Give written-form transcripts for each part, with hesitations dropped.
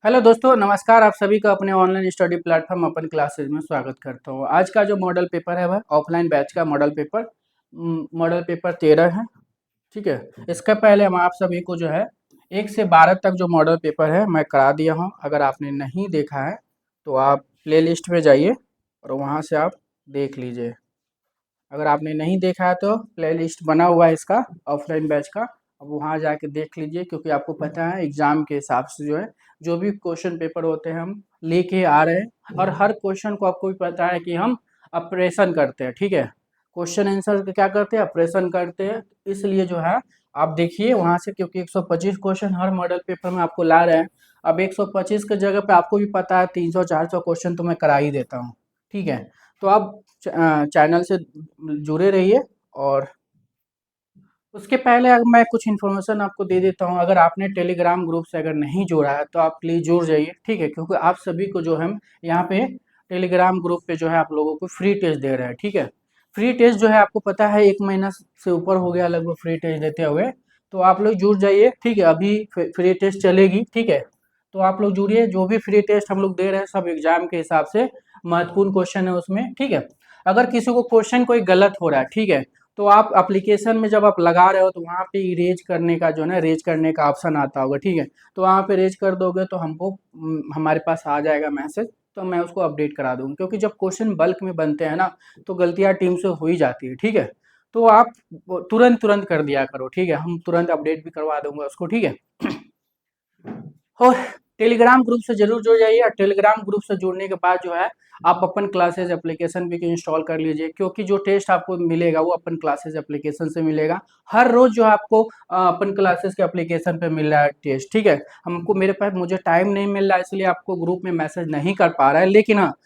Hello दोस्तों, नमस्कार। आप सभी का अपने online study platform open classes में स्वागत करता हूँ। आज का जो मॉडल पेपर है वह ऑफलाइन बैच का मॉडल पेपर 13 है। ठीक है। इसका पहले हम आप सभी को जो है 1 से 12 तक जो मॉडल पेपर है मैं करा दिया हूँ। अगर आपने नहीं देखा है तो आप प्ले लिस्ट में जाइए और वहाँ से आप देख लीजिए। अगर आपने नहीं देखा है तो प्ले लिस्ट बना हुआ है इसका ऑफलाइन बैच का, अब वहाँ जाके देख लीजिए, क्योंकि आपको पता है एग्ज़ाम के हिसाब से जो है जो भी क्वेश्चन पेपर होते हैं हम लेके आ रहे हैं, और हर क्वेश्चन को आपको भी पता है कि हम ऑपरेशन करते हैं। ठीक है। क्वेश्चन आंसर क्या करते हैं, ऑपरेशन करते हैं। इसलिए जो है आप देखिए वहाँ से, क्योंकि 125 क्वेश्चन हर मॉडल पेपर में आपको ला रहे हैं। अब 125 की जगह पे आपको भी पता है 300-400 क्वेश्चन तो मैं करा ही देता हूँ। ठीक है। तो आप चैनल से जुड़े रहिए। और उसके पहले अगर मैं कुछ इन्फॉर्मेशन आपको दे देता हूँ, अगर आपने टेलीग्राम ग्रुप से अगर नहीं जोड़ा है तो आप प्लीज़ जुड़ जाइए। ठीक है। क्योंकि आप सभी को जो हम यहाँ पे टेलीग्राम ग्रुप पे जो है आप लोगों को फ्री टेस्ट दे रहे हैं। ठीक है। फ्री टेस्ट जो है आपको पता है 1 महीना से ऊपर हो गया लगभग फ्री टेस्ट देते हुए। तो आप लोग जुड़ जाइए। ठीक है। अभी फ्री टेस्ट चलेगी। ठीक है। तो आप लोग जुड़िए। जो भी फ्री टेस्ट हम लोग दे रहे हैं सब एग्जाम के हिसाब से महत्वपूर्ण क्वेश्चन है उसमें। ठीक है। अगर किसी को क्वेश्चन कोई गलत हो रहा है, ठीक है, तो आप एप्लीकेशन में जब आप लगा रहे हो तो वहाँ पे इरेज करने का जो है ना, रेज करने का ऑप्शन आता होगा। ठीक है। तो वहाँ पे रेज कर दोगे तो हमको हमारे पास आ जाएगा मैसेज, तो मैं उसको अपडेट करा दूंगा। क्योंकि जब क्वेश्चन बल्क में बनते हैं ना तो गलतियाँ टीम से हो ही जाती है। ठीक है। तो आप तुरंत तुरंत कर दिया करो। ठीक है। हम तुरंत अपडेट भी करवा दूंगा उसको। ठीक है। और टेलीग्राम ग्रुप से जरूर जुड़ जाइए। और टेलीग्राम ग्रुप से जुड़ने के बाद जो है आप अपन क्लासेज एप्लीकेशन भी इंस्टॉल कर लीजिए, क्योंकि जो टेस्ट आपको मिलेगा वो अपन क्लासेज एप्लीकेशन से मिलेगा। हर रोज जो है आपको अपन क्लासेस के एप्लीकेशन पे मिल रहा है टेस्ट। ठीक है। हमको मेरे पास मुझे टाइम नहीं मिल रहा है, इसलिए आपको ग्रुप में मैसेज नहीं कर पा रहा है, लेकिन हाँ,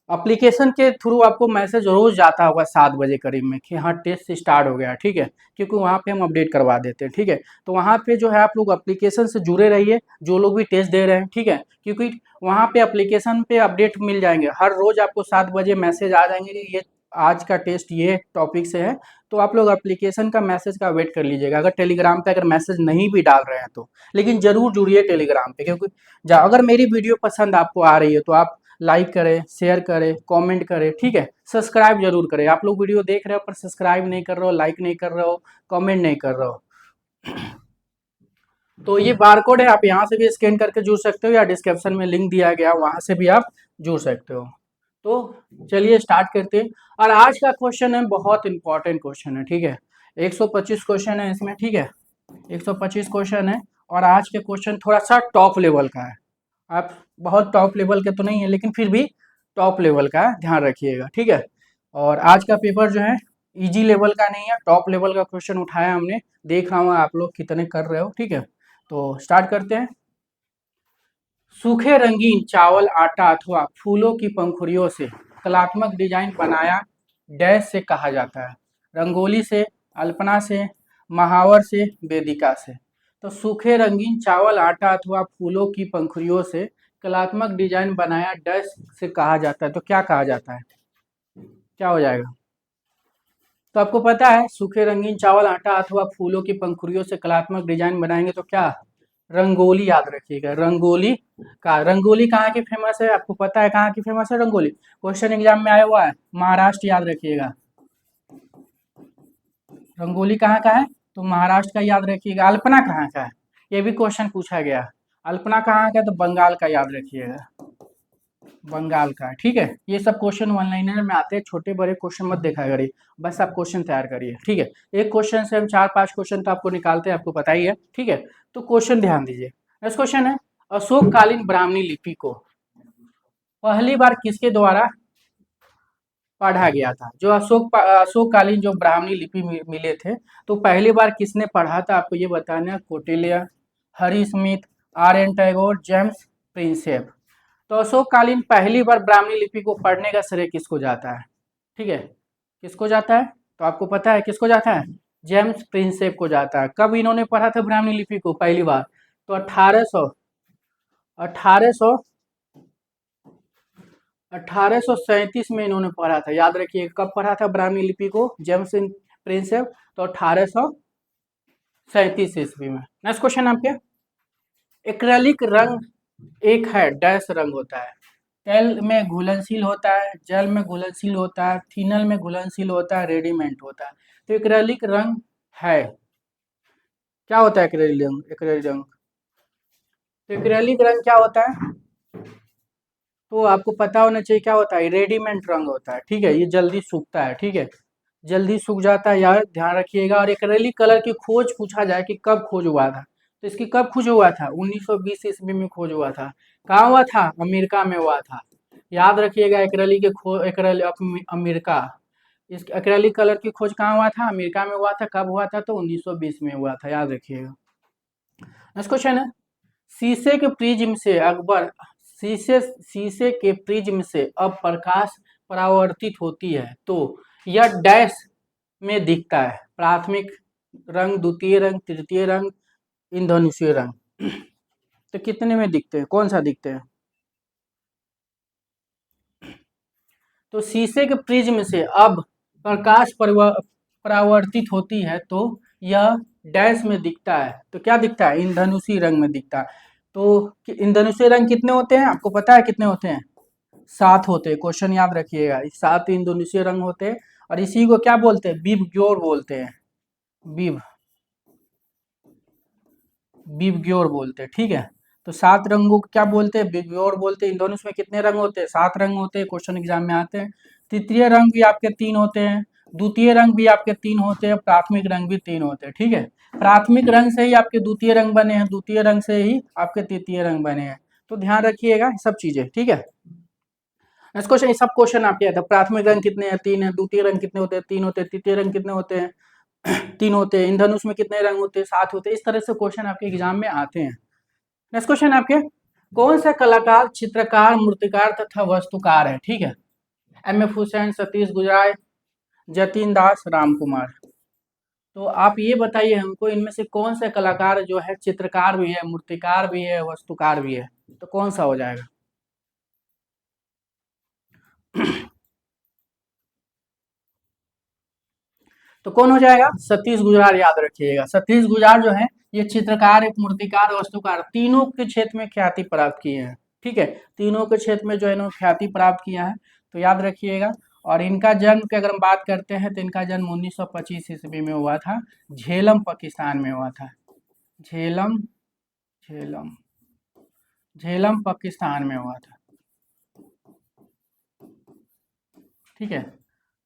एप्लीकेशन के थ्रू आपको मैसेज रोज जाता होगा 7 बजे करीब में कि हाँ टेस्ट स्टार्ट हो गया। ठीक है। क्योंकि वहाँ पे हम अपडेट करवा देते हैं। ठीक है। तो वहाँ पे जो है आप लोग एप्लीकेशन से जुड़े रहिए, जो लोग भी टेस्ट दे रहे हैं। ठीक है। क्योंकि वहाँ पे एप्लीकेशन पे अपडेट मिल जाएंगे। हर रोज आपको 7 बजे मैसेज आ जाएंगे कि ये आज का टेस्ट ये टॉपिक से है। तो आप लोग एप्लीकेशन का मैसेज का वेट कर लीजिएगा, अगर टेलीग्राम पे अगर मैसेज नहीं भी डाल रहे हैं तो। लेकिन जरूर जुड़िए टेलीग्राम पे, क्योंकि अगर मेरी वीडियो पसंद आपको आ रही है तो आप लाइक करें, शेयर करें, कमेंट करें। ठीक है। सब्सक्राइब जरूर करें। आप लोग वीडियो देख रहे हो पर सब्सक्राइब नहीं कर रहे हो, लाइक नहीं कर रहे हो, कमेंट नहीं कर रहे हो। तो ये बारकोड है, आप यहाँ से भी स्कैन करके जुड़ सकते हो, या डिस्क्रिप्शन में लिंक दिया गया वहां से भी आप जुड़ सकते हो। तो चलिए स्टार्ट करते हैं। और आज का क्वेश्चन है बहुत इंपॉर्टेंट क्वेश्चन है। ठीक है। 125 क्वेश्चन है इसमें। ठीक है। 125 क्वेश्चन है। और आज के क्वेश्चन थोड़ा सा टॉप लेवल का है। आप बहुत टॉप लेवल के तो नहीं है, लेकिन फिर भी टॉप लेवल का ध्यान रखिएगा। ठीक है। और आज का पेपर जो है इजी लेवल का नहीं है, टॉप लेवल का क्वेश्चन उठाया हमने। देख रहा हूँ आप लोग कितने कर रहे हो। ठीक है। तो स्टार्ट करते हैं। सूखे रंगीन चावल, आटा अथवा फूलों की पंखुड़ियों से कलात्मक डिजाइन बनाया डैश से कहा जाता है। रंगोली से, अल्पना से, महावर से, वेदिका से। तो सूखे रंगीन चावल, आटा अथवा फूलों की पंखुड़ियों से कलात्मक डिजाइन बनाया डैश से कहा जाता है। तो क्या कहा जाता है, क्या हो जाएगा? तो आपको पता है सूखे रंगीन चावल, आटा अथवा फूलों की पंखुड़ियों से कलात्मक डिजाइन बनाएंगे तो क्या? रंगोली। याद रखिएगा रंगोली। रंगोली कहाँ की फेमस है? आपको पता है कहाँ की फेमस है रंगोली? क्वेश्चन एग्जाम में आया हुआ है, महाराष्ट्र। याद रखिएगा रंगोली कहाँ का है, तो महाराष्ट्र का याद रखिएगा। अल्पना कहाँ का है, ये भी क्वेश्चन पूछा गया। अल्पना कहाँ का है, तो बंगाल का याद रखिएगा, बंगाल का। ठीक है। ये सब क्वेश्चन वन लाइनर में आते हैं, छोटे बड़े क्वेश्चन मत देखा करिए, बस आप क्वेश्चन तैयार करिए। ठीक है। एक क्वेश्चन से हम 4-5 क्वेश्चन तो आपको निकालते हैं, आपको पता ही है। ठीक है। तो क्वेश्चन ध्यान दीजिए। नेक्स्ट क्वेश्चन है, अशोककालीन ब्राह्मणी लिपि को पहली बार किसके द्वारा पढ़ा गया था? जो अशोककालीन जो ब्राह्मणी लिपि मिले थे, तो पहली बार किसने पढ़ा था आपको ये बताना है। Kautilya, Harry Smith, R N Tagore, James Prinsep. तो अशोककालीन पहली बार ब्राह्मणी लिपि को पढ़ने का श्रेय किसको जाता है? ठीक है। किसको जाता है? तो आपको पता है किसको जाता है? जेम्स प्रिंसेप को जाता है। कब इन्होंने पढ़ा था ब्राह्मणी लिपि को पहली बार? तो 1837 1837 में इन्होंने पढ़ा था। याद रखिए कब पढ़ा था ब्राह्मी लिपि को जेम्स प्रिंसेप? तो 1837 ईस्वी में। नेक्स्ट क्वेश्चन आपके, एक्रेलिक रंग एक है डैश रंग होता है, तेल में घुलनशील होता है, जल में घुलनशील होता है, थिनल में घुलनशील होता है, रेडीमेंट होता है। तो एक्रेलिक रंग है, क्या होता है एक्रेलिक रंग? एक्रेलिक रंग, तो एक्रेलिक रंग क्या होता है? तो आपको पता होना चाहिए क्या होता है, रेडीमेंट रंग होता है, ठीक है, ये जल्दी सूखता है, ठीक है, जल्दी सूख जाता है, यार ध्यान रखिएगा। और एक्रेलिक कलर की खोज पूछा जाए कि कब खोज हुआ था, तो इसकी कब खोज हुआ था? 1920 ईस्वी में खोज हुआ था। कहाँ हुआ था? अमेरिका में हुआ था। याद रखिएगा, एक्रेलिक के खो एक्रेलिक अमेरिका, इस एक्रेलिक कलर की खोज कहाँ हुआ था? अमेरिका में हुआ था। कब हुआ था? तो 1920 में हुआ था, याद रखिएगा। नेक्स्ट क्वेश्चन है, शीशे के प्रिज्म से अकबर शीशे शीशे के प्रिज्म से अब प्रकाश परावर्तित होती है तो यह डैश में दिखता है, प्राथमिक रंग, द्वितीय रंग, तृतीय रंग, इंद्रधनुषीय रंग। तो कितने में दिखते हैं, कौन सा दिखते हैं? तो शीशे के प्रिज्म से अब प्रकाश परावर्तित होती है तो यह डैश में दिखता है, तो क्या दिखता है? इंद्रधनुषी रंग में दिखता है। तो इंद्रधनुषी रंग कितने होते हैं, आपको पता है कितने होते हैं? 7 होते हैं, क्वेश्चन याद रखिएगा, 7 इंद्रधनुषीय रंग होते हैं। और इसी को क्या बोलते हैं? विबग्योर बोलते हैं, विब विबग्योर बोलते हैं, ठीक है। तो 7 रंगों को क्या बोलते हैं? विबग्योर बोलते हैं। इंद्रधनुष में कितने रंग होते हैं? 7 रंग होते हैं, क्वेश्चन एग्जाम में आते हैं। तृतीय रंग भी आपके 3 होते हैं, द्वितीय रंग भी आपके 3 होते हैं, प्राथमिक रंग भी 3 होते हैं, ठीक है। प्राथमिक रंग से ही आपके द्वितीय रंग बने हैं, द्वितीय रंग से ही आपके तृतीय रंग बने हैं। तो ध्यान रखिएगा ये सब चीजें, ठीक है। नेक्स्ट क्वेश्चन, ये सब क्वेश्चन आपके आता है। प्राथमिक रंग कितने हैं? 3 है। द्वितीय रंग कितने होते हैं? 3 होते हैं। तृतीय रंग कितने होते हैं? 3 होते हैं। इंद्रधनुष में कितने रंग होते हैं? 7 होते हैं। इस तरह से क्वेश्चन आपके एग्जाम में आते हैं। नेक्स्ट क्वेश्चन आपके, कौन सा कलाकार चित्रकार, मूर्तिकार तथा वास्तुकार है? ठीक है, एम एफ हुसैन, सतीश गुजराय, जतिन दास, राम कुमार। तो आप ये बताइए हमको, इनमें से कौन सा कलाकार जो है चित्रकार भी है, मूर्तिकार भी है, वास्तुकार भी है? तो कौन सा हो जाएगा? तो कौन हो जाएगा? सतीश गुजराल, याद रखिएगा। सतीश गुजराल जो है ये चित्रकार, एक मूर्तिकार, वास्तुकार, तीनों के क्षेत्र में ख्याति प्राप्त किए हैं, ठीक है। तीनों के क्षेत्र में जो है इन्होंने ख्याति प्राप्त किया है, तो याद रखिएगा। और इनका जन्म की अगर हम बात करते हैं तो इनका जन्म 1925 ईस्वी में हुआ था, झेलम पाकिस्तान में हुआ था। झेलम झेलम झेलम पाकिस्तान में हुआ था, ठीक है।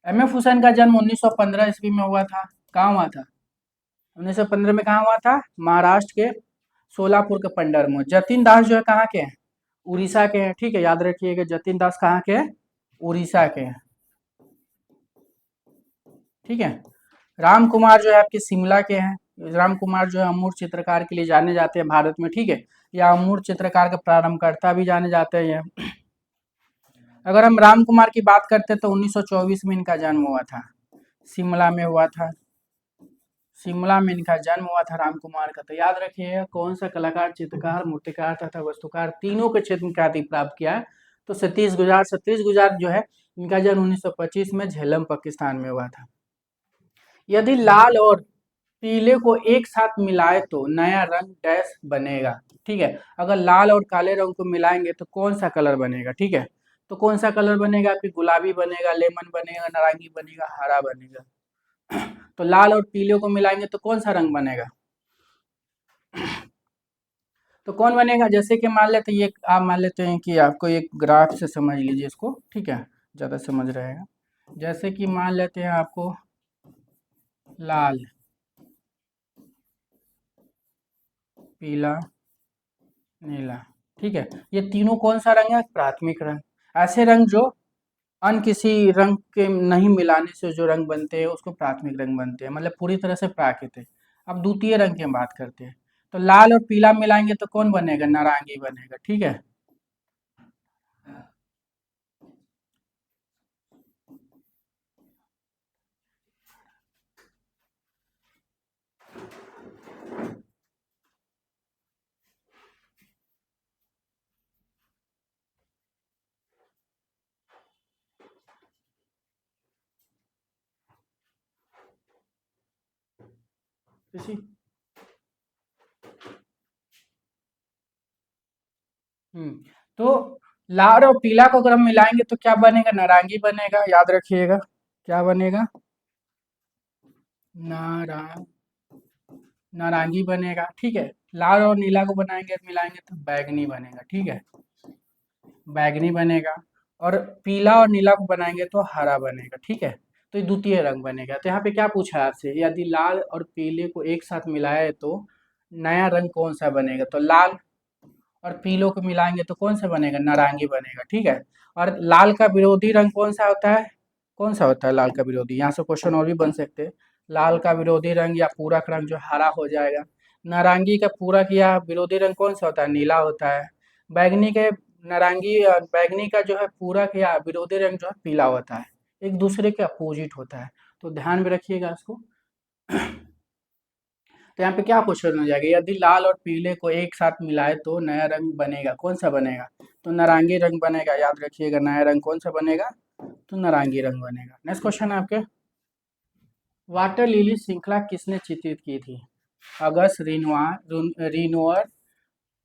एम एफ हुसैन का जन्म 1915 ईस्वी में हुआ था। कहाँ हुआ था? 1915 में कहाँ हुआ था? महाराष्ट्र के सोलापुर के पंडर में। जतिन दास जो है कहाँ के हैं? उड़ीसा के हैं, ठीक है, याद रखिएगा। जतिन दास कहाँ के हैं? उड़ीसा के हैं, ठीक है। राम कुमार जो है आपके शिमला के हैं। राम कुमार जो है अमूर्त चित्रकार के लिए जाने जाते हैं भारत में, ठीक है, या अमूर्त चित्रकार का प्रारंभकर्ता भी जाने जाते हैं ये। अगर हम राम कुमार की बात करते हैं तो 1924 में इनका जन्म हुआ था, शिमला में हुआ था। शिमला में इनका जन्म हुआ था राम कुमार का। तो याद रखिएगा, कौन सा कलाकार चित्रकार, मूर्तिकार तथा वास्तुकार तीनों के क्षेत्र में ख्याति प्राप्त किया है? तो सतीश गुजराल। सतीश गुजराल जो है इनका जन्म 1925 में झेलम पाकिस्तान में हुआ था। यदि लाल और पीले को एक साथ मिलाए तो नया रंग डैश बनेगा, ठीक है। अगर लाल और काले रंग को मिलाएंगे तो कौन सा कलर बनेगा? ठीक है, तो कौन सा कलर बनेगा? आपकी गुलाबी बनेगा, लेमन बनेगा, नारंगी बनेगा, हरा बनेगा। तो लाल और पीले को मिलाएंगे तो कौन सा रंग बनेगा? तो कौन बनेगा? जैसे कि मान लेते हैं, ये आप मान लेते हैं कि आपको एक ग्राफ से समझ लीजिए इसको, ठीक है, ज़्यादा समझ रहेगा। जैसे कि मान लेते हैं आपको लाल, पीला, नीला, ठीक है, ये तीनों कौन सा रंग है? प्राथमिक रंग। ऐसे रंग जो अन्य किसी रंग के नहीं मिलाने से जो रंग बनते हैं उसको प्राथमिक रंग बनते हैं, मतलब पूरी तरह से प्राकृतिक। अब द्वितीय रंग की हम बात करते हैं, तो लाल और पीला मिलाएंगे तो कौन बनेगा? नारंगी बनेगा, ठीक है। इसी तो लाल और पीला को अगर हम मिलाएंगे तो क्या बनेगा? नारंगी बनेगा, याद रखिएगा। क्या बनेगा? नारा नारंगी बनेगा, ठीक है। लाल और नीला को बनाएंगे मिलाएंगे तो बैगनी बनेगा, ठीक है, बैगनी बनेगा। और पीला और नीला को बनाएंगे तो हरा बनेगा, ठीक है। तो ये द्वितीय रंग बनेगा। तो यहाँ पे क्या पूछा है आपसे? यदि लाल और पीले को एक साथ मिलाए तो नया रंग कौन सा बनेगा? तो लाल और पीलों को मिलाएंगे तो कौन सा बनेगा? नारंगी बनेगा, ठीक है। और लाल का विरोधी रंग कौन सा होता है? कौन सा होता है लाल का विरोधी? यहाँ से क्वेश्चन और भी बन सकते हैं। लाल का विरोधी रंग या पूरक रंग जो हरा हो जाएगा। नारंगी का पूरक या विरोधी रंग कौन सा होता है? नीला होता है। बैगनी के नारंगी और बैगनी का जो है पूरक या विरोधी रंग जो है पीला होता है। एक दूसरे के अपोजिट होता है, तो ध्यान में रखिएगा इसको। तो यहाँ पे क्या क्वेश्चन हो जाएगा? यदि लाल और पीले को एक साथ मिलाए तो नया रंग बनेगा, कौन सा बनेगा? तो नारंगी रंग बनेगा, याद रखिएगा। नया रंग कौन सा बनेगा? तो नारंगी रंग बनेगा। नेक्स्ट क्वेश्चन है आपके, वाटर लिली श्रृंखला किसने चित्रित की थी? अगस्त रिनोयर,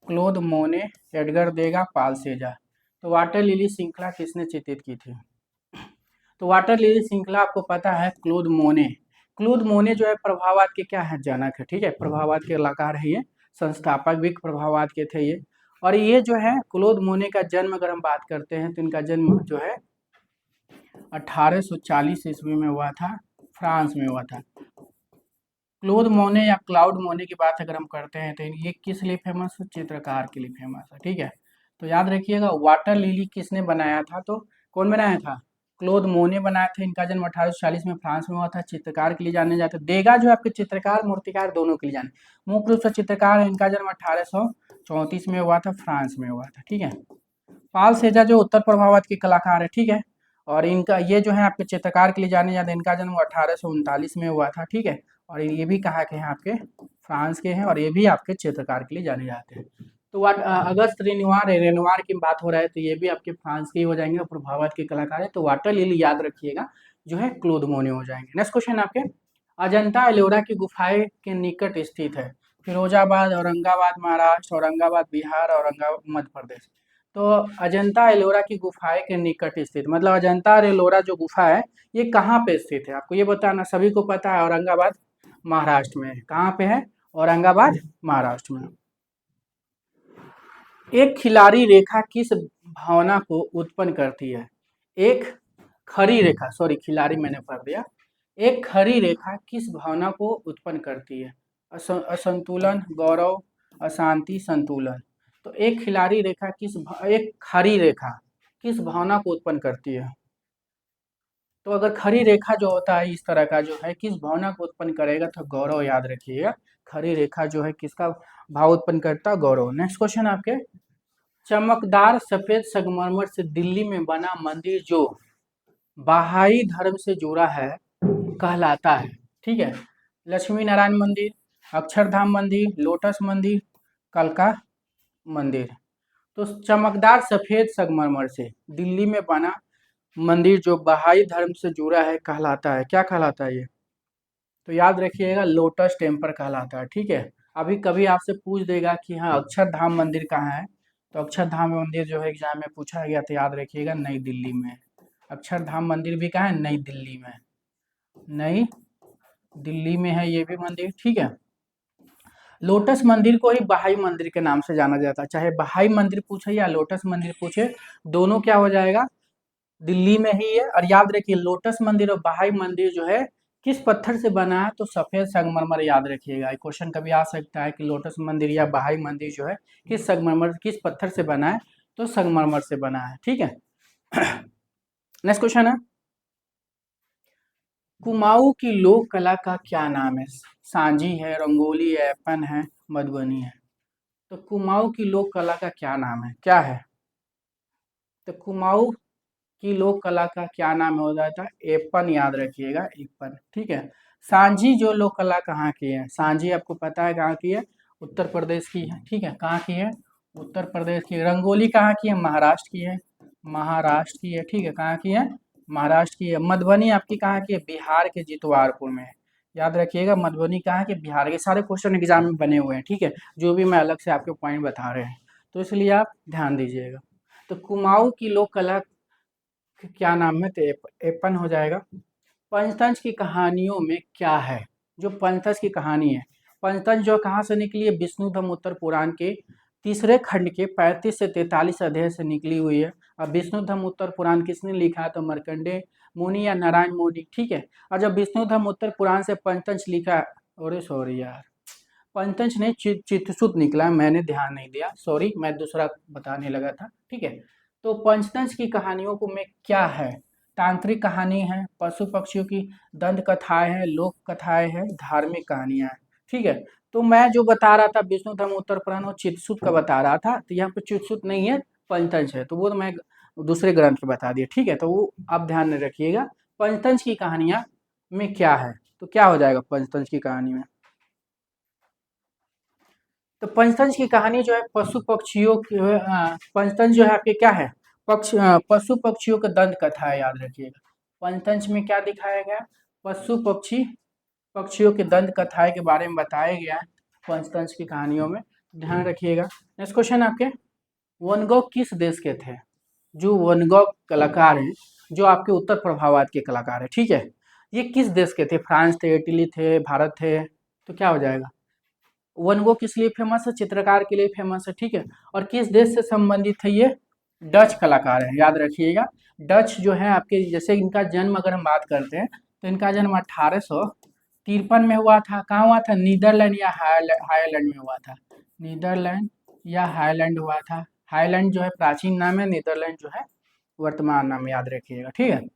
क्लोद मोने, एडगर देगा, पाल सेजा। तो वाटर लिली श्रृंखला किसने चित्रित की थी? तो वाटर लिली श्रृंखला आपको पता है क्लोद मोने। क्लोद मोने जो है प्रभाववाद के क्या है? जनक है, ठीक है, प्रभाववाद के कलाकार है ये, संस्थापक भी प्रभाववाद के थे ये। और ये जो है क्लोद मोने का जन्म अगर हम बात करते हैं तो इनका जन्म जो है 1840 ईस्वी में हुआ था, फ्रांस में हुआ था। क्लोद मोने या क्लाउड मोने की बात अगर हम करते हैं तो ये किस लिए फेमस है? चित्रकार के लिए फेमस है, ठीक है। तो याद रखिएगा वाटर लिली किसने बनाया था? तो कौन बनाया था? क्लोद मोने बनाया था। इनका जन्म 1840 में फ्रांस में हुआ था। चित्रकार के लिए जाने जाते। देगा जो आपके चित्रकार मूर्तिकार दोनों के लिए जाने, मुख्य रूप से चित्रकार है। इनका जन्म 1834 में हुआ था, फ्रांस में हुआ था, ठीक है। पाल सेजा जो उत्तर प्रभाववाद के कलाकार है, ठीक है। और इनका ये जो है आपके चित्रकार के लिए जाने जाते हैं। इनका जन्म 1839 में हुआ था, ठीक है। और ये भी कहाँ के हैं? आपके फ्रांस के हैं। और ये भी आपके चित्रकार के लिए जाने जाते हैं। तो अगस्त रेनोवार है, रेनोवार की बात हो रहा है तो ये भी आपके फ्रांस के ही हो जाएंगे और प्रभाववाद के कलाकार है। तो वाटर लिली याद रखिएगा जो है क्लोद मोने हो जाएंगे। नेक्स्ट क्वेश्चन आपके, अजंता एलोरा की गुफाएं के निकट स्थित है? फिरोजाबाद, औरंगाबाद महाराष्ट्र, औरंगाबाद बिहार, औरंगाबाद मध्य प्रदेश। तो अजंता एलोरा की गुफाएं के निकट स्थित, मतलब अजंता और एलोरा जो गुफा है ये कहाँ पे स्थित है? आपको ये बताना, सभी को पता है औरंगाबाद महाराष्ट्र में। कहाँ पे है? औरंगाबाद महाराष्ट्र में। एक खिलाड़ी रेखा किस भावना को उत्पन्न करती है? एक खड़ी रेखा, सॉरी खिलाड़ी मैंने पढ़ दिया। एक खड़ी रेखा किस भावना को उत्पन्न करती है? असंतुलन, गौरव, अशांति, संतुलन। तो एक खिलाड़ी रेखा एक खड़ी रेखा किस भावना को उत्पन्न करती है? तो अगर खड़ी रेखा जो होता है इस तरह का जो है किस भावना को उत्पन्न करेगा? तो गौरव, याद रखिएगा। खड़ी रेखा जो है किसका भाव उत्पन्न करता है? गौरव। नेक्स्ट क्वेश्चन आपके, चमकदार सफेद संगमरमर से दिल्ली में बना मंदिर जो बहाई धर्म से जुड़ा है कहलाता है, ठीक है। लक्ष्मी नारायण मंदिर, अक्षरधाम मंदिर, लोटस मंदिर, कलका मंदिर। तो चमकदार सफेद संगमरमर से दिल्ली में बना मंदिर जो बहाई धर्म से जुड़ा है कहलाता है, क्या कहलाता है ये? तो याद रखिएगा लोटस टेम्पल कहलाता है, ठीक है। अभी कभी आपसे पूछ देगा कि हाँ अक्षरधाम मंदिर कहाँ है? तो अक्षरधाम मंदिर जो है एग्जाम में पूछा गया, तो याद रखिएगा नई दिल्ली में है। अक्षरधाम मंदिर भी कहाँ है? नई दिल्ली में। नई दिल्ली में है ये भी मंदिर, ठीक है। लोटस मंदिर को ही बहाई मंदिर के नाम से जाना जाता है। चाहे बहाई मंदिर पूछे या लोटस मंदिर पूछे, दोनों क्या हो जाएगा? दिल्ली में ही है। और याद रखिए लोटस मंदिर और बहाई मंदिर जो है किस पत्थर से बना है? तो सफेद संगमरमर, याद रखिएगा। क्वेश्चन कभी आ सकता है कि लोटस मंदिर या बहाई मंदिर जो है किस संगमरमर, किस पत्थर से बना है? तो संगमरमर से बना है, ठीक है। नेक्स्ट क्वेश्चन है, कुमाऊं की लोक कला का क्या नाम है? सांझी है, रंगोली है, एपन है, मधुबनी है। तो कुमाऊं की लोक कला का क्या नाम है? क्या है? तो कुमाऊं की लोक कला का क्या नाम हो जाता है? एपन, याद रखिएगा, एपन, ठीक है। सांझी जो लोक कला कहाँ की है? सांझी आपको पता है कहाँ की है? उत्तर प्रदेश की है, ठीक है। कहाँ की है? उत्तर प्रदेश की। रंगोली कहाँ की है? महाराष्ट्र की है, महाराष्ट्र की है, ठीक है। कहाँ की है? महाराष्ट्र की है। मधुबनी आपकी कहाँ की है? बिहार के जितवारपुर में है। याद रखिएगा मधुबनी कहाँ के? बिहार के। सारे क्वेश्चन एग्जाम में बने हुए हैं, ठीक है, जो भी मैं अलग से आपके पॉइंट बता रहे हैं। तो इसलिए आप ध्यान दीजिएगा। तो कुमाऊं की लोक कला क्या नाम है, तो एपन हो जाएगा। पंचतंत्र की कहानियों में क्या है, जो पंचतंत्र की कहानी है, पंचतंत्र जो कहाँ से निकली है, विष्णुधर्म उत्तर पुराण के तीसरे खंड के 35 से 43 अध्याय से निकली हुई है। अब विष्णुधर्म उत्तर पुराण किसने लिखा है, तो मार्कंडेय मुनि या नारायण मुनि, ठीक है। और जब विष्णुधर्म उत्तर पुराण से पंचतंत्र लिखा, अरे सॉरी यार, पंचतंत्र नहीं चित्रसूत निकला, मैंने ध्यान नहीं दिया, सॉरी, मैं दूसरा बताने लगा था, ठीक है। तो पंचतंत्र की कहानियों को में क्या है, तांत्रिक कहानी है, पशु पक्षियों की दंत कथाएं हैं, लोक कथाएं हैं, धार्मिक कहानियां हैं, ठीक है। तो मैं जो बता रहा था विष्णु धर्म उत्तर पुराण और चित्रसूत का बता रहा था, तो यहाँ पे चित्रसूत नहीं है, पंचतंत्र है, तो वो तो मैं दूसरे ग्रंथ में बता दिया, ठीक है। तो वो आप ध्यान में रखिएगा, पंचतंत्र की कहानियां में क्या है, तो क्या हो जाएगा पंचतंत्र की कहानी में। तो पंचतंत्र की कहानी जो है पशु पक्षियों की, पंचतंत्र जो है आपके क्या है, पशु पक्षियों का दंत कथा है, याद रखिएगा। पंचतंत्र में क्या दिखाया गया, पशु पक्षियों के दंत कथाएं के बारे में बताया गया है पंचतंत्र की कहानियों में, ध्यान रखिएगा। नेक्स्ट क्वेश्चन आपके, वन गो किस देश के थे, जो वन गो कलाकार हैं, जो आपके उत्तर प्रभावात के कलाकार है, ठीक है, ये किस देश के थे, फ्रांस थे, इटली थे, भारत थे, तो क्या हो जाएगा। वन गो किस लिए फेमस है, चित्रकार के लिए फेमस है, ठीक है। और किस देश से संबंधित है, ये डच कलाकार है, याद रखिएगा। डच जो है आपके, जैसे इनका जन्म अगर हम बात करते हैं, तो इनका जन्म 1853 में हुआ था, कहाँ हुआ था, नीदरलैंड या हाईलैंड में हुआ था, नीदरलैंड या हाईलैंड हुआ था। हाईलैंड जो है प्राचीन नाम है, नीदरलैंड जो है वर्तमान नाम, याद रखिएगा, ठीक है।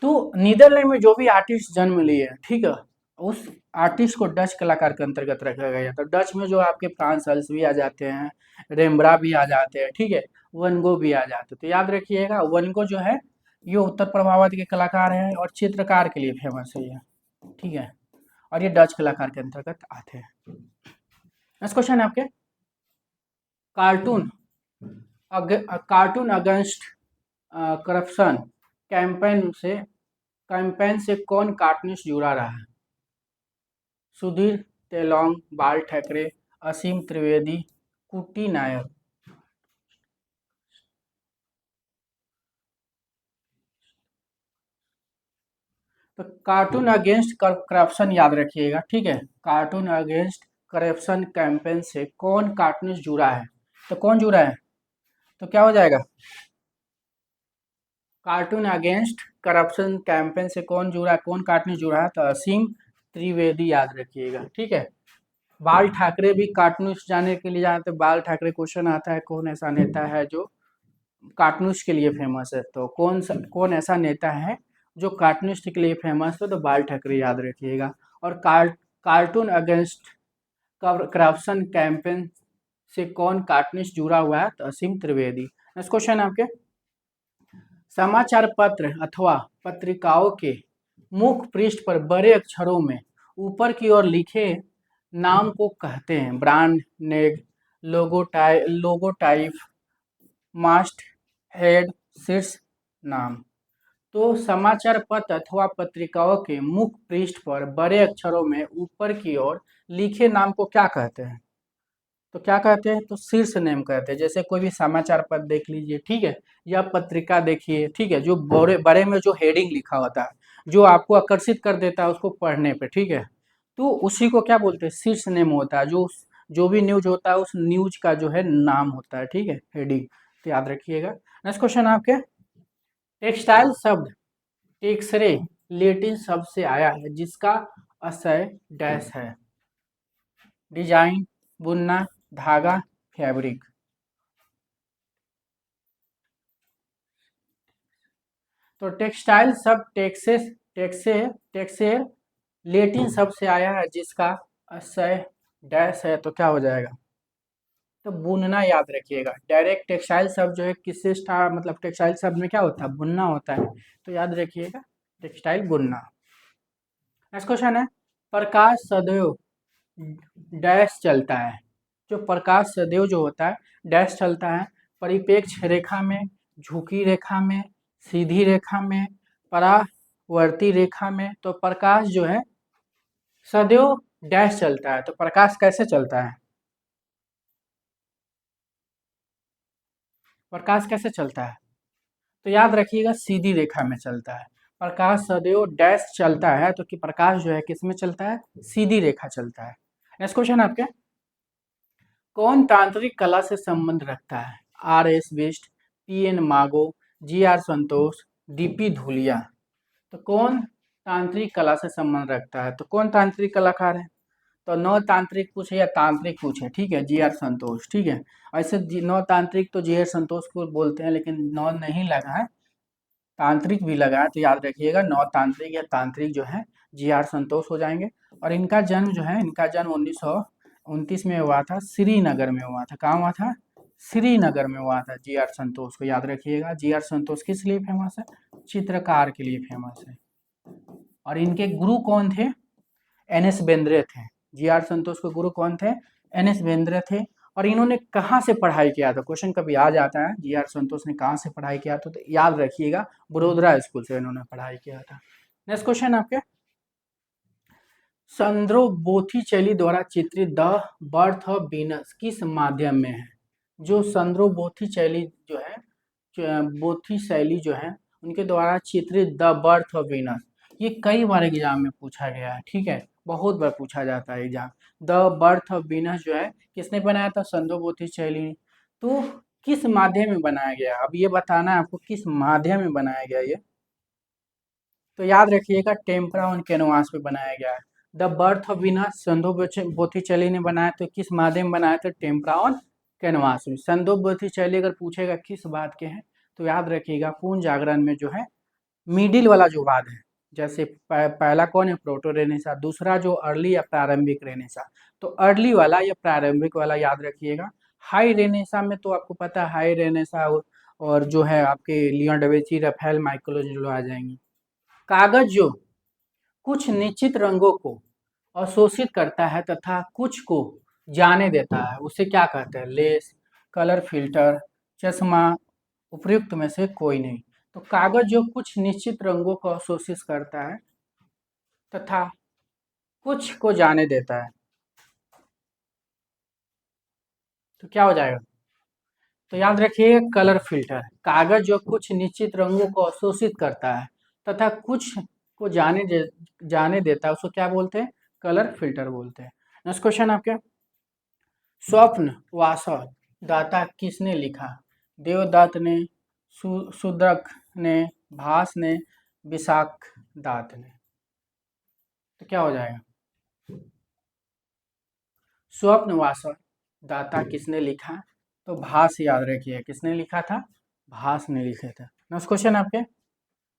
तो नीदरलैंड में जो भी आर्टिस्ट जन्म लिए, ठीक है, उस आर्टिस्ट को डच कलाकार के अंतर्गत रखा गया था। डच में जो आपके फ्रांस हल्स भी आ जाते हैं, रेम्ब्रा भी आ जाते हैं, ठीक है, वन गो भी आ जाते हैं। तो याद रखिएगा, वन गो जो है ये उत्तर प्रभावत के कलाकार हैं और चित्रकार के लिए फेमस है ये, ठीक है, और ये डच कलाकार के अंतर्गत आते हैं। नेक्स्ट क्वेश्चन है आपके, cartoon cartoon against corruption campaign से कौन कार्टूनिस्ट जुड़ा रहा है, सुधीर तेलौंग, बाल ठाकरे, असीम त्रिवेदी, कुट्टी नायर। तो कार्टून अगेंस्ट करप्शन याद रखिएगा, ठीक है, कार्टून अगेंस्ट करप्शन कैंपेन से कौन कार्टूनिस्ट जुड़ा है, तो कौन जुड़ा है, तो क्या हो जाएगा, कार्टून अगेंस्ट करप्शन कैंपेन से कौन जुड़ा है, कौन कार्टूनिस्ट जुड़ा है, तो असीम त्रिवेदी, याद रखिएगा, ठीक है। बाल ठाकरे भी कार्टूनिस्ट जाने के लिए जाते, बाल ठाकरे क्वेश्चन आता है, कौन ऐसा नेता है जो कार्टूनिस्ट के लिए फेमस है, तो कौन ऐसा नेता है जो कार्टूनिस्ट के लिए फेमस है, तो बाल ठाकरे, याद रखिएगा। और कार्टून अगेंस्ट करप्शन कैंपेन से कौन कार्टूनिस्ट जुड़ा हुआ है, तो असीम त्रिवेदी। नेक्स्ट क्वेश्चन आपके, समाचार पत्र अथवा पत्रिकाओं के मुख पृष्ठ पर बड़े अक्षरों में ऊपर की ओर लिखे नाम को कहते हैं ब्रांड नेग, लोगोटाइप, मास्ट हेड, शीर्ष नाम। तो समाचार पत्र अथवा पत्रिकाओं के मुख पृष्ठ पर बड़े अक्षरों में ऊपर की ओर लिखे नाम को क्या कहते हैं, तो क्या कहते हैं, तो शीर्ष नेम कहते हैं। जैसे कोई भी समाचार पत्र देख लीजिए, ठीक है, या पत्रिका देखिए, ठीक है, जो बड़े बड़े में जो हेडिंग लिखा होता है, जो आपको आकर्षित कर देता है उसको पढ़ने पे, ठीक है, तो उसी को क्या बोलते हैं, शीर्ष नेम होता है। जो भी न्यूज होता है उस न्यूज का जो है नाम होता है, ठीक है, हेडिंग, तो याद रखिएगा। नेक्स्ट क्वेश्चन आपके, टेक्सटाइल शब्द टेक्सरे लेटिन शब्द से आया है जिसका आशय डैश है, डिजाइन, बुनना, धागा, फैब्रिक। तो टेक्सटाइल शब्द टेक्से लेटिन शब्द से आया है जिसका आशय डैश है, तो क्या हो जाएगा, तो बुनना, याद रखिएगा। डायरेक्ट टेक्सटाइल शब्द जो है किससे स्टार्ट, मतलब टेक्सटाइल शब्द में क्या होता है, बुनना होता है, तो याद रखिएगा टेक्सटाइल बुनना। नेक्स्ट क्वेश्चन है, प्रकाश सदैव डैश चलता है, जो प्रकाश सदैव जो होता है डैश चलता है, परिपेक्ष रेखा में, झुकी रेखा में, सीधी रेखा में, परावर्ती रेखा में। तो प्रकाश जो है सदैव डैश चलता है, तो प्रकाश कैसे चलता है, प्रकाश कैसे चलता है? तो याद रखिएगा सीधी रेखा में चलता है। प्रकाश सदैव डैश चलता है, तो कि प्रकाश जो है किस में चलता है? सीधी रेखा चलता है। नेक्स्ट क्वेश्चन आपके, कौन तांत्रिक कला से संबंध रखता है? R S Bisht, P N Mago, G R Santosh, DP Dhuliya. तो कौन तांत्रिक कला से संबंध रखता है? तो कौन तांत्रिक कलाकार है? तो नौ तांत्रिक पूछे या तांत्रिक पूछे, ठीक है, जी आर संतोष, ठीक है। ऐसे नौ तांत्रिक तो जी आर संतोष को बोलते हैं, लेकिन नौ नहीं लगा है, तांत्रिक भी लगा है, तो याद रखिएगा नौ तांत्रिक या तांत्रिक जो है जी आर संतोष हो जाएंगे। और इनका जन्म जो है, इनका जन्म 1929 में हुआ था, श्रीनगर में हुआ था। कहाँ हुआ था? श्रीनगर में हुआ था जी आर संतोष को, याद रखिएगा। जी आर संतोष किस लिए फेमस है? चित्रकार के लिए फेमस है। और इनके गुरु कौन थे? एन एस बेंद्रे थे। जी आर संतोष के गुरु कौन थे? एन एस बेंद्रे थे। और इन्होंने कहाँ से पढ़ाई किया था? क्वेश्चन कभी आ जाता है, जी आर संतोष ने कहाँ से पढ़ाई किया था? तो याद रखिएगा बड़ोदरा स्कूल से इन्होंने पढ़ाई किया था। नेक्स्ट क्वेश्चन आपके, संद्रो बोथिचेली द्वारा चित्रित द बर्थ ऑफ वीनस किस माध्यम में है? जो संद्रो बोथिचेली जो है, बोथिशैली जो है, उनके द्वारा चित्रित द बर्थ ऑफ वीनस, ये कई बार एग्जाम में पूछा गया है, ठीक है, बहुत बार पूछा जाता है exam. The birth of Venus जो है किसने बनाया था? संद्रो बोथिचेली ने। तो किस माध्यम में बनाया गया? अब ये बताना है आपको किस माध्यम में बनाया गया ये। तो याद रखिएगा टेम्परा ऑन कैनवास पे बनाया गया है। द बर्थ ऑफ वीनस संदो बोथिचेली ने बनाया, तो किस माध्यम में बनाया था? टेम्परा ऑन कैनवास में। संदो बोथिचेली अगर पूछेगा किस बात के हैं, तो याद रखिएगा पूर्ण जागरण में जो है मिडिल वाला जो वाद है, जैसे पहला कौन है? प्रोटो रेनेसा, दूसरा जो अर्ली या प्रारंभिक रेनेसा। तो अर्ली वाला या प्रारंभिक वाला याद रखिएगा। हाई रेनेसा में तो आपको पता है, हाई रेनेसा और जो है आपके लियोन डविंची, राफेल, माइकलोंजेलो आ जाएंगे। कागज जो कुछ निश्चित रंगों को अवशोषित करता है तथा कुछ को जाने देता है, उसे क्या कहते हैं? लेस, कलर फिल्टर, चश्मा, उपयुक्त में से कोई नहीं। तो कागज जो कुछ निश्चित रंगों को अवशोषित करता है तथा कुछ को जाने देता है, तो क्या हो जाएगा? तो याद रखिए कलर फिल्टर। कागज जो कुछ निश्चित रंगों को अवशोषित करता है तथा कुछ को जाने देता है, उसको क्या बोलते हैं? कलर फिल्टर बोलते हैं। नेक्स्ट क्वेश्चन आपके, स्वप्न वासव दाता किसने लिखा? देवदत्त ने, सुदक ने, भास ने, विशाख दात ने। तो क्या हो जाएगा? स्वप्न वासव दाता किसने लिखा? तो भास, याद रखिए किसने लिखा था? भास ने लिखे थे। नेक्स्ट क्वेश्चन आपके,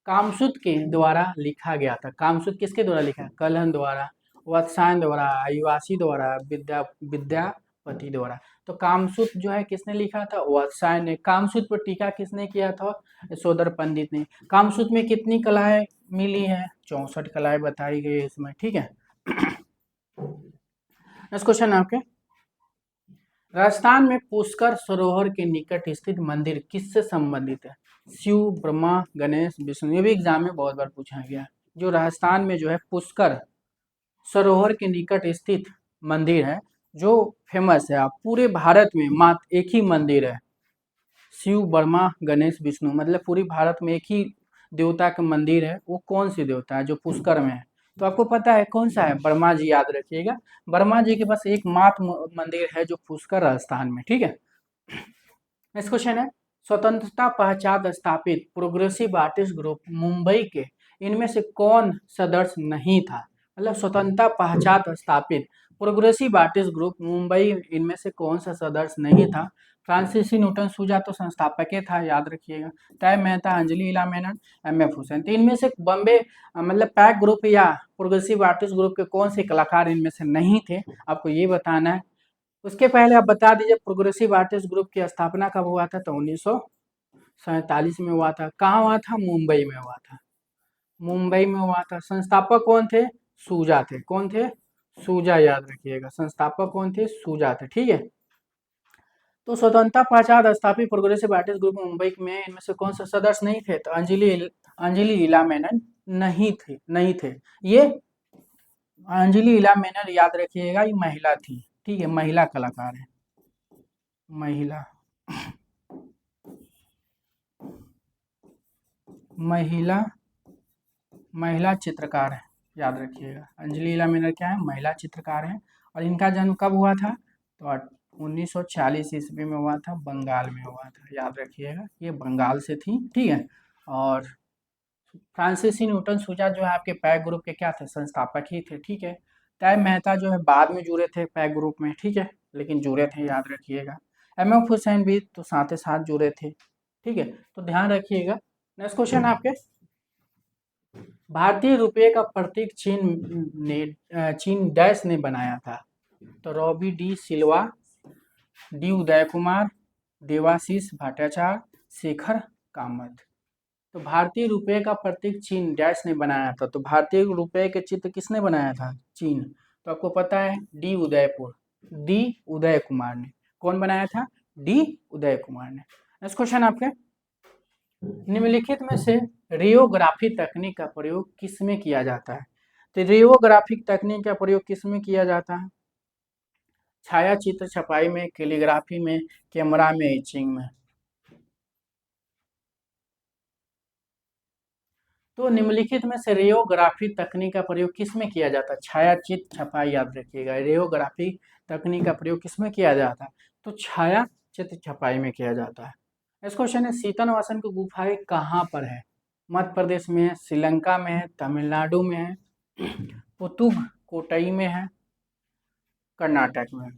कामसूत के द्वारा लिखा गया था। कामसूत किसके द्वारा लिखा? कलहन द्वारा, वत्सायन द्वारा, आदिवासी द्वारा, विद्यापति द्वारा। तो कामसूत जो है किसने लिखा था? वत्सायन ने। कामसूत पर टीका किसने किया था? यशोधर पंडित ने। कामसूत में कितनी कलाएं मिली है? 64 कलाएं बताई गई है इसमें, ठीक है। नेक्स्ट क्वेश्चन आपके, राजस्थान में पुष्कर सरोवर के निकट स्थित मंदिर किससे संबंधित है? शिव, ब्रह्मा, गणेश, विष्णु। ये भी एग्जाम में बहुत बार पूछा गया है। जो राजस्थान में जो है पुष्कर सरोवर के निकट स्थित मंदिर है, जो फेमस है, आप पूरे भारत में मात्र एक ही मंदिर है, शिव, ब्रह्मा, गणेश, विष्णु, मतलब पूरी भारत में एक ही देवता का मंदिर है। वो कौन सी देवता है? जो पुष्कर में है। तो आपको पता है कौन सा है? ब्रह्मा जी, याद रखिएगा। ब्रह्मा जी के पास एकमात्र मंदिर है जो पुष्कर राजस्थान में, ठीक है। नेक्स्ट क्वेश्चन है, स्वतंत्रता पश्चात स्थापित प्रोग्रेसिव आर्टिस्ट ग्रुप मुंबई के इनमें से कौन सदस्य नहीं था? मतलब स्वतंत्रता पश्चात स्थापित प्रोग्रेसिव आर्टिस्ट ग्रुप मुंबई, इनमें से कौन सा सदस्य नहीं था? फ्रांसीसी न्यूटन सूजा तो संस्थापक था, याद रखिएगा। टैब मेहता, अंजलि इला मेनन, एम एफ हुसैन। तो इनमें से बॉम्बे मतलब पैक ग्रुप या प्रोग्रेसिव आर्टिस्ट ग्रुप के कौन से कलाकार इनमें से नहीं थे? आपको ये बताना है। उसके पहले आप बता दीजिए प्रोग्रेसिव आर्टिस्ट ग्रुप की स्थापना कब हुआ था? तो 1947 में हुआ था। कहाँ हुआ था? मुंबई में हुआ था। मुंबई में हुआ था। संस्थापक कौन थे? सूजा थे। कौन थे? सूजा, याद रखिएगा। संस्थापक कौन थे? सूजा थे, ठीक है। तो स्वतंत्रता पश्चात स्थापित प्रोग्रेसिव आर्टिस्ट ग्रुप मुंबई में इनमें से कौन से सदस्य नहीं थे? तो अंजलि इला मेनन नहीं थे ये। अंजलि इला मेनन, याद रखिएगा, ये महिला थी, ठीक है, महिला कलाकार है, महिला। महिला महिला चित्रकार है, याद रखिएगा। अंजलि लीला मीनर क्या है, महिला चित्रकार है। और इनका जन्म कब हुआ था, तो 1940 ईस्वी में हुआ था, बंगाल में हुआ था, याद रखिएगा। ये बंगाल से थी, ठीक है। और फ्रांसीसी न्यूटन सूजा जो है आपके पैक ग्रुप के क्या थे, संस्थापक ही थे, ठीक है। टाइम मेहता जो है बाद में जुड़े थे पैक ग्रुप में, ठीक है, लेकिन जुड़े थे, याद रखिएगा। एम.एफ. हुसैन भी तो साथ ही साथ जुड़े थे, ठीक है, तो ध्यान रखिएगा। नेक्स्ट क्वेश्चन आपके, भारतीय रुपये का प्रतीक चीन डैश ने बनाया था, तो रॉबी डी सिल्वा, डी उदय कुमार, देवाशीष भट्टाचार्य, शेखर कामत। तो भारतीय रुपये का प्रतीक चीन डैश ने बनाया था, तो भारतीय रुपये के चित्र किसने बनाया था, चीन। तो आपको पता है डी उदय कुमार ने। कौन बनाया था, डी उदय कुमार ने। नेक्स्ट क्वेश्चन आपके, निम्नलिखित में से रियोग्राफी तकनीक का प्रयोग किसमें किया जाता है, तो रियोग्राफिक तकनीक का प्रयोग किसमें किया जाता है, छाया चित्र छपाई में, कैलीग्राफी में, कैमरा में, एचिंग में। तो निम्नलिखित में से रियोग्राफी तकनीक का प्रयोग किसमें किया जाता है, छाया चित्र छपाई, याद रखिएगा। रियोग्राफी तकनीक का प्रयोग किसमें किया जाता है, तो छाया चित्र छपाई में किया जाता है। इस क्वेश्चन है, सीतनवासन की गुफाएं कहाँ पर है, मध्य प्रदेश में है, श्रीलंका में है, तमिलनाडु में है, पुतुग कोटई में है, कर्नाटक में है।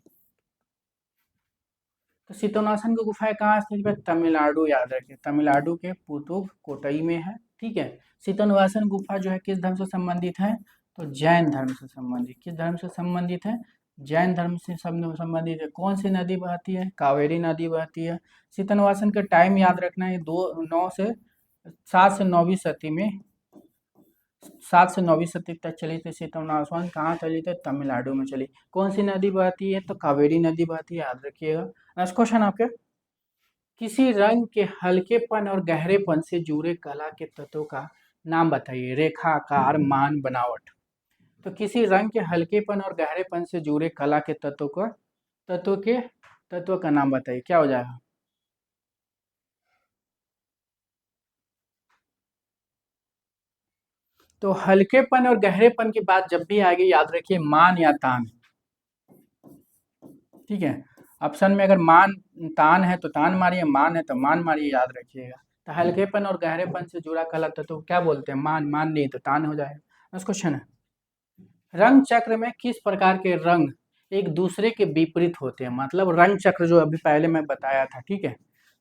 तो सीतोनासन की गुफाएं कहाँ स्थित है, तमिलनाडु, याद रखिए, तमिलनाडु के पुतुग कोटई में है, ठीक है। सीतोनासन गुफा जो है किस धर्म से संबंधित है, तो जैन धर्म से संबंधित। किस धर्म से संबंधित है, जैन धर्म से संबंधित है। कौन सी नदी बहती है, कावेरी नदी बहती है। सीतोनासन का टाइम याद रखना है, 7 से 9वीं सदी में, 7 से 9वीं सदी तक चली थी सीतोनासन। कहाँ चली थी, तमिलनाडु में चली। कौन सी नदी बहती है, तो कावेरी नदी बहती है, याद रखिएगा। नेक्स्ट क्वेश्चन आपके, किसी रंग के हल्केपन और गहरेपन से जुड़े कला के तत्वों का नाम बताइए, रेखा, आकार, मान, बनावट। तो किसी रंग के हल्केपन और गहरेपन से जुड़े कला के तत्व का नाम बताइए, क्या हो जाएगा। तो हल्केपन और गहरेपन की बात जब भी आएगी, याद रखिए मान या तान, ठीक है। ऑप्शन में अगर तान है तो तान मारिए, मान है तो मान मारिए, याद रखिएगा। तो हल्केपन और गहरेपन से जुड़ा कला तत्व क्या बोलते हैं, मान नहीं तो तान हो जाएगा। नेक्स्ट क्वेश्चन है, रंग चक्र में किस प्रकार के रंग एक दूसरे के विपरीत होते हैं, मतलब रंग चक्र जो अभी पहले मैं बताया था, ठीक है,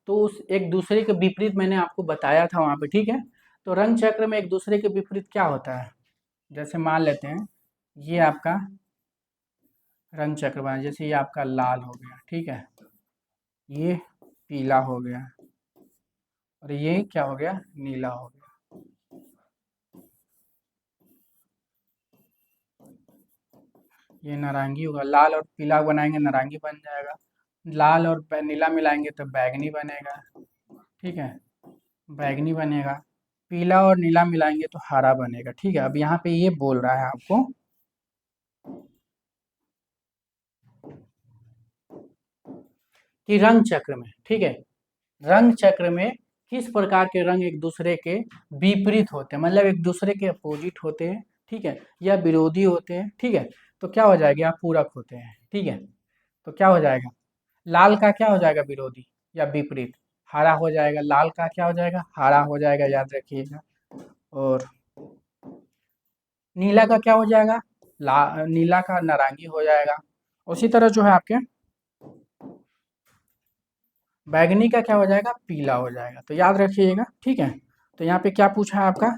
तो उस एक दूसरे के विपरीत मैंने आपको बताया था वहां पे, ठीक है। तो रंग चक्र में एक दूसरे के विपरीत क्या होता है, जैसे मान लेते हैं ये आपका रंग चक्र बना, जैसे ये आपका लाल हो गया, ठीक है, ये पीला हो गया, और ये क्या हो गया, नीला हो गया। ये नारंगी होगा, लाल और पीला बनाएंगे नारंगी बन जाएगा, लाल और नीला मिलाएंगे तो बैगनी बनेगा, ठीक है, बैगनी बनेगा। पीला और नीला मिलाएंगे तो हरा बनेगा, ठीक है। अब यहाँ पे ये बोल रहा है आपको कि रंग चक्र में, ठीक है, रंग चक्र में किस प्रकार के रंग एक दूसरे के विपरीत होते हैं, मतलब एक दूसरे के अपोजिट होते हैं, ठीक है, या विरोधी होते हैं, ठीक है। तो क्या हो जाएगा, पूरक होते हैं, ठीक है। तो क्या हो जाएगा, लाल का क्या हो जाएगा, विरोधी या विपरीत, हरा हो जाएगा। लाल का क्या हो जाएगा, हरा हो जाएगा, याद रखिएगा। और नीला का क्या हो जाएगा, नीला का नारंगी हो जाएगा। उसी तरह जो है आपके बैगनी का क्या हो जाएगा, पीला हो जाएगा। तो याद रखिएगा, ठीक है। तो यहाँ पे क्या पूछा है आपका,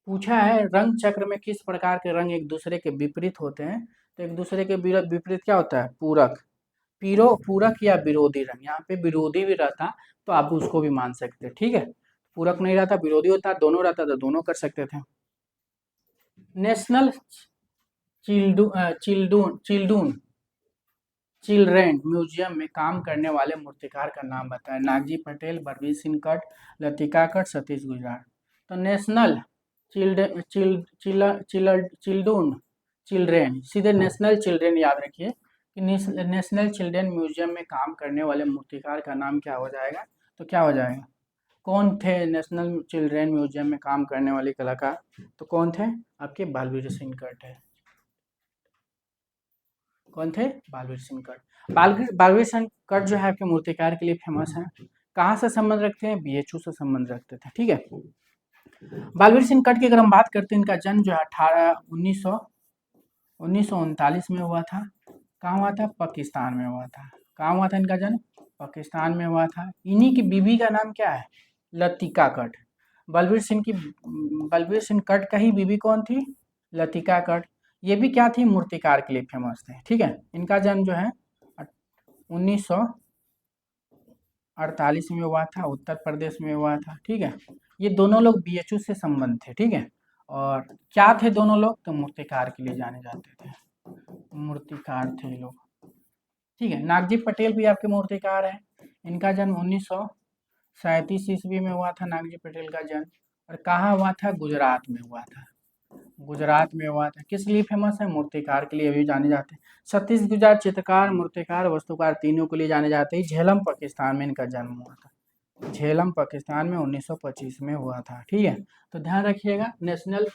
पूछा है रंग चक्र में किस प्रकार के रंग एक दूसरे के विपरीत होते हैं, तो एक दूसरे के विपरीत क्या होता है, पूरक, पूरक या विरोधी रंग। यहाँ पे विरोधी भी रहता तो आप उसको भी मान सकते हैं, ठीक है। पूरक नहीं रहता, विरोधी होता, दोनों रहता तो दोनों कर सकते थे। नेशनल चिल्ड्रन म्यूजियम में काम करने वाले मूर्तिकार का नाम बताएं, नागजी पटेल, बलबीर सिंह कट, लतिका कट, सतीश गुजराल। तो नेशनल चिल्ड्रन चिल्ड्रेन, सीधे नेशनल चिल्ड्रेन, याद रखिए कि नेशनल चिल्ड्रेन म्यूजियम में काम करने वाले मूर्तिकार का नाम क्या हो जाएगा, तो क्या हो जाएगा, कौन थे नेशनल चिल्ड्रेन म्यूजियम में काम करने वाले कलाकार? तो कौन थे? आपके बालवीर सिंह कट है। कौन थे? बालवीर सिंह कट। बालवीर सिंह कट जो है आपके मूर्तिकार के लिए फेमस है। कहाँ से संबंध रखते हैं? बीएचयू से संबंध रखते थे, ठीक है। बालवीर सिंह कट की अगर हम बात करते हैं, इनका जन्म जो है 1939 में हुआ था। कहाँ हुआ था? पाकिस्तान में हुआ था। कहाँ हुआ था इनका जन्म? पाकिस्तान में हुआ था। इन्हीं की बीवी का नाम क्या है? लतिका कट। बलबीर सिंह कट का ही बीवी कौन थी? लतिका कट। ये भी क्या थी? मूर्तिकार के लिए फेमस थे, ठीक है। इनका जन्म जो है 1948 में हुआ था, उत्तर प्रदेश में हुआ था, ठीक है। ये दोनों लोग बीएचयू से संबंध थे, ठीक है। और क्या थे दोनों लोग? तो मूर्तिकार के लिए जाने जाते थे, मूर्तिकार थे लोग, ठीक है। नागजी पटेल भी आपके मूर्तिकार हैं। इनका जन्म 1937 ईस्वी में हुआ था, नागजी पटेल का जन्म। और कहाँ हुआ था? गुजरात में हुआ था। गुजरात में हुआ था। किस लिए फेमस है? मूर्तिकार के लिए भी जाने जाते हैं। सतीश गुजरात चित्रकार, मूर्तिकार, वास्तुकार तीनों के लिए जाने जाते हैं। झेलम पाकिस्तान में इनका जन्म हुआ था। झेलम पाकिस्तान में 1925 में हुआ था, ठीक है। तो ध्यान रखिएगा, नेशनल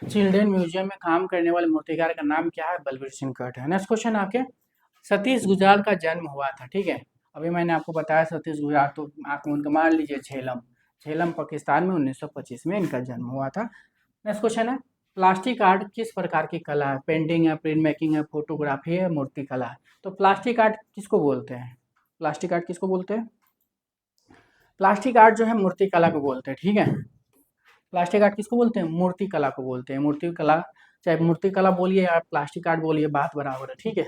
चिल्ड्रेन म्यूजियम में काम करने वाले मूर्तिकार का नाम क्या है? बलबीर सिंह कट है। नेक्स्ट क्वेश्चन आपके, सतीश गुजराल का जन्म हुआ था, ठीक है। अभी मैंने आपको बताया सतीश गुजराल, तो आप उनका मान लीजिए झेलम। झेलम पाकिस्तान में 1925 में इनका जन्म हुआ था। नेक्स्ट क्वेश्चन है, प्लास्टिक आर्ट किस प्रकार की कला है? पेंटिंग है, प्रिंट मेकिंग है, फोटोग्राफी है, मूर्ति कला है। तो प्लास्टिक आर्ट किसको बोलते हैं? प्लास्टिक आर्ट किसको बोलते हैं? प्लास्टिक आर्ट जो है मूर्ति कला को बोलते हैं, ठीक है। प्लास्टिक आर्ट किसको बोलते हैं? मूर्ति कला को बोलते हैं। मूर्ति कला, चाहे मूर्ति कला बोलिए या प्लास्टिक आर्ट बोलिए, बात बराबर है, ठीक है।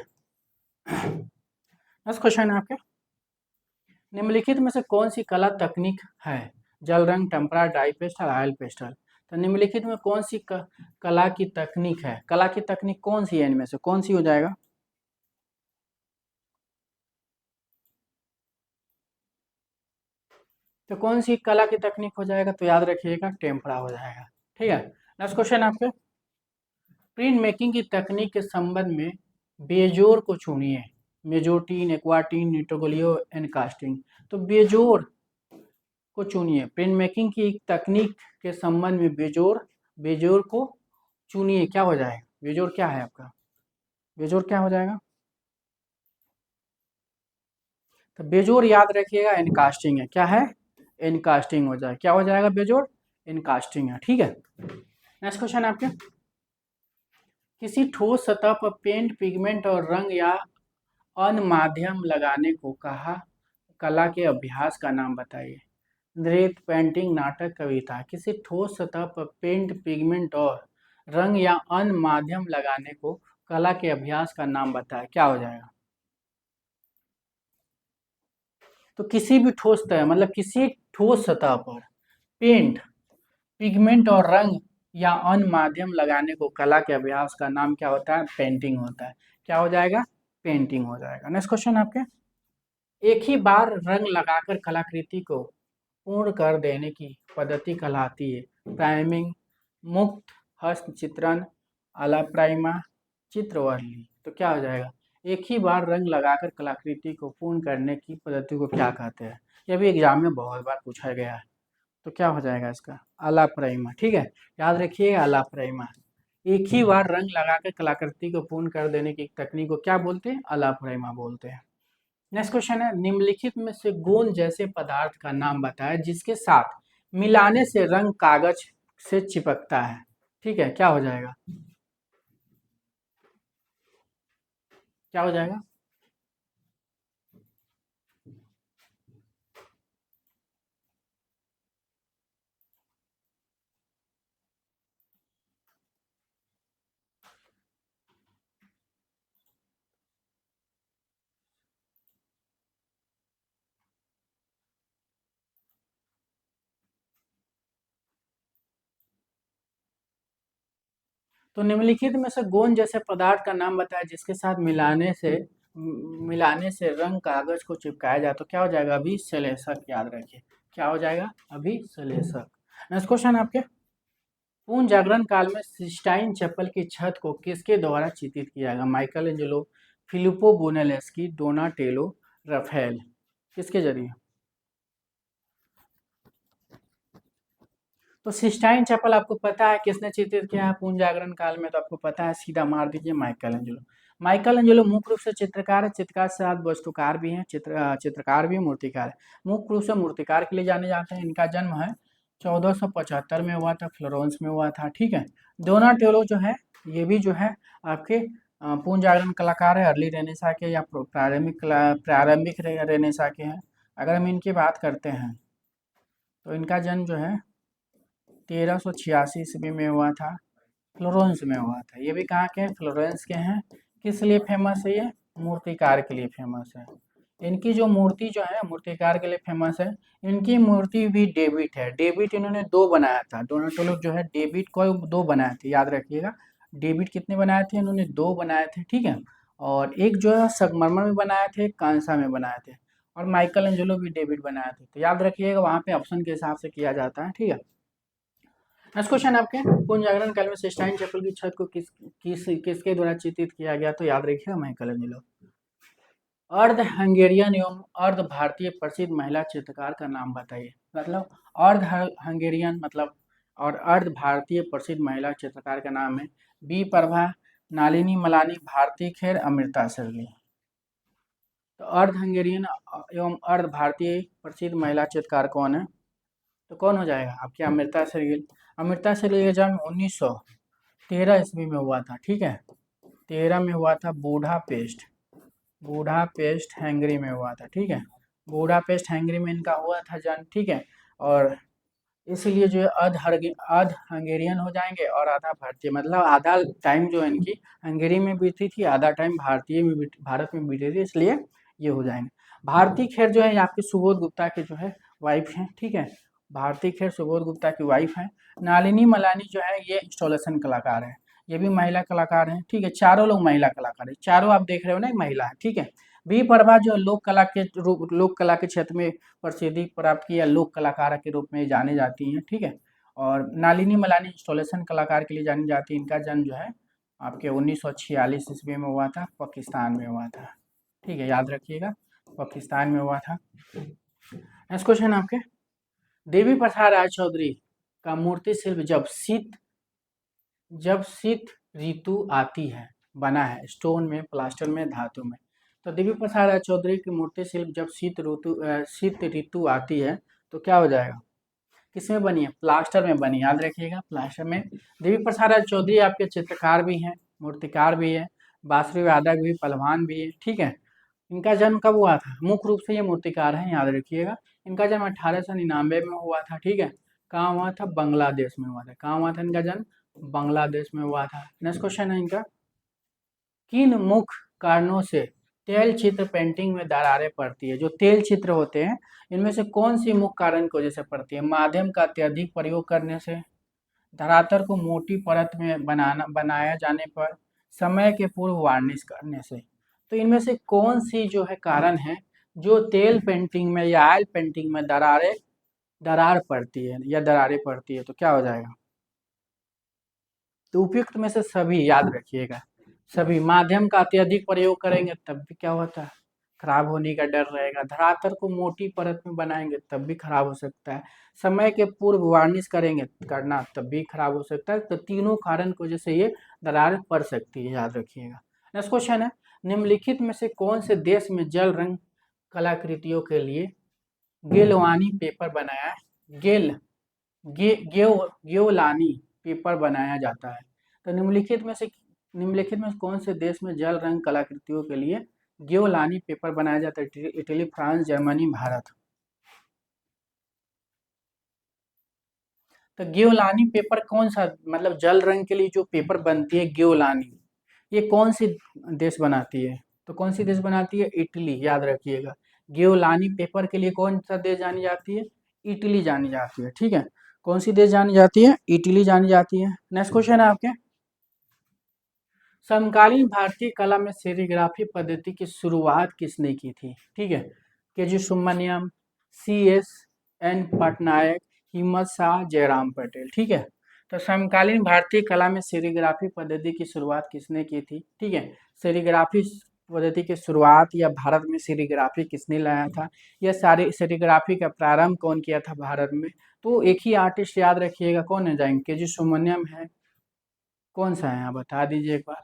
नेक्स्ट क्वेश्चन है आपके, निम्नलिखित में से कौन सी कला तकनीक है? जल रंग, tempera, dye pastel, oil pastel. तो निम्नलिखित में कौन सी कला की तकनीक है? कला की तकनीक कौन सी है? इनमें से कौन सी हो जाएगा? तो कौन सी कला की तकनीक हो जाएगा? तो याद रखिएगा, टेम्परा हो जाएगा, ठीक है। नेक्स्ट क्वेश्चन आपके, प्रिंट मेकिंग की तकनीक के संबंध में बेजोर को चुनिए। मेजोटिन, एक्वाटिन, निटोगलियो, एनकास्टिंग। तो बेजोर को चुनिए। प्रिंट मेकिंग की तकनीक के संबंध में बेजोर, बेजोर को चुनिए। क्या हो जाएगा? बेजोर क्या है आपका? बेजोर क्या हो जाएगा? तो बेजोर याद रखिएगा, इनकास्टिंग है। क्या है? इनकास्टिंग हो जाए। क्या हो जाएगा? बेजोर इनकास्टिंग है, ठीक है। नेक्स्ट क्वेश्चन आपके, किसी ठोस सतह पर पेंट, पिगमेंट और रंग या अन्य माध्यम लगाने को कहा कला के अभ्यास का नाम बताइए। नृत्य, पेंटिंग, नाटक, कविता। किसी ठोस सतह पर पेंट, पिगमेंट और रंग या अन्य माध्यम लगाने को कला के अभ्यास का नाम बताएं। क्या हो जाएगा? तो किसी भी ठोस सतह, मतलब किसी ठोस सतह पर पेंट, पिगमेंट और रंग या अन्य माध्यम लगाने को कला के अभ्यास का नाम क्या होता है? पेंटिंग होता है। क्या हो जाएगा? पेंटिंग हो जाएगा। नेक्स्ट क्वेश्चन आपके, एक ही बार रंग लगाकर कलाकृति को पूर्ण कर देने की पद्धति कहलाती है प्राइमिंग, मुक्त हस्त चित्रण, अलाप्राइमा, चित्रवर्ली। तो क्या हो जाएगा? एक ही बार रंग लगाकर कलाकृति को पूर्ण करने की पद्धति को क्या कहते हैं? यह भी एग्जाम में बहुत बार पूछा गया है। तो क्या हो जाएगा इसका? अलाप्राइमा, ठीक है। याद रखिए, अलाप्राइमा। एक ही बार रंग लगाकर कलाकृति को पूर्ण कर देने की तकनीक को क्या बोलते हैं? अलाप्राइमा बोलते हैं। नेक्स्ट क्वेश्चन है, निम्नलिखित में से गोंद जैसे पदार्थ का नाम बताया जिसके साथ मिलाने से रंग कागज से चिपकता है। ठीक है, क्या हो जाएगा? क्या हो जाएगा? तो निम्नलिखित में से गोंद जैसे पदार्थ का नाम बताया जिसके साथ मिलाने से रंग कागज को चिपकाया जाए। तो क्या हो जाएगा? अभी सलेशक, याद रखिए। क्या हो जाएगा? अभी सलेशक। नेक्स्ट क्वेश्चन आपके, पूर्ण जागरण काल में सिस्टाइन चैपल की छत को किसके द्वारा चित्रित किया गया? Michelangelo, Filippo Brunelleschi, Donatello, Raphael. किसके जरिए? तो सिस्टाइन चैपल आपको पता है किसने चित्रित किया है पूर्ण जागरण काल में, तो आपको पता है, सीधा मार दीजिए माइकल एंजेलो। माइकल एंजेलो मुख्य रूप से चित्रकार है, चित्रकार से साथ वास्तुकार भी हैं, चित्रकार भी, मूर्तिकार है। मुख्य रूप से मूर्तिकार के लिए जाने जाते हैं। इनका जन्म है 1475 में हुआ था, फ्लोरेंस में हुआ था, ठीक है। डोनाटेलो जो है ये भी जो है आपके पूर्ण जागरण कलाकार है, अर्ली रेनेसा के या प्रारंभिक रेनेसा के हैं। अगर हम इनकी बात करते हैं तो इनका जन्म जो है 1386 ईस्वी में हुआ था, फ्लोरेंस में हुआ था। ये भी कहाँ के हैं? फ्लोरेंस के हैं। किस लिए फेमस है ये? मूर्तिकार के लिए फेमस है। इनकी जो मूर्ति जो है मूर्तिकार के लिए फेमस है। इनकी मूर्ति भी डेविड है। डेविड इन्होंने 2 बनाया था। डोनाटेलो जो है डेविड को 2 बनाए थे, याद रखिएगा। डेविड कितने बनाए थे? इन्होंने 2 बनाए थे, ठीक है। और एक जो है संगमरमर में बनाए थे, एक कांसा में बनाए थे। और माइकल एंजेलो भी डेविड बनाए थे। तो याद रखिएगा, वहाँ पे ऑप्शन के हिसाब से किया जाता है, ठीक है। नेक्स्ट क्वेश्चन आपके, पूर्ण जागरण काल में सिस्टाइन चैपल की छत को किसके द्वारा चित्रित किया गया? तो याद रखिएगा माइकल एंजेलो। अर्ध हंगेरियन एवं अर्ध भारतीय प्रसिद्ध महिला चित्रकार का नाम बताइए। मतलब अर्ध हंगेरियन मतलब और अर्ध भारतीय प्रसिद्ध महिला चित्रकार का नाम है बी प्रभा, नालिनी मलानी, भारती खेर, अमृता सरली। तो अर्ध हंगेरियन एवं अर्ध भारतीय प्रसिद्ध महिला चित्रकार कौन है? तो कौन हो जाएगा आपकी? अमृता शेरगिल। अमृता शेरगिल का जन्म 1913 ईस्वी में हुआ था, ठीक है। 13 में हुआ था, बूढ़ापेस्ट हंगरी में हुआ था, ठीक है। बूढ़ापेस्ट हंगरी में इनका हुआ था जन्म, ठीक है। और इसलिए जो है अध हंगेरियन हो जाएंगे और आधा भारतीय, मतलब आधा टाइम जो है इनकी हंगेरी में बीती थी, आधा टाइम भारत में बीती थी, इसलिए ये हो जाएंगे। भारती खेर जो है आपके सुबोध गुप्ता के जो है वाइफ हैं, ठीक है। भारती खेर सुबोध गुप्ता की वाइफ है। नालिनी मलानी जो है ये इंस्टॉलेशन कलाकार है, ये भी महिला कलाकार हैं, ठीक है। चारों लोग महिला कलाकार है, चारों आप देख रहे हो ना, महिला है, ठीक है। बी प्रभा जो लोक कला के क्षेत्र में प्रसिद्धि प्राप्त की या लोक कलाकार के रूप में जानी जाती हैं, ठीक है। और नालिनी मलानी इंस्टॉलेशन कलाकार के लिए जानी जाती है। इनका जन्म जो है आपके 1946 ईस्वी में हुआ था, पाकिस्तान में हुआ था, ठीक है, याद रखिएगा, पाकिस्तान में हुआ था। नेक्स्ट क्वेश्चन आपके, देवी प्रसाद राय चौधरी का मूर्ति शिल्प जब शीत ऋतु आती है बना है, स्टोन में, प्लास्टर में, धातु में। तो देवी प्रसाद राय चौधरी की मूर्ति शिल्प जब शीत ऋतु आती है तो क्या हो जाएगा? किसमें बनी है? प्लास्टर में बनी, याद रखिएगा, प्लास्टर में। देवी प्रसाद राय चौधरी आपके चित्रकार भी हैं, मूर्तिकार भी है, बांसुरी वादक भी, पहलवान भी है, ठीक है। इनका जन्म कब हुआ था? मुख्य रूप से ये मूर्तिकार हैं, याद रखिएगा। इनका जन्म 1899 में हुआ था, ठीक है। कहाँ हुआ था? बांग्लादेश में हुआ था। कहाँ हुआ था इनका जन्म? बांग्लादेश में हुआ था। नेक्स्ट क्वेश्चन है इनका, किन मुख्य कारणों से तेल चित्र पेंटिंग में दरारें पड़ती है? जो तेल चित्र होते हैं इनमें से कौन सी मुख्य कारण की वजह से पड़ती है? माध्यम का अत्यधिक प्रयोग करने से, धरातल को मोटी परत में बनाया जाने पर, समय के पूर्व वार्निश करने से। तो इनमें से कौन सी जो है कारण है जो तेल पेंटिंग में या ऑयल पेंटिंग में दरार पड़ती है या दरारें पड़ती है? तो क्या हो जाएगा? तो उपयुक्त में से सभी, याद रखिएगा, सभी। माध्यम का अत्यधिक प्रयोग करेंगे तब भी क्या होता है? खराब होने का डर रहेगा। धरातल को मोटी परत में बनाएंगे तब भी खराब हो सकता है। समय के पूर्व वार्निश करना तब भी खराब हो सकता है। तो तीनों कारण की वजह से ये दरार पड़ सकती है, याद रखिएगा। नेक्स्ट क्वेश्चन है, निम्नलिखित में से कौन से देश में जल रंग कलाकृतियों के लिए गेलवानी पेपर बनाया है? गियोलानी पेपर बनाया जाता है। तो निम्नलिखित में कौन से देश में जल रंग कलाकृतियों के लिए गियोलानी पेपर बनाया जाता है? Italy, France, Germany, Bharat. तो गियोलानी पेपर कौन सा, मतलब जल रंग के लिए जो पेपर बनती है गियोलानी, ये कौन सी देश बनाती है? तो कौन सी देश बनाती है? इटली, याद रखिएगा। गियोलानी पेपर के लिए कौन सा देश जानी जाती है? इटली जानी जाती है, ठीक है। कौन सी देश जानी जाती है? इटली जानी जाती है। नेक्स्ट क्वेश्चन है आपके, समकालीन भारतीय कला में सेरीग्राफी पद्धति की शुरुआत किसने की थी? ठीक है, के जी सुब्रमण्यम, CSN पटनायक, हिम्मत शाह, जयराम पटेल, ठीक है। तो समकालीन भारतीय कला में सेरीग्राफी पद्धति की शुरुआत किसने की थी? ठीक है, सेरीग्राफी पद्धति की शुरुआत या भारत में सेरीग्राफी किसने लाया था, या सारी सेरीग्राफी का प्रारंभ कौन किया था भारत में? तो एक ही आर्टिस्ट याद रखिएगा, कौन है जाएंगे, के जी सुब्रमण्यम है, कौन सा है आप बता दीजिए एक बार।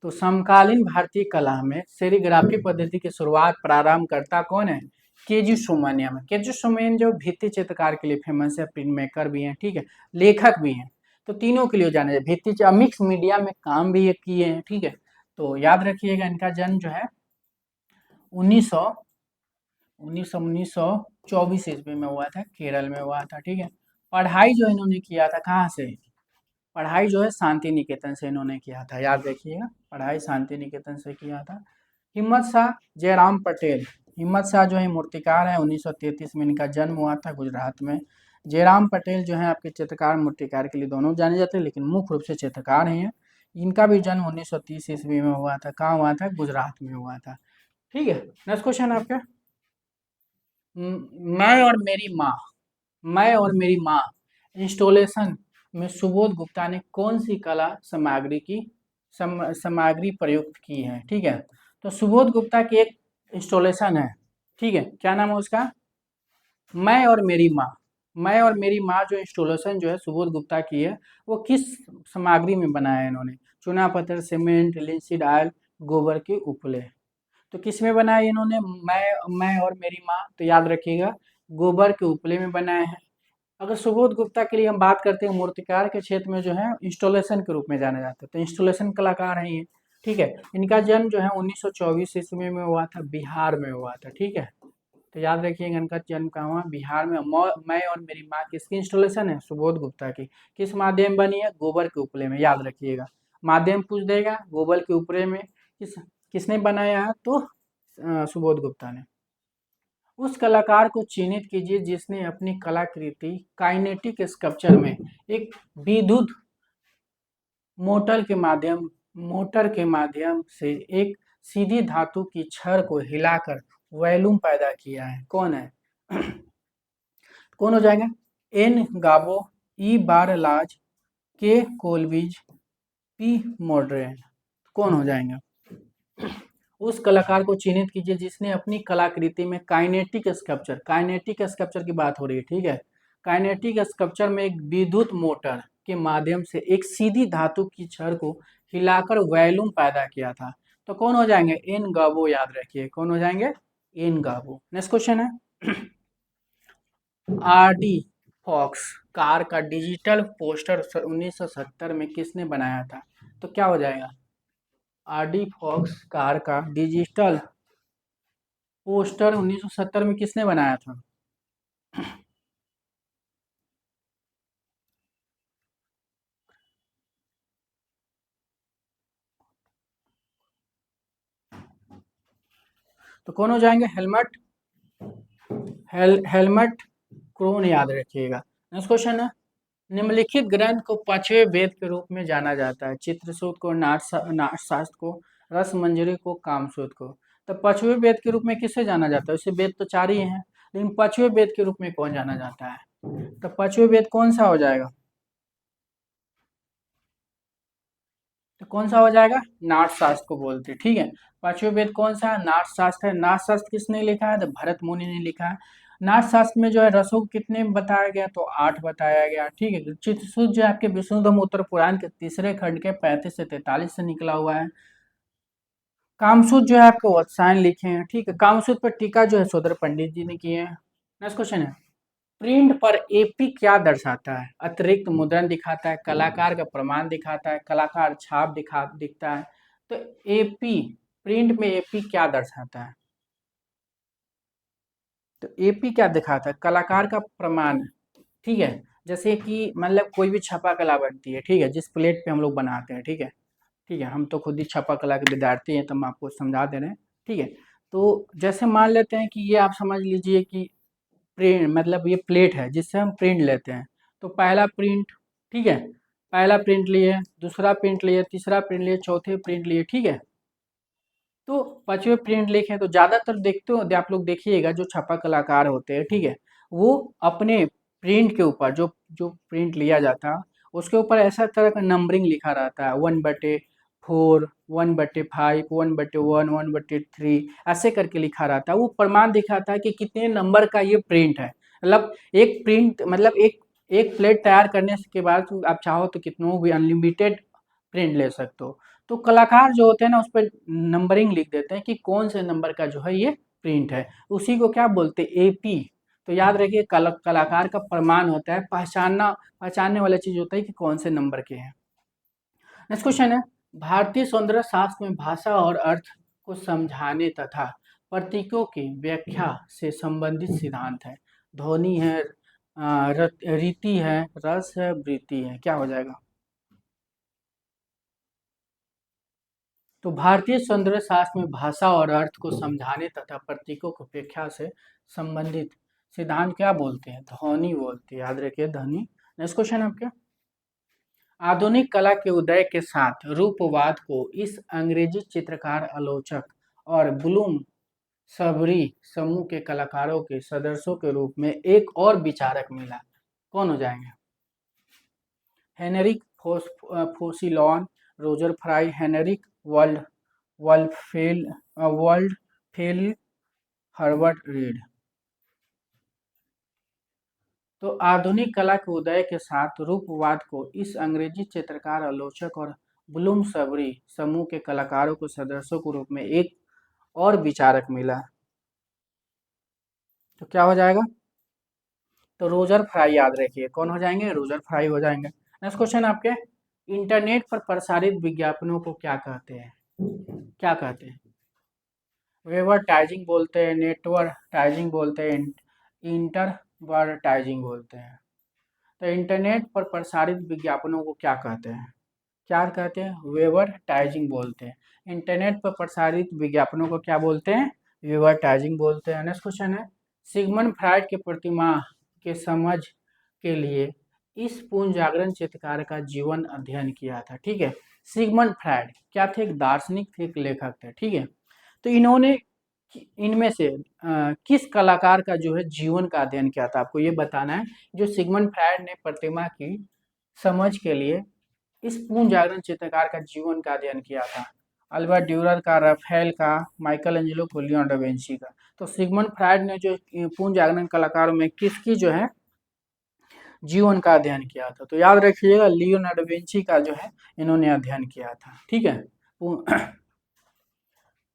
तो समकालीन भारतीय कला में सेरीग्राफी पद्धति की शुरुआत प्रारंभ करता कौन है? केजी सुब्रमण्यम है। केजी सुब्रमण्यम जो भित्ति चित्रकार के लिए फेमस है, प्रिंट मेकर भी हैं, ठीक है, लेखक भी हैं, तो तीनों के लिए जाने जाते, भित्ति मिक्स मीडिया में काम भी ये किए हैं, ठीक है। तो याद रखिएगा इनका जन्म जो है 1924 ईस्वी में हुआ था, केरल में हुआ था, ठीक है। पढ़ाई जो इन्होंने किया था कहाँ से? पढ़ाई जो है शांति निकेतन से इन्होंने किया था, याद रखिएगा, पढ़ाई शांति निकेतन से किया था। हिम्मत शाह जयराम पटेल, हिम्मत शाह जो है मूर्तिकार है, 1933 में इनका जन्म हुआ था गुजरात में। जयराम पटेल जो है आपके चित्रकार मूर्तिकार के लिए दोनों जाने जाते हैं, लेकिन मुख्य रूप से चित्रकार ही हैं। इनका भी जन्म 1930 ईस्वी में हुआ था, कहाँ हुआ था? गुजरात में हुआ था, ठीक है। नेक्स्ट क्वेश्चन आपका, मैं और मेरी माँ, मैं और मेरी माँ इंस्टॉलेशन में सुबोध गुप्ता ने कौन सी कला सामग्री की सामग्री प्रयुक्त की है, ठीक है। तो सुबोध गुप्ता की एक इंस्टॉलेशन है, ठीक है, क्या नाम है उसका? मैं और मेरी माँ, मैं और मेरी माँ जो इंस्टॉलेशन जो है सुबोध गुप्ता की है, वो किस सामग्री में बनाया है इन्होंने? चूना पत्थर, सीमेंट, लिंसीड ऑयल, गोबर के उपले। तो किस में बनाया इन्होंने? मैं और मेरी माँ, तो याद रखिएगा गोबर के उपले में बनाया है। अगर सुबोध गुप्ता के लिए हम बात करते हैं, मूर्तिकार के क्षेत्र में जो है इंस्टॉलेशन के रूप में जाना जाता है, तो इंस्टॉलेशन कलाकार हैं ये, ठीक है। इनका जन्म जो है 1924 ईस्वी में हुआ था, बिहार में हुआ था, ठीक है। तो याद रखिएगा इनका जन्म कहाँ हुआ? बिहार में। मैं और मेरी माँ किसकी इंस्टॉलेशन है? सुबोध गुप्ता की। किस माध्यम बनी है? गोबर के उपले में, याद रखिएगा, माध्यम पूछ देगा, गोबर के उपले में किसने बनाया है? तो सुबोध गुप्ता ने। उस कलाकार को चिन्हित कीजिए जिसने अपनी कलाकृति काइनेटिक स्कल्पचर में एक विद्युत मोटर के माध्यम से एक सीधी धातु की छड़ को हिलाकर वॉल्यूम पैदा किया है, कौन है? कौन हो जाएगा? एन गाबो, ई बार लाज, के कोलविज, पी मॉडरेन, कौन हो जाएगा? उस कलाकार को चिन्हित कीजिए जिसने अपनी कलाकृति में काइनेटिक स्कल्पचर की बात हो रही है, ठीक है, काइनेटिक स्कल्पचर में एक विद्युत मोटर के माध्यम से एक सीधी धातु की छड़ को हिलाकर वॉल्यूम पैदा किया था। तो कौन हो जाएंगे? एन गाबो, याद रखिए, कौन हो जाएंगे? एन गाबो। नेक्स्ट क्वेश्चन है, आर डी फॉक्स कार का डिजिटल पोस्टर 1970 में किसने बनाया था? तो क्या हो जाएगा? आर डी फॉक्स कार का डिजिटल पोस्टर 1970 में किसने बनाया था? तो कौन हो जाएंगे? हेलमट क्रोन, याद रखिएगा। नेक्स्ट क्वेश्चन है, निम्नलिखित ग्रंथ को पांचवें वेद के रूप में जाना जाता है? चित्रसूत को, नाट्यशास्त्र को, रसमंजरी को, कामसूत्र को। तो पांचवें वेद के रूप में किसे जाना जाता है? वैसे वेद तो चार ही हैं, लेकिन पांचवें वेद के रूप में कौन जाना जाता है? तो पांचवें वेद कौन सा हो जाएगा? तो कौन सा हो जाएगा? नाट्यशास्त्र को बोलते हैं, ठीक है। पांचवें वेद कौन सा है? नाट्यशास्त्र है। नाट्यशास्त्र किसने लिखा है? तो भरत मुनि ने लिखा है। नाट्यशास्त्र में जो है रसों को कितने में बताया गया? तो 8 बताया गया, ठीक है। चित्रसूत जो है आपके विष्णुधर्म उत्तर पुराण के तीसरे खंड के 35 से 43 से निकला हुआ है। कामसूत्र जो है आपके वत्सायन लिखे हैं, ठीक है। कामसूत्र पर टीका जो है शूद्र पंडित जी ने किए हैं। नेक्स्ट क्वेश्चन है, प्रिंट पर एपी क्या दर्शाता है? अतिरिक्त मुद्रण दिखाता है, कलाकार का प्रमाण दिखाता है, कलाकार छाप दिखता है। तो एपी, प्रिंट में एपी क्या दर्शाता है? तो एपी क्या दिखाता है? कलाकार का प्रमाण, ठीक है। जैसे कि मतलब कोई भी छपा कला बनती है, ठीक है, जिस प्लेट पे हम लोग बनाते हैं, ठीक है, ठीक है, हम तो खुद ही छपा कला के विद्यार्थी हैं, तो हम आपको समझा दे रहे हैं, ठीक है। तो जैसे मान लेते हैं कि ये आप समझ लीजिए कि प्रिंट मतलब ये प्लेट है जिससे हम प्रिंट लेते हैं। तो पहला प्रिंट, ठीक है, पहला प्रिंट लिए, दूसरा प्रिंट लिए, तीसरा प्रिंट लिए, चौथे प्रिंट लिए, ठीक है। तो पांचवें प्रिंट लिखे तो ज़्यादातर देखते हो आप लोग, देखिएगा जो छपा कलाकार होते हैं, ठीक है, वो अपने प्रिंट के ऊपर जो जो प्रिंट लिया जाता है उसके ऊपर ऐसा तरह का नंबरिंग लिखा रहता है 1/4, 1/5, 1/1, 1/3, ऐसे करके लिखा रहता है। वो प्रमाण दिखाता है कि कितने नंबर का ये प्रिंट है। मतलब एक प्रिंट मतलब एक प्लेट तैयार करने के बाद आप चाहो तो कितनों भी अनलिमिटेड प्रिंट ले सकते हो। तो कलाकार जो होते हैं ना उस पर नंबरिंग लिख देते हैं कि कौन से नंबर का जो है ये प्रिंट है, उसी को क्या बोलते हैं, एपी। तो याद रखिए कलाकार का प्रमाण होता है, पहचानने वाला चीज होता है कि कौन से नंबर के हैं। नेक्स्ट क्वेश्चन है, भारतीय सौंदर्य शास्त्र में भाषा और अर्थ को समझाने तथा प्रतीकों की व्याख्या से संबंधित सिद्धांत है। ध्वनि है, रीति है, रस है, वृत्ति है, क्या हो जाएगा? तो भारतीय सौंदर्य शास्त्र में भाषा और अर्थ को समझाने तथा प्रतीकों की व्याख्या से संबंधित सिद्धांत क्या बोलते हैं? ध्वनि बोलते हैं, याद रखिए ध्वनि। नेक्स्ट क्वेश्चन आपके, आधुनिक कला के उदय के साथ रूपवाद को इस अंग्रेजी चित्रकार आलोचक और ब्लूम सबरी समूह के कलाकारों के सदस्यों के रूप में एक और विचारक मिला। कौन हो जाएंगे? Henri Focillon, Roger Fry, Heinrich world Wolfflin Wolfflin, Herbert Read. तो आधुनिक कला के उदय के साथ रूपवाद को इस अंग्रेजी चित्रकार आलोचक और ब्लूमसबरी समूह के कलाकारों को सदस्यों के रूप में एक और विचारक मिला। तो क्या हो जाएगा? तो रोजर फ्राई, याद रखिए कौन हो जाएंगे? रोजर फ्राई हो जाएंगे। नेक्स्ट क्वेश्चन आपके, इंटरनेट पर प्रसारित विज्ञापनों को क्या कहते हैं? क्या कहते हैं? वेबरटाइजिंग बोलते हैं, नेटवर्टाइजिंग बोलते हैं, इंटरवर्टाइजिंग बोलते हैं। तो इंटरनेट पर प्रसारित विज्ञापनों को क्या कहते हैं? क्या कहते हैं? वेबरटाइजिंग बोलते हैं। इंटरनेट पर प्रसारित विज्ञापनों को क्या बोलते हैं? वेबरटाइजिंग बोलते हैं। नेक्स्ट क्वेश्चन है, सिगमंड फ्राइड के प्रतिमा के समझ के लिए इस पूर्ण जागरण चित्रकार का जीवन अध्ययन किया था। ठीक है, सिगमंड फ्राइड क्या थे? एक दार्शनिक थे, एक लेखक थे। ठीक है, तो इन्होंने इनमें से किस कलाकार का जो है जीवन का अध्ययन किया था, आपको ये बताना है। जो सिगमंड फ्राइड ने प्रतिमा की समझ के लिए इस पूर्ण जागरण चित्रकार का जीवन का अध्ययन किया था। अल्बर्ट ड्यूरर का, राफेल का, माइकल एंजेलो को, लियोनार्डो डा विंची का। तो सिगमंड फ्राइड ने जो पूर्ण जागरण कलाकारों में किसकी जो है जीवन का अध्ययन किया था? तो याद रखिएगा लियोनार्डो डा विंची का जो है इन्होंने अध्ययन किया था। ठीक है,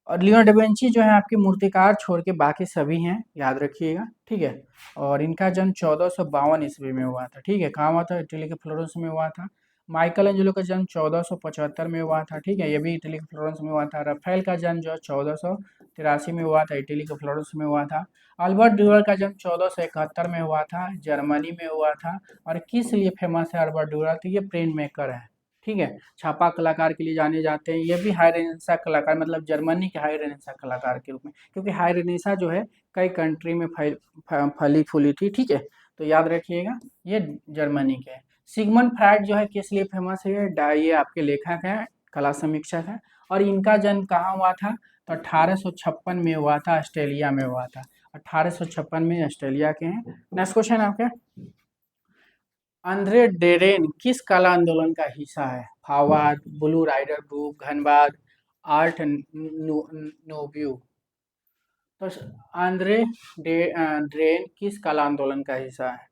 और लियोनार्डो डा विंची जो है आपके मूर्तिकार छोड़ के बाकी सभी हैं, याद रखिएगा। ठीक है, और इनका जन्म 1452 ईस्वी में हुआ था। ठीक है, कहाँ हुआ था? इटली के फ्लोरेंस में हुआ था। माइकल एंजेलो का जन्म 1475 में हुआ था। ठीक है, ये भी इटली के फ्लोरेंस में हुआ था। राफेल का जन्म जो है 1483 में हुआ था, इटली के फ्लोरेंस में हुआ था। अल्बर्ट ड्यूरर का जन्म 1471 में हुआ था, जर्मनी में हुआ था। और किस लिए फेमस है अल्बर्ट ड्यूरर? तो ये प्रिंट मेकर है। ठीक है, छापा कलाकार के लिए जाने जाते हैं। ये भी हाई रेनेसां कलाकार, मतलब जर्मनी के हाई रेनेसां कलाकार के रूप में, क्योंकि हाई रेनेसां जो है कई कंट्री में फली फूली थी। ठीक है, तो याद रखिएगा ये जर्मनी के हैं। सिगमंड फ्राइड जो है किस लिए फेमस है? ये आपके लेखक हैं, कला समीक्षक हैं। और इनका जन्म कहाँ हुआ था? तो 1856 में हुआ था, ऑस्ट्रेलिया में हुआ था। 1856 में ऑस्ट्रेलिया के हैं। नेक्स्ट क्वेश्चन आपके, आंद्रे डेरेन किस कला आंदोलन का हिस्सा है? फाववाद, ब्लू राइडर ग्रुप, घनबाद, आर्ट नोव्यू। तो आंद्रे ड्रेन किस कला आंदोलन का हिस्सा है?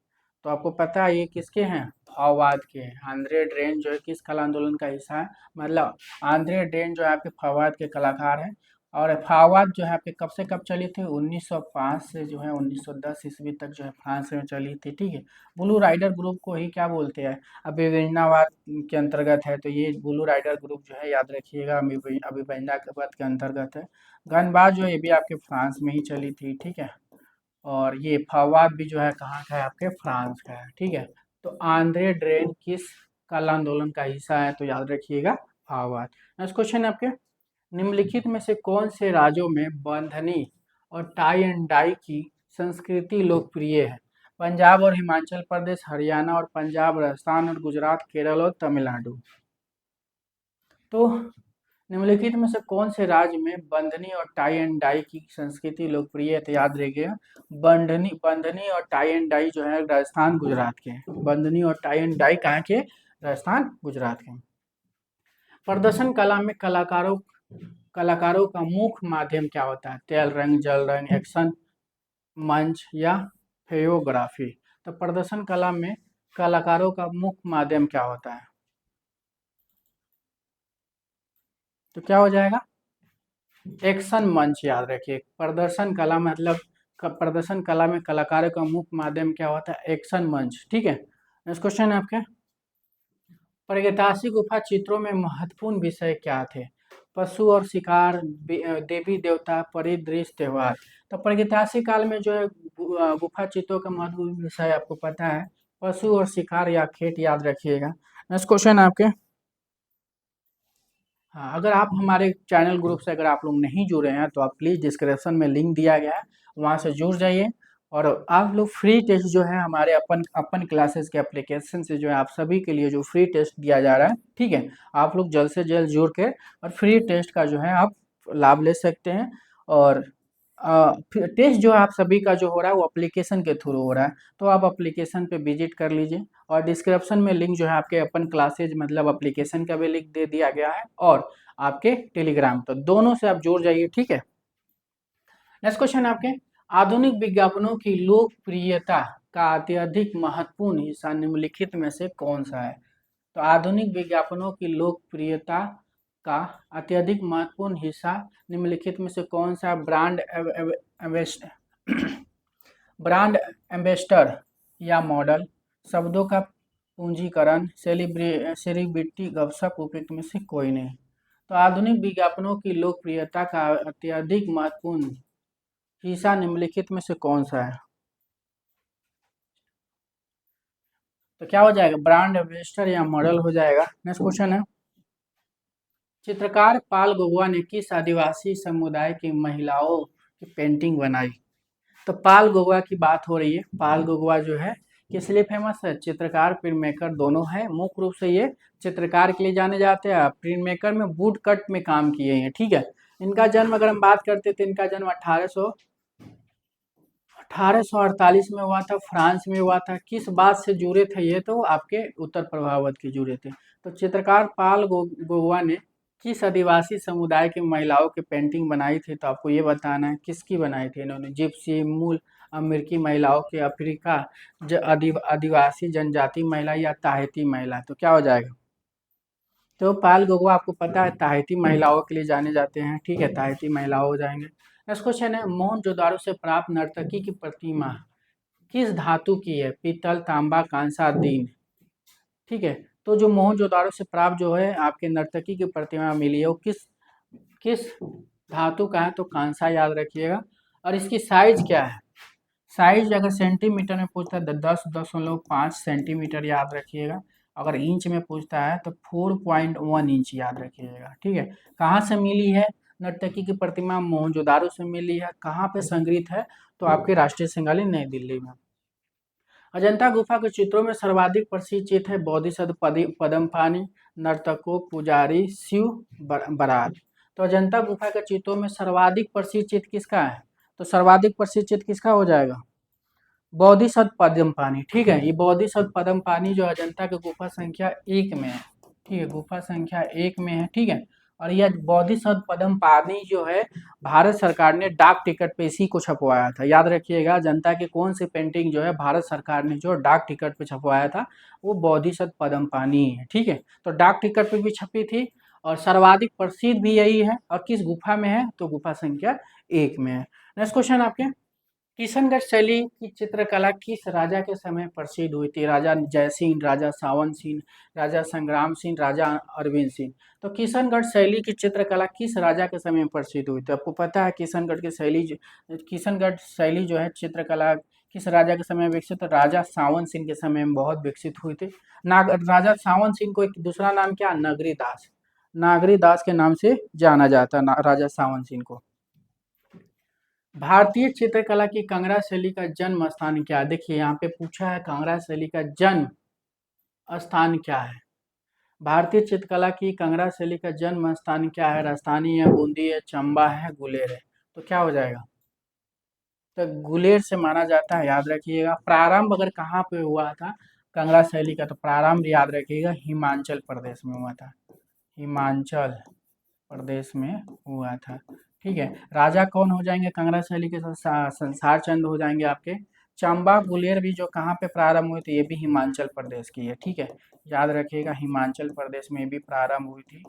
तो आपको पता है ये किसके हैं? फाववाद के हैं। आंद्रे ड्रेन जो है किस कला आंदोलन का हिस्सा है? मतलब आंद्रे ड्रेन जो है आपके फाववाद के कलाकार हैं। और फाववाद जो है आपके कब से कब चली थी? 1905 से जो है 1910 ईस्वी तक जो है फ्रांस में चली थी। ठीक है, ब्लू राइडर ग्रुप को ही क्या बोलते हैं? अभिविन्यावाद के अंतर्गत है। तो ये ब्लू राइडर ग्रुप जो है याद रखिएगा अभिविन्यावाद के अंतर्गत है। गनबाज जो है ये भी आपके फ्रांस में ही चली थी। ठीक है, और ये फाववाद भी जो है कहाँ का है? आपके फ्रांस का है। ठीक है, तो आंद्रे ड्रेन किस कला आंदोलन का हिस्सा है? तो याद रखिएगा फाववाद। नेक्स्ट क्वेश्चन है आपके, निम्नलिखित में से कौन से राज्यों में बंधनी और टाई एंड डाई की संस्कृति लोकप्रिय है? पंजाब और हिमाचल प्रदेश, हरियाणा और पंजाब, राजस्थान और गुजरात, केरल और तमिलनाडु। तो निम्नलिखित में से कौन से राज्य में बंधनी और टाई एंड डाई की संस्कृति लोकप्रिय है? तो याद रखिएगा बंधनी बंधनी और टाई एंड डाई जो है राजस्थान गुजरात के हैं। बंधनी और टाई एंड डाई कहाँ के? राजस्थान गुजरात के। प्रदर्शन कला में कलाकारों का मुख्य माध्यम क्या होता है? तेल रंग, जल रंग, एक्शन, मंच या फेयोग्राफी। तो प्रदर्शन कला में कलाकारों का मुख्य माध्यम क्या होता है? तो क्या हो जाएगा? एक्शन मंच। याद रखिए, प्रदर्शन कला मतलब प्रदर्शन कला में कलाकारों का मुख्य माध्यम क्या होता है? एक्शन मंच। ठीक है, नेक्स्ट क्वेश्चन है आपके। प्रागैतिहासिक गुफा चित्रों में महत्वपूर्ण विषय क्या थे? पशु और शिकार, देवी देवता, परिदृश्य, त्योहार। तो प्रागैतिहासिक काल में जो है गुफा चित्रों का महत्वपूर्ण विषय आपको पता है, पशु और शिकार या खेत। याद रखिएगा। नेक्स्ट क्वेश्चन आपके। हाँ, अगर आप हमारे चैनल ग्रुप से अगर आप लोग नहीं जुड़े हैं तो आप प्लीज़ डिस्क्रिप्शन में लिंक दिया गया है, वहाँ से जुड़ जाइए। और आप लोग फ्री टेस्ट जो है हमारे अपन अपन क्लासेस के एप्लीकेशन से जो है आप सभी के लिए जो फ्री टेस्ट दिया जा रहा है, ठीक है, आप लोग जल्द से जल्द जुड़ के और फ्री टेस्ट का जो है आप लाभ ले सकते हैं। और फिर टेस्ट जो है आप सभी का जो हो रहा है वो एप्लीकेशन के थ्रू हो रहा है, तो आप एप्लीकेशन पे विजिट कर लीजिए। और डिस्क्रिप्शन में लिंक जो है आपके अपन क्लासेज मतलब एप्लीकेशन का भी लिंक दे दिया गया है और आपके टेलीग्राम, तो दोनों से आप जुड़ जाइए। ठीक है, नेक्स्ट क्वेश्चन आपके। आधुनिक विज्ञापनों की लोकप्रियता का अत्यधिक महत्वपूर्ण हिस्सा निम्नलिखित में से कौन सा है? तो आधुनिक विज्ञापनों की लोकप्रियता का अत्यधिक महत्वपूर्ण हिस्सा निम्नलिखित में से कौन सा? ब्रांड एम्बेसडर या मॉडल, शब्दों का पूंजीकरण, सेलिब्रिटी, गपशप, उपयुक्त में से कोई नहीं। तो आधुनिक विज्ञापनों की लोकप्रियता का अत्यधिक महत्वपूर्ण हिस्सा निम्नलिखित में से कौन सा है? तो क्या हो जाएगा? ब्रांड एम्बेसडर या मॉडल हो जाएगा। नेक्स्ट क्वेश्चन है। चित्रकार पाल गोगवा ने किस आदिवासी समुदाय की महिलाओं की पेंटिंग बनाई? तो पाल गोगवा की बात हो रही है। पाल गोगवा जो है किस लिए फेमस है? चित्रकार, प्रिंट मेकर दोनों है। मुख्य रूप से ये चित्रकार के लिए जाने जाते हैं, प्रिंट मेकर में वुड कट में काम किए हैं। ठीक है, इनका जन्म अगर हम बात करते तो इनका जन्म 1848 में हुआ था, फ्रांस में हुआ था। किस बात से जुड़े थे ये? तो आपके उत्तर प्रभावत के जुड़े थे। तो चित्रकार पाल गोगवा ने किस आदिवासी समुदाय की महिलाओं की पेंटिंग बनाई थी? तो आपको ये बताना है किसकी बनाई थी इन्होंने। जिप्सी, मूल अमेरिकी महिलाओं के, अफ्रीका आदिवासी जनजाति महिला या ताहिती महिला। तो क्या हो जाएगा? तो पाल गोगवा आपको पता है ताहिती महिलाओं के लिए जाने जाते हैं। ठीक है, ताहिती महिलाओं हो जाएंगे। नेक्स्ट क्वेश्चन है। मोहनजोदाड़ो से प्राप्त नर्तकी की प्रतिमा किस धातु की है? पीतल, तांबा, कांसा, दीन। ठीक है, तो जो मोहनजोदाड़ो से प्राप्त जो है आपके नर्तकी की प्रतिमा मिली है वो किस किस धातु का है? तो कांसा। याद रखिएगा। और इसकी साइज क्या है? साइज अगर सेंटीमीटर में पूछता है तो 10.5 सेंटीमीटर। याद रखिएगा। अगर इंच में पूछता है तो 4.1 इंच। याद रखिएगा। ठीक है, कहाँ से मिली है नर्तकी की प्रतिमा? मोहनजोदाड़ो से मिली है। कहाँ पे संग्रहित है? तो आपके राष्ट्रीय संग्रहालय नई दिल्ली में। अजंता गुफा के चित्रों में सर्वाधिक प्रसिद्ध चित्र है बोधिसत्व पद्मपाणि, नर्तकों, पुजारी, शिव बरात। तो अजंता गुफा के चित्रों में सर्वाधिक प्रसिद्ध चित्र किसका है? तो सर्वाधिक प्रसिद्ध चित्र किसका हो जाएगा? बोधिसत्व पद्मपाणि। ठीक है, ये बोधिसत्व पद्मपाणि जो अजंता की गुफा संख्या 1 में है। ठीक है, गुफा संख्या 1 में है। ठीक है, और यह बोधिसत्व पद्मपाणि जो है भारत सरकार ने डाक टिकट पे इसी को छपवाया था। याद रखिएगा, जनता की कौन सी पेंटिंग जो है भारत सरकार ने जो डाक टिकट पे छपवाया था वो बोधिसत्व पद्मपाणि है। ठीक है, तो डाक टिकट पे भी छपी थी और सर्वाधिक प्रसिद्ध भी यही है। और किस गुफा में है? तो गुफा संख्या 1 में है। नेक्स्ट क्वेश्चन आपके। किशनगढ़ शैली की चित्रकला किस राजा के समय प्रसिद्ध हुई थी? राजा जयसिंह, राजा सावन सिंह, राजा संग्राम सिंह, राजा अरविंद सिंह। तो किशनगढ़ शैली की चित्रकला किस राजा के समय में प्रसिद्ध हुई थी? आपको पता है किशनगढ़ शैली जो है चित्रकला किस राजा के समय में विकसित? राजा सावन सिंह के समय में बहुत विकसित हुई थी। राजा सावन सिंह को एक दूसरा नाम क्या? नागरी दास। नागरी दास के नाम से जाना जाता है राजा सावन सिंह को। भारतीय चित्रकला की कांगड़ा शैली का जन्म स्थान क्या है? देखिए यहाँ पे पूछा है कांगड़ा शैली का जन्म स्थान क्या है। भारतीय चित्रकला की कांगड़ा शैली का जन्म स्थान क्या है? राजस्थानी है, बूंदी है, चंबा है, गुलेर है। तो क्या हो जाएगा? तो गुलेर से माना जाता है। याद रखिएगा। प्रारंभ अगर कहाँ पे हुआ था? कांगड़ा शैली का तो प्रारंभ याद रखिएगा हिमाचल प्रदेश में हुआ था, हिमाचल प्रदेश में हुआ था। ठीक है, राजा कौन हो जाएंगे कांगड़ा शैली के? संसार चंद हो जाएंगे आपके। चंबा गुलेर भी जो कहाँ पे प्रारंभ हुई थी, ये भी हिमाचल प्रदेश की है। ठीक है, याद रखिएगा हिमाचल प्रदेश में भी प्रारंभ हुई थी।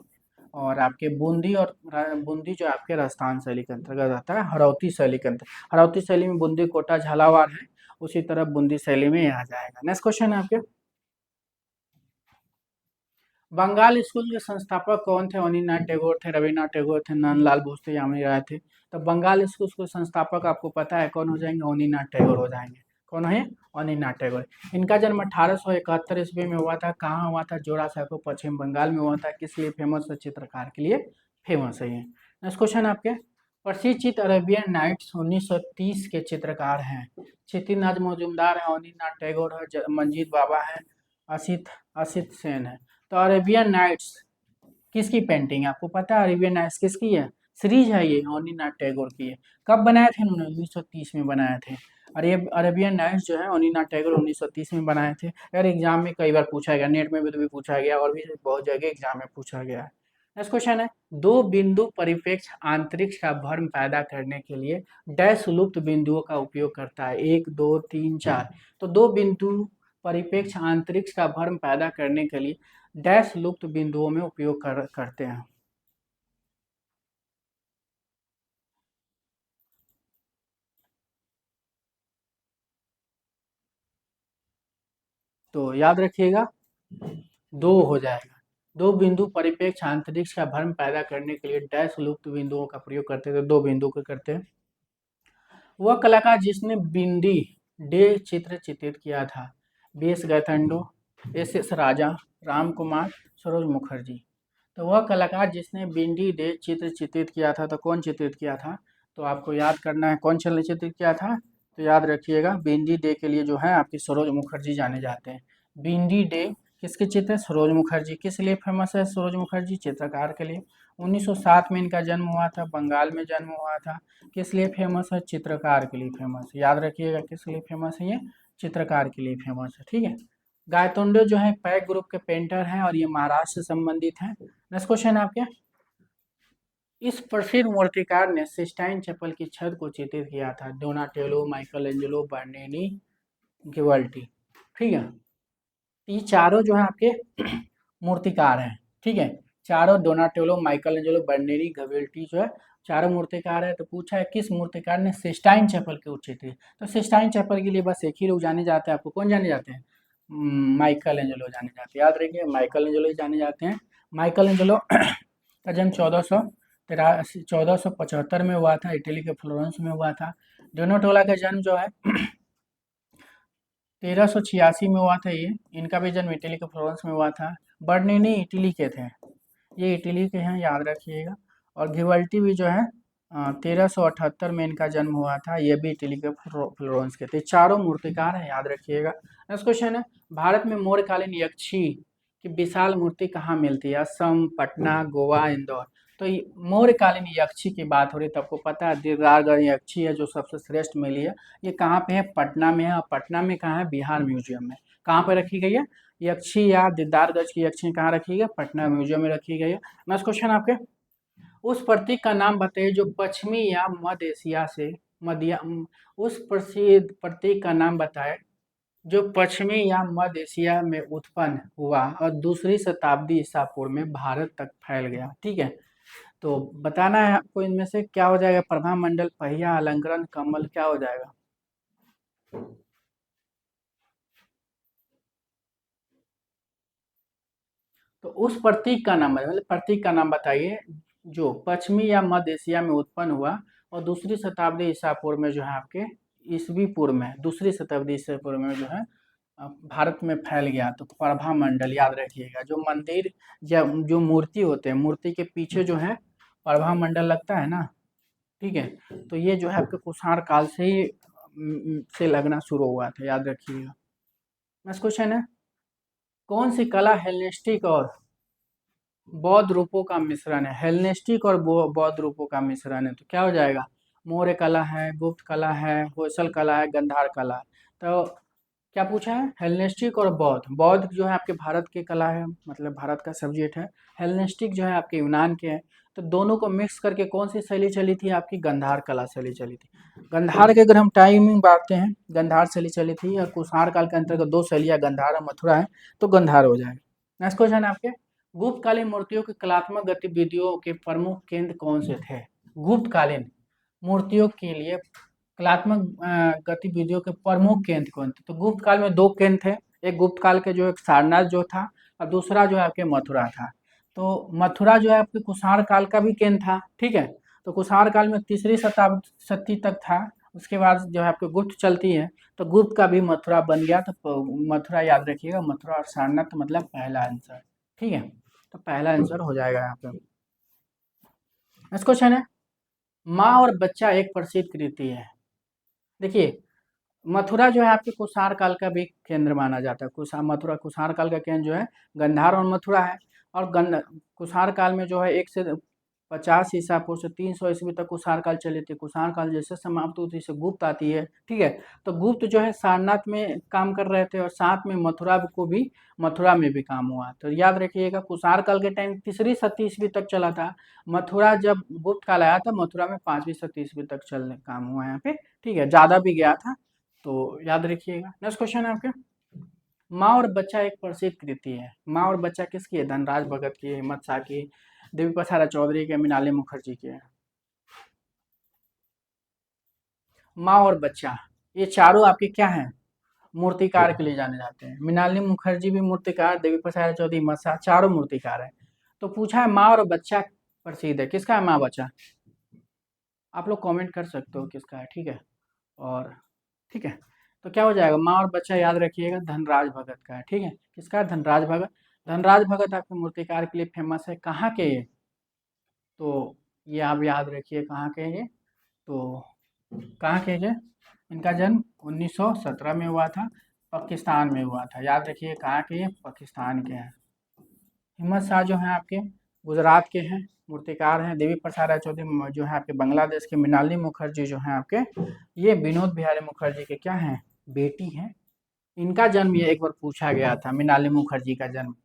और आपके बूंदी और बूंदी जो आपके राजस्थान शैली के अंतर्गत आता है, हरौती शैली के अंतर्गत। हरौती शैली में बूंदी, कोटा, झालावाड़ है, उसी तरह बूंदी शैली में आ जाएगा। नेक्स्ट क्वेश्चन है आपके, बंगाल स्कूल के संस्थापक कौन थे? अनिनाथ टैगोर थे, रविन्द्रनाथ टैगोर थे, नंदलाल बोस थे, यामिनी राय थे। तो बंगाल स्कूल के संस्थापक आपको पता है कौन हो जाएंगे? अनिनाथ टैगोर हो जाएंगे। कौन है? अनिनाथ टैगोर। इनका जन्म 1871 ईस्वी में हुआ था। कहाँ हुआ था? जोरासांको, पश्चिम बंगाल में हुआ था। किस लिए फेमस है? चित्रकार के लिए फेमस है ये। नेक्स्ट क्वेश्चन आपके, प्रसिद्ध अरेबियन नाइट्स 1930 के चित्रकार हैं। क्षितिनाथ मजूमदार है, अनिनाथ टैगोर है, मंजीत बाबा है, असित असित सेन है। तो अरेबियन नाइट्स किसकी पेंटिंग है? आपको पता है अरेबियन नाइट्स किसकी है? सीरीज है ये, अनिनाथ टैगोर की है। कब बनाए थे इन्होंने? 1930 में बनाए थे। अरेबियन नाइट्स जो है अनिनाथ टैगोर 1930 में बनाए थे। यार एग्जाम में कई बार पूछा गया, नेट में भी पूछा गया और भी बहुत जगह एग्जाम में पूछा गया है। नेक्स्ट क्वेश्चन है, दो बिंदु परिप्रेक्ष्य अंतरिक्ष का भ्रम पैदा करने के लिए डैश लुप्त बिंदुओं का उपयोग करता है? 1, 2, 3, 4। तो दो बिंदु परिप्रेक्ष्य अंतरिक्ष का भ्रम पैदा करने के लिए डैश लुप्त बिंदुओं में उपयोग करते हैं। तो याद रखिएगा, दो हो जाएगा। दो बिंदु परिप्रेक्ष्य अंतरिक्ष का भ्रम पैदा करने के लिए डैश लुप्त बिंदुओं का प्रयोग करते थे। दो बिंदु को करते हैं। वह कलाकार जिसने बिंदी डे चित्र चित्रित किया था? बीएस गैथेंडो, एस राजा, राम कुमार, सरोज मुखर्जी। तो वह कलाकार जिसने बिंदी डे चित्र चित्रित किया था, तो कौन चित्रित किया था? तो आपको याद करना है कौन चलन चित्रित किया था। तो याद रखिएगा बिंदी डे के लिए जो है आपकी सरोज मुखर्जी जाने जाते हैं। बिंदी डे किसके चित्र? सरोज मुखर्जी। किस लिए फेमस है सरोज मुखर्जी? चित्रकार के लिए। 1907 में इनका जन्म हुआ था, बंगाल में जन्म हुआ था। किस लिए फेमस है? चित्रकार के लिए फेमस है। याद रखिएगा किस लिए फेमस है ये? चित्रकार के लिए फेमस है। ठीक है, गायतोंडे जो है पैक ग्रुप के पेंटर हैं और ये महाराष्ट्र से संबंधित हैं। नेक्स्ट क्वेश्चन है आपके, इस प्रसिद्ध मूर्तिकार ने सिस्टाइन चैपल की छत को चित्रित किया था? डोनाटेलो, माइकल एंजेलो, बर्निनी, गिवल्टी। ठीक है, ये चारों जो है आपके मूर्तिकार हैं। ठीक है, चारों डोनाटेलो, माइकल एंजेलो, बर्निनी, गिवल्टी जो है चारों मूर्तिकार है। तो पूछा है किस मूर्तिकार ने सिस्टाइन चैपल की चित्रित? तो सिस्टाइन चैपल के लिए बस एक ही लोग जाने जाते हैं। आपको कौन जाने जाते हैं? माइकल एंजेलो जाने जाते हैं। याद रखिए माइकल एंजेलो ही जाने जाते हैं। माइकल एंजेलो का जन्म 1475 में हुआ था, इटली के फ्लोरेंस में हुआ था। डोनाटोला का जन्म जो है 1386 में हुआ था। ये इनका भी जन्म इटली के फ्लोरेंस में हुआ था। बर्निनी इटली के थे, ये इटली के हैं, याद रखिएगा। और घिवल्टी भी जो है 1378 में इनका जन्म हुआ था, ये भी इटली के फ्लोरेंस के थे। चारों मूर्तिकार हैं, याद रखिएगा। नेक्स्ट क्वेश्चन है, भारत में मौर्यकालीन यक्षी की विशाल मूर्ति कहाँ मिलती है? असम, पटना, गोवा, इंदौर। तो मौर्यकालीन यक्षी की बात हो रही है, तो आपको पता है दीदारगढ़ यक्षी है जो सबसे श्रेष्ठ मिली है। ये कहाँ पे है? पटना में है। और पटना में कहाँ है? बिहार म्यूजियम में। कहाँ पे रखी गई है यक्षी या दीदारगंज की यक्षी? कहाँ रखी गई? पटना म्यूजियम में रखी गई है। नेक्स्ट क्वेश्चन आपके, उस प्रतीक का नाम बताइए जो पश्चिमी या मध्य एशिया से मध्य उस प्रसिद्ध प्रतीक का नाम बताएं जो पश्चिमी या मध्य एशिया में उत्पन्न हुआ और दूसरी शताब्दी ईसा पूर्व में भारत तक फैल गया। ठीक है, तो बताना है आपको इनमें से क्या हो जाएगा? प्रभा मंडल, पहिया, अलंकरण, कमल, क्या हो जाएगा? तो उस प्रतीक का नाम मतलब प्रतीक का नाम बताइए जो पश्चिमी या मध्य एशिया में उत्पन्न हुआ और दूसरी शताब्दी ईसा पूर्व में जो है आपके ईसवी पूर्व में, दूसरी शताब्दी ईसा पूर्व में जो है भारत में फैल गया। तो प्रभा मंडल याद रखिएगा। जो मंदिर या जो मूर्ति होते हैं, मूर्ति के पीछे जो है प्रभा मंडल लगता है ना। ठीक है, तो ये जो है आपके कुषाण काल से ही से लगना शुरू हुआ था, याद रखिएगा। नेक्स्ट क्वेश्चन है, कौन सी कला हेलेनिस्टिक और बौद्ध रूपों का मिश्रण है? हेलेनिस्टिक और बौद्ध रूपों का मिश्रण है, तो क्या हो जाएगा? मौर्य कला है, गुप्त कला है, होयसल कला है, गंधार कला है। तो क्या पूछा है? हेलेनिस्टिक और बौद्ध। बौद्ध जो है आपके भारत की कला है, मतलब भारत का सब्जेक्ट है। हेलेनिस्टिक जो है आपके यूनान के हैं। तो दोनों को मिक्स करके कौन सी शैली चली थी? आपकी गांधार कला शैली चली थी। गांधार के अगर हम टाइमिंग बांटते हैं, गांधार शैली चली थी, और कुषाण काल के अंतर्गत दो शैलियाँ गांधार और मथुरा है, तो गांधार हो जाएगा। नेक्स्ट क्वेश्चन है आपके, गुप्तकालीन मूर्तियों की कलात्मक गतिविधियों के प्रमुख केंद्र कौन से थे? गुप्तकालीन मूर्तियों के लिए कलात्मक गतिविधियों के प्रमुख केंद्र कौन थे? तो गुप्त काल में दो केंद्र थे। एक गुप्त काल के जो एक सारनाथ जो था, और दूसरा जो है आपके मथुरा था। तो मथुरा जो है आपके कुषाण काल का भी केंद्र था, ठीक है। तो कुषाण काल में तीसरी शताब्दी तक था। उसके बाद जो है आपके गुप्त चलती है, तो गुप्त का भी मथुरा बन गया। तो मथुरा याद रखिएगा, मथुरा और सारनाथ मतलब पहला आंसर, ठीक है। तो पहला आंसर हो जाएगा यहाँ पे। नेक्स्ट क्वेश्चन है, माँ और बच्चा एक प्रसिद्ध कृति है। देखिए, मथुरा जो है आपके कुषाण काल का भी केंद्र माना जाता है। मथुरा कुषाण काल का केंद्र जो है गंधार और मथुरा है। और कुषाण काल में जो है 1 से 50 ईसा पूर्व से 300 ईस्वी तक कुषाण काल चली थी। कुषाण काल जैसे समाप्त होती है गुप्त आती है, ठीक है। तो गुप्त जो है सारनाथ में काम कर रहे थे, और साथ में मथुरा को भी, मथुरा में भी काम हुआ। तो याद रखिएगा, कुषाण काल के टाइम तीसरी शती ईस्वी तक चला था। मथुरा जब गुप्त काल आया था, मथुरा में 5वीं शती ईस्वी तक चलने काम हुआ यहाँ पे, ठीक है। ज्यादा भी गया था, तो याद रखिएगा। नेक्स्ट क्वेश्चन है आपके, माँ और बच्चा एक प्रसिद्ध कृति है। माँ और बच्चा किसकी है? धनराज भगत की, हिम्मत शाह की, देवी प्रसाद चौधरी के, मृणालिनी मुखर्जी की है। माँ और बच्चा, ये चारों आपके क्या हैं? मूर्तिकार के लिए जाने जाते हैं। मृणालिनी मुखर्जी भी मूर्तिकार, देवी प्रसाद चौधरी, हिम्मत शाह, चारों मूर्तिकार है। तो पूछा है माँ और बच्चा प्रसिद्ध है, किसका है माँ बच्चा? आप लोग कमेंट कर सकते हो किसका है, ठीक है। और ठीक है, तो क्या हो जाएगा? माँ और बच्चा याद रखिएगा, धनराज भगत का है, ठीक है। किसका है? धनराज भगत। धनराज भगत आपके मूर्तिकार के लिए फेमस है। कहाँ के ये? तो ये आप याद रखिए, कहाँ के ये? तो कहाँ के ये? इनका जन्म 1917 में हुआ था, पाकिस्तान में हुआ था। याद रखिए कहाँ के? ये पाकिस्तान के हैं। हिम्मत शाह जो हैं आपके गुजरात के हैं, मूर्तिकार हैं। देवी प्रसाद राय चौधरी जो है आपके बांग्लादेश के। मृणालिनी मुखर्जी जो हैं आपके, ये विनोद बिहारी मुखर्जी के क्या हैं? बेटी हैं। इनका जन्म ये एक बार पूछा गया था, मृणालिनी मुखर्जी का जन्म।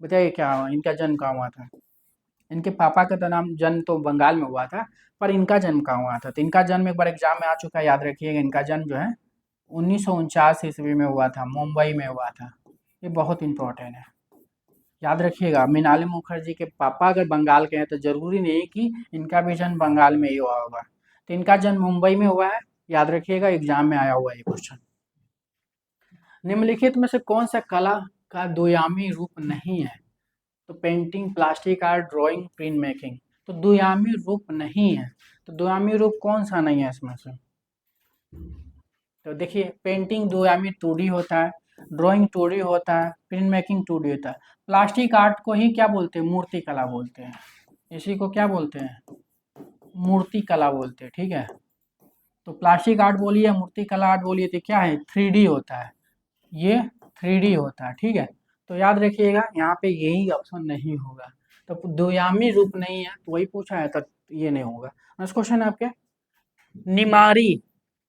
बताइए क्या हुआ, इनका जन्म कहाँ हुआ था? इनके पापा का तो नाम जन्म तो बंगाल में हुआ था, पर इनका जन्म कहाँ हुआ था? तो इनका जन्म एक बार एग्जाम में आ चुका है, याद रखिएगा। इनका जन्म जो है 1949 ईस्वी में हुआ था, मुंबई में हुआ था। ये बहुत इंपॉर्टेंट है, याद रखिएगा। मृणालिनी मुखर्जी के पापा अगर बंगाल के हैं, तो जरूरी नहीं कि इनका भी जन्म बंगाल में ही हुआ होगा। तो इनका जन्म मुंबई में हुआ है, याद रखिएगा, एग्जाम में आया हुआ है ये क्वेश्चन। निम्नलिखित में से कौन सा कला का द्वयामी रूप नहीं है? तो painting, plastic art, drawing, print making. तो द्वयामी रूप नहीं है, तो द्वयामी रूप कौन सा नहीं है इसमें से? तो देखिए, पेंटिंग द्वयामी 2D होता है, ड्राइंग 2D होता है, प्रिंट मेकिंग 2D होता है। प्लास्टिक आर्ट को ही क्या बोलते हैं? मूर्ति कला बोलते हैं। इसी को क्या बोलते हैं? मूर्ति कला बोलते हैं, ठीक है। तो प्लास्टिक आर्ट बोलिए, मूर्ति कला आर्ट बोलिए, तो क्या है? 3D होता है, ये 3D होता है, ठीक है। तो याद रखिएगा, यहाँ पे यही ऑप्शन नहीं होगा। तो द्वयामी रूप नहीं है, तो वही पूछा है, तो ये नहीं होगा। नेक्स्ट क्वेश्चन है आपके, निमारी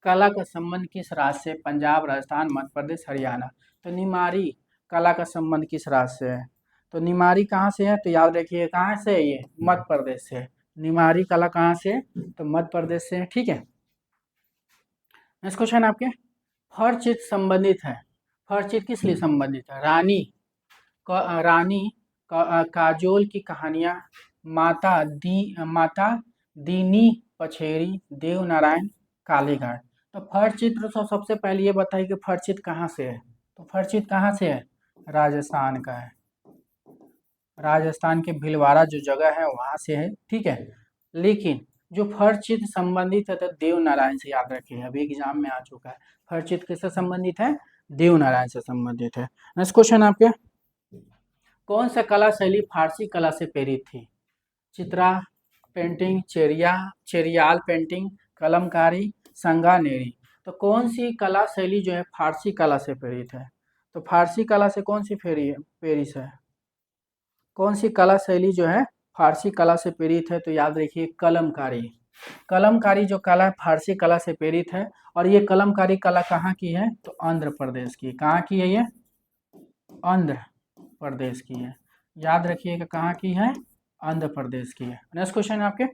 कला का संबंध किस राज्य से? पंजाब, राजस्थान, मध्य प्रदेश, हरियाणा। तो निमारी कला का संबंध किस राज्य से है? तो निमारी कहाँ से है? तो याद रखिए, कहाँ से है ये? मध्य प्रदेश से। निमारी कला कहाँ से है? तो मध्य प्रदेश से है, ठीक है। नेक्स्ट क्वेश्चन आपके, फरचित संबंधित है। फरचित किस लिए संबंधित है? रानी काजोल की कहानियां, माता दीनी पछेरी, देव नारायण, कालीघाट। तो फरचित्र तो सबसे पहले ये बताइए कि फरचित कहाँ से है? तो फरचित कहाँ से है? राजस्थान का है। राजस्थान के भीलवाड़ा जो जगह है वहां से है, ठीक है। लेकिन जो फरचित संबंधित है, तो देव नारायण से, याद रखिए, अभी एग्जाम में आ चुका है। फरचित किससे संबंधित है? देव नारायण से संबंधित है। नेक्स्ट क्वेश्चन आपके, कौन सा कला शैली फारसी कला से प्रेरित थी? Chitra painting, Cheriyal painting, Kalamkari, Sanganeri. तो कौन सी कला शैली जो है फारसी कला से प्रेरित है? तो फारसी कला से कौन सी पेरिस है? कौन सी कला शैली जो है फारसी कला से प्रेरित है? तो याद रखिए, कलमकारी। कलमकारी जो कला है फारसी कला से प्रेरित है, और ये कलमकारी कला कहाँ की है, तो आंध्र प्रदेश की। कहाँ की है ये, आंध्र प्रदेश की है। याद रखिएगा कहाँ की है, आंध्र प्रदेश की है। नेक्स्ट क्वेश्चन है आपके,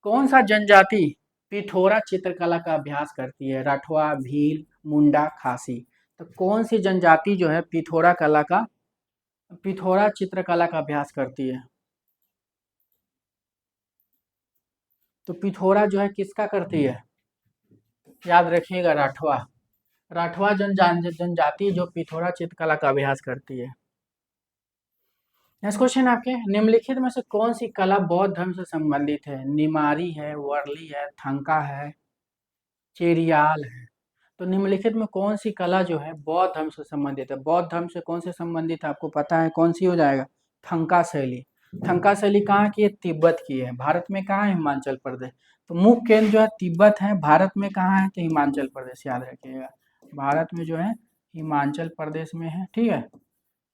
कौन सा जनजाति पिथोरा चित्रकला का अभ्यास करती है, राठवा, भील, मुंडा, खासी। तो कौन सी जनजाति जो है पिथोरा चित्रकला का अभ्यास करती है, तो पिथोरा जो है किसका करती है, याद रखिएगा राठवा। राठवा जनजाति जो पिथोरा चित्रकला का अभ्यास करती है। नेक्स्ट क्वेश्चन आपके, निम्नलिखित में से कौन सी कला बौद्ध धर्म से संबंधित है, निमारी है, वर्ली है, थंका है, चेरियाल है। तो निम्नलिखित में कौन सी कला जो है बौद्ध धर्म से संबंधित है, बौद्ध धर्म से कौन से संबंधित है आपको पता है, कौन सी हो जाएगा, थंका शैली। थंका शैली कहाँ की है, तिब्बत की है। भारत में कहाँ है, हिमाचल प्रदेश। तो मुख्य केंद्र जो है तिब्बत है, भारत में कहाँ है, तो हिमाचल प्रदेश, याद रखिएगा। भारत में जो है हिमाचल प्रदेश में है, ठीक है,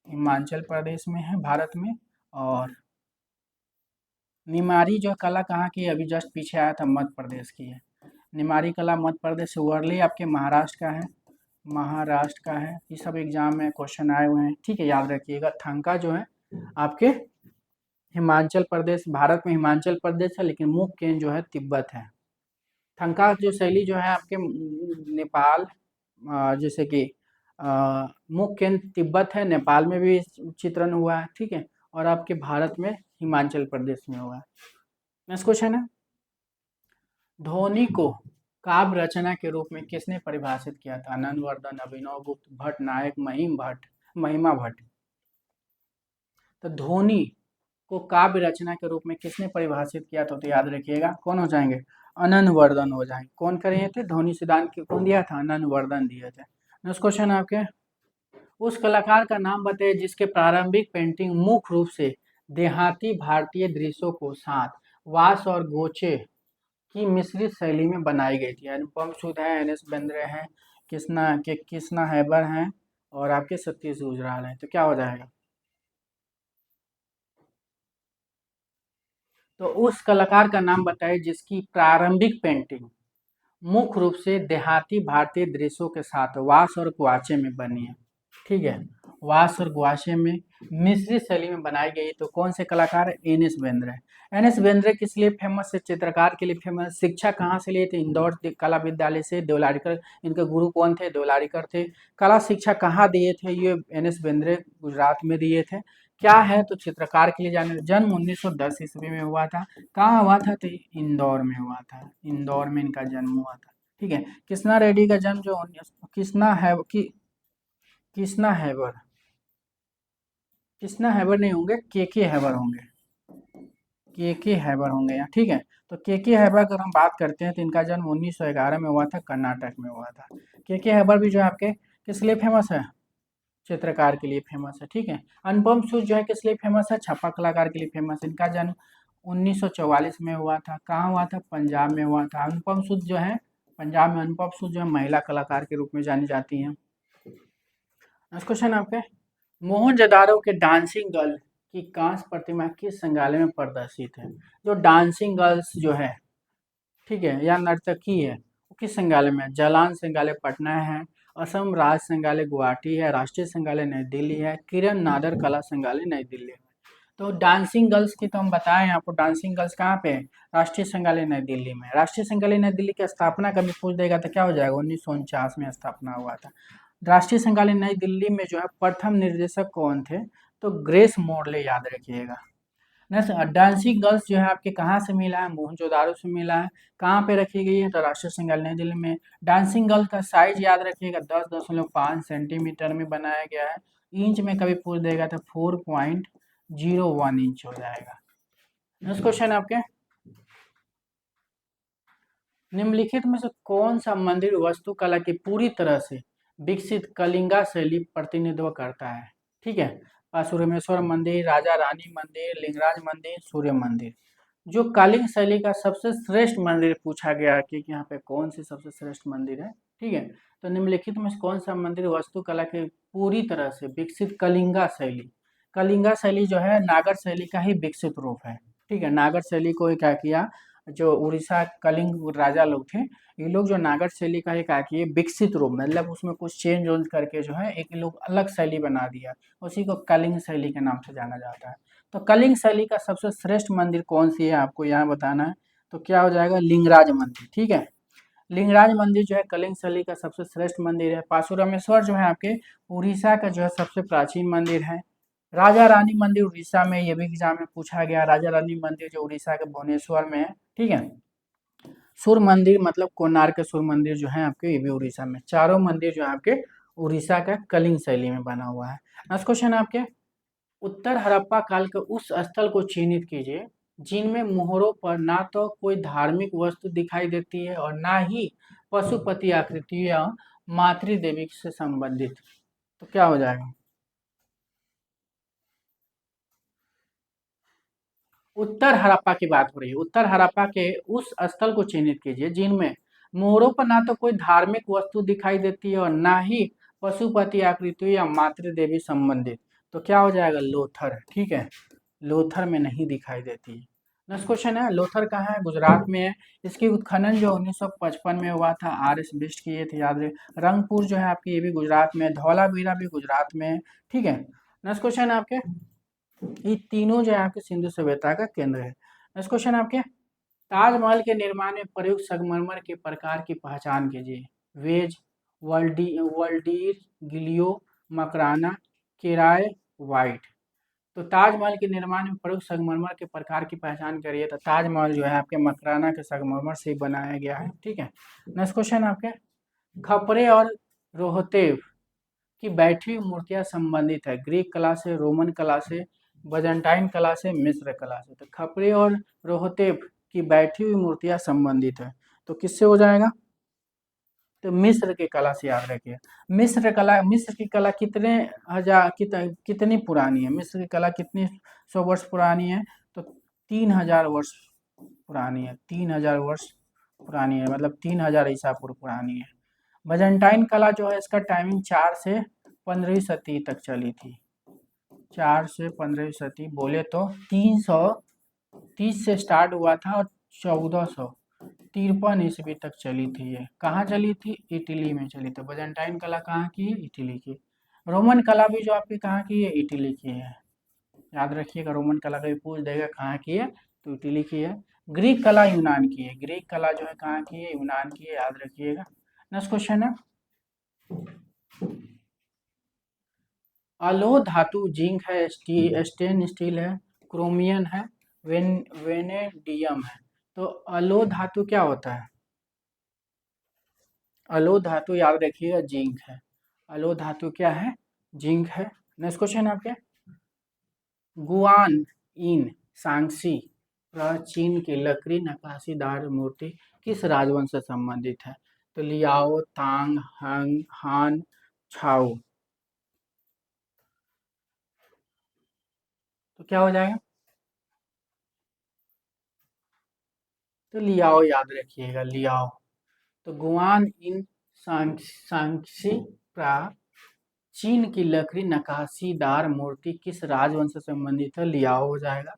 हिमाचल प्रदेश में है भारत में। और निमारी जो कला कहाँ की है, अभी जस्ट पीछे आया था, मध्य प्रदेश की है। निमारी कला मध्य प्रदेश से। वर्ली आपके महाराष्ट्र का है, महाराष्ट्र का है। ये सब एग्जाम में क्वेश्चन आए हुए हैं, ठीक है, याद रखिएगा। थंका जो है आपके हिमाचल प्रदेश, भारत में हिमाचल प्रदेश है, लेकिन मुख्य केंद्र जो है तिब्बत है। थंका जो शैली जो है आपके नेपाल, जैसे कि मुख्य केंद्र तिब्बत है, नेपाल में भी चित्रण हुआ है, ठीक है, और आपके भारत में हिमाचल प्रदेश में हुआ है। नेक्स्ट क्वेश्चन है, ध्वनि को काव्य रचना के रूप में किसने परिभाषित किया था, आनंदवर्धन, अभिनव गुप्त, भट्ट नायक, महिमा भट्ट। तो ध्वनि को काव्य रचना के रूप में किसने परिभाषित किया था, तो याद रखिएगा कौन हो जाएंगे, आनंदवर्धन हो जाएंगे। कौन करे थे, ध्वनि सिद्धांत कौन दिया था, आनंदवर्धन दिए थे। नेक्स्ट क्वेश्चन आपके, उस कलाकार का नाम बताइए जिसके प्रारंभिक पेंटिंग मुख्य रूप से देहाती भारतीय दृश्यों को साथ वास और गोचे की मिश्रित शैली में बनाई गई थी। अनुपम सूद है, एन.एस. बेंद्रे हैं, कृष्णा हैबर हैं, और आपके सतीश गुजराल हैं। तो क्या हो जाएगा, तो उस कलाकार का नाम बताइए जिसकी प्रारंभिक पेंटिंग मुख्य रूप से देहाती भारतीय दृश्यों के साथ वास और गुआचे में बनी है, ठीक है, वास और गुआचे में मिश्रित शैली में बनाई गई। तो कौन से कलाकार है, एन.एस. बेंद्रे। एन.एस. बेंद्रे किस लिए फेमस है, चित्रकार के लिए फेमस। शिक्षा कहाँ से लिए थे, इंदौर कला विद्यालय से, देवलालीकर इनके गुरु कौन थे, देवलालीकर थे। कला शिक्षा कहाँ दिए थे, ये एन.एस. बेंद्रे गुजरात में दिए थे। क्या है, तो चित्रकार के लिए जाने। जन्म 1910 ईस्वी में हुआ था। कहाँ हुआ था, तो इंदौर में हुआ था, इंदौर में इनका जन्म हुआ था, ठीक है। कृष्णा रेड्डी का जन्म जो कृष्णा हैबर, कृष्णा हैबर नहीं होंगे, के हैबर होंगे, के हैबर होंगे यहाँ, ठीक है। तो के हैबर अगर हम बात करते हैं तो इनका जन्म 1911 में हुआ था, कर्नाटक में हुआ था। के हैबर भी जो है आपके किस लिए फेमस है, चित्रकार के लिए फेमस है, ठीक है। अनुपम सूद जो है किस लिए फेमस है, छापा कलाकार के लिए फेमस है। इनका जन्म 1944 में हुआ था। कहाँ हुआ था, पंजाब में हुआ था। अनुपम सूद जो है पंजाब में, अनुपम सूद जो है महिला कलाकार के रूप में जानी जाती हैं। नेक्स्ट क्वेश्चन आपके, मोहनजोदाड़ो के डांसिंग गर्ल की कांस्य प्रतिमा किस संग्रहालय में प्रदर्शित है। जो डांसिंग गर्ल्स जो है, ठीक है, या नर्तकी है, वो किस संग्रहालय में है, जालान संग्रहालय पटना है, असम राज्य संग्रहालय गुवाहाटी है, राष्ट्रीय संग्रहालय नई दिल्ली है, किरण नादर कला संग्रहालय नई दिल्ली है। तो डांसिंग गर्ल्स की तो हम बताएं आपको, डांसिंग गर्ल्स कहाँ पे है, राष्ट्रीय संग्रहालय नई दिल्ली में। राष्ट्रीय संग्रहालय नई दिल्ली की स्थापना कभी पूछ देगा तो क्या हो जाएगा, 1949 में स्थापना हुआ था। राष्ट्रीय संग्रहालय नई दिल्ली में जो है प्रथम निर्देशक कौन थे, तो ग्रेस मोरले, याद रखिएगा। नेक्स्ट, डांसिंग गर्ल्स जो है आपके कहाँ से मिला है, मोहनजोदाड़ो से मिला है। कहाँ पे रखी गई है, तो राष्ट्रीय संग्रहालय नई दिल्ली में। डांसिंग गर्ल का साइज याद रखिएगा, 10.5 सेंटीमीटर में बनाया गया है। इंच में कभी पूछ देगा तो 4.01 इंच हो जाएगा। नेक्स्ट क्वेश्चन आपके, निम्नलिखित में से कौन सा मंदिर वास्तुकला की पूरी तरह से विकसित कलिंगा शैली प्रतिनिधित्व करता है, ठीक है। पाशुरेश्वर मंदिर, राजा रानी मंदिर, लिंगराज मंदिर, सूर्य मंदिर। जो कलिंग शैली का सबसे श्रेष्ठ मंदिर पूछा गया है कि यहाँ पे कौन सी सबसे श्रेष्ठ मंदिर है, ठीक है। तो निम्नलिखित में से कौन सा मंदिर वास्तुकला के पूरी तरह से विकसित कलिंगा शैली, कलिंगा शैली जो है नागर शैली का ही विकसित रूप है, ठीक है। नागर शैली को क्या किया, जो उड़ीसा कलिंग राजा लोग थे, ये लोग जो नागर शैली का ये क्या किए, विकसित रूप मतलब उसमें कुछ चेंज वेंज करके जो है एक लोग अलग शैली बना दिया, उसी को कलिंग शैली के नाम से जाना जाता है। तो कलिंग शैली का सबसे श्रेष्ठ मंदिर कौन सी है आपको यहाँ बताना है, तो क्या हो जाएगा, लिंगराज मंदिर। ठीक है, लिंगराज मंदिर जो है कलिंग शैली का सबसे श्रेष्ठ मंदिर है। पाशुरामेश्वर जो है आपके उड़ीसा का जो है सबसे प्राचीन मंदिर है। राजा रानी मंदिर उड़ीसा में, ये भी एग्जाम में पूछा गया, राजा रानी मंदिर जो उड़ीसा के भुवनेश्वर में है। ठीक है, सूर्य मंदिर मतलब कोणार्क के सूर्य मंदिर जो है आपके, ये भी उड़ीसा में। चारों मंदिर जो है आपके उड़ीसा का कलिंग शैली में बना हुआ है। नेक्स्ट क्वेश्चन आपके, उत्तर हड़प्पा काल के उस स्थल को चिन्हित कीजिए जिनमें मोहरों पर ना तो कोई धार्मिक वस्तु दिखाई देती है और ना ही पशुपति आकृति या मातृ देवी से संबंधित। तो क्या हो जाएगा, उत्तर हड़प्पा की बात हो रही है। उत्तर हड़प्पा के उस स्थल को चिन्हित कीजिए जिनमें मोहरों पर ना तो कोई धार्मिक वस्तु दिखाई देती है और ना ही पशुपति आकृति या मातृ देवी संबंधित। तो क्या हो जाएगा, लोथर। ठीक है, लोथर में नहीं दिखाई देती। नेक्स्ट क्वेश्चन है, लोथर कहाँ है, गुजरात में है। इसकी उत्खनन जो 1955 में हुआ था, आर एस बिष्ट किए थे, याद रहे। रंगपुर जो है आपकी, ये भी गुजरात में है। धौलावीरा भी गुजरात में है। ठीक है, नेक्स्ट क्वेश्चन आपके, ये तीनों जो है आपके सिंधु सभ्यता का केंद्र है। नेक्स्ट क्वेश्चन आपके, ताजमहल के निर्माण में प्रयुक्त संगमरमर के प्रकार की पहचान कीजिए। वेज, वर्ल्डीर, गिलियो, मकराना, किराए, व्हाइट। तो ताजमहल के निर्माण में प्रयुक्त संगमरमर के प्रकार की पहचान करिए, तो ताजमहल जो है आपके मकराना के संगमरमर से बनाया गया है। ठीक है, नेक्स्ट क्वेश्चन आपके, खपरे और रोहतेव की बैठी हुई मूर्तियां संबंधित है ग्रीक कला से, रोमन कला से, बजंटाइन कला से, मिस्र कला से। तो खपरे और रोहतेव की बैठी हुई मूर्तियां संबंधित है, तो किससे हो जाएगा, तो मिस्र की कला से याद रखिए। मिस्र कला, मिस्र की कला कितने कितनी पुरानी है, मिस्र की कला कितनी 100 वर्ष पुरानी है, तो 3000 वर्ष पुरानी है। 3000 वर्ष पुरानी है, मतलब 3000 ईसा पूर्व पुरानी है। बजंटाइन कला जो है इसका टाइमिंग 4 से 15वीं सदी तक चली थी। 4 से 15वीं सदी बोले तो 330 से स्टार्ट हुआ था और 1453 ईस्वी तक चली थी। ये कहाँ चली थी, इटली में चली थी। बजंटाइन कला कहाँ की है, इटली की। रोमन कला भी जो आपकी कहाँ की है, इटली की है। याद रखिएगा, रोमन कला का भी पूछ देगा कहाँ की है, तो इटली की है। ग्रीक कला यूनान की है। ग्रीक कला जो है कहाँ की है, यूनान की है, याद रखिएगा। नेक्स्ट क्वेश्चन है, अलोह धातु जिंक है, स्टेन स्टील है, क्रोमियम है, वेनेडियम है। तो अलोह धातु क्या होता है, अलोह धातु याद रखिएगा जिंक है। अलोह धातु क्या है, जिंक है। नेक्स्ट क्वेश्चन आपके, गुआन इन सांक्सी प्राचीन की लकड़ी नक्काशीदार मूर्ति किस राजवंश से संबंधित है, तो लियाओ, तांग, हंग, हान, छाऊ। तो क्या हो जाएगा, तो लियाओ याद रखिएगा, लियाओ। तो गुआन इन सांक्सी प्राचीन की लकड़ी नक्काशीदार मूर्ति किस राजवंश से संबंधित है, लियाओ हो जाएगा।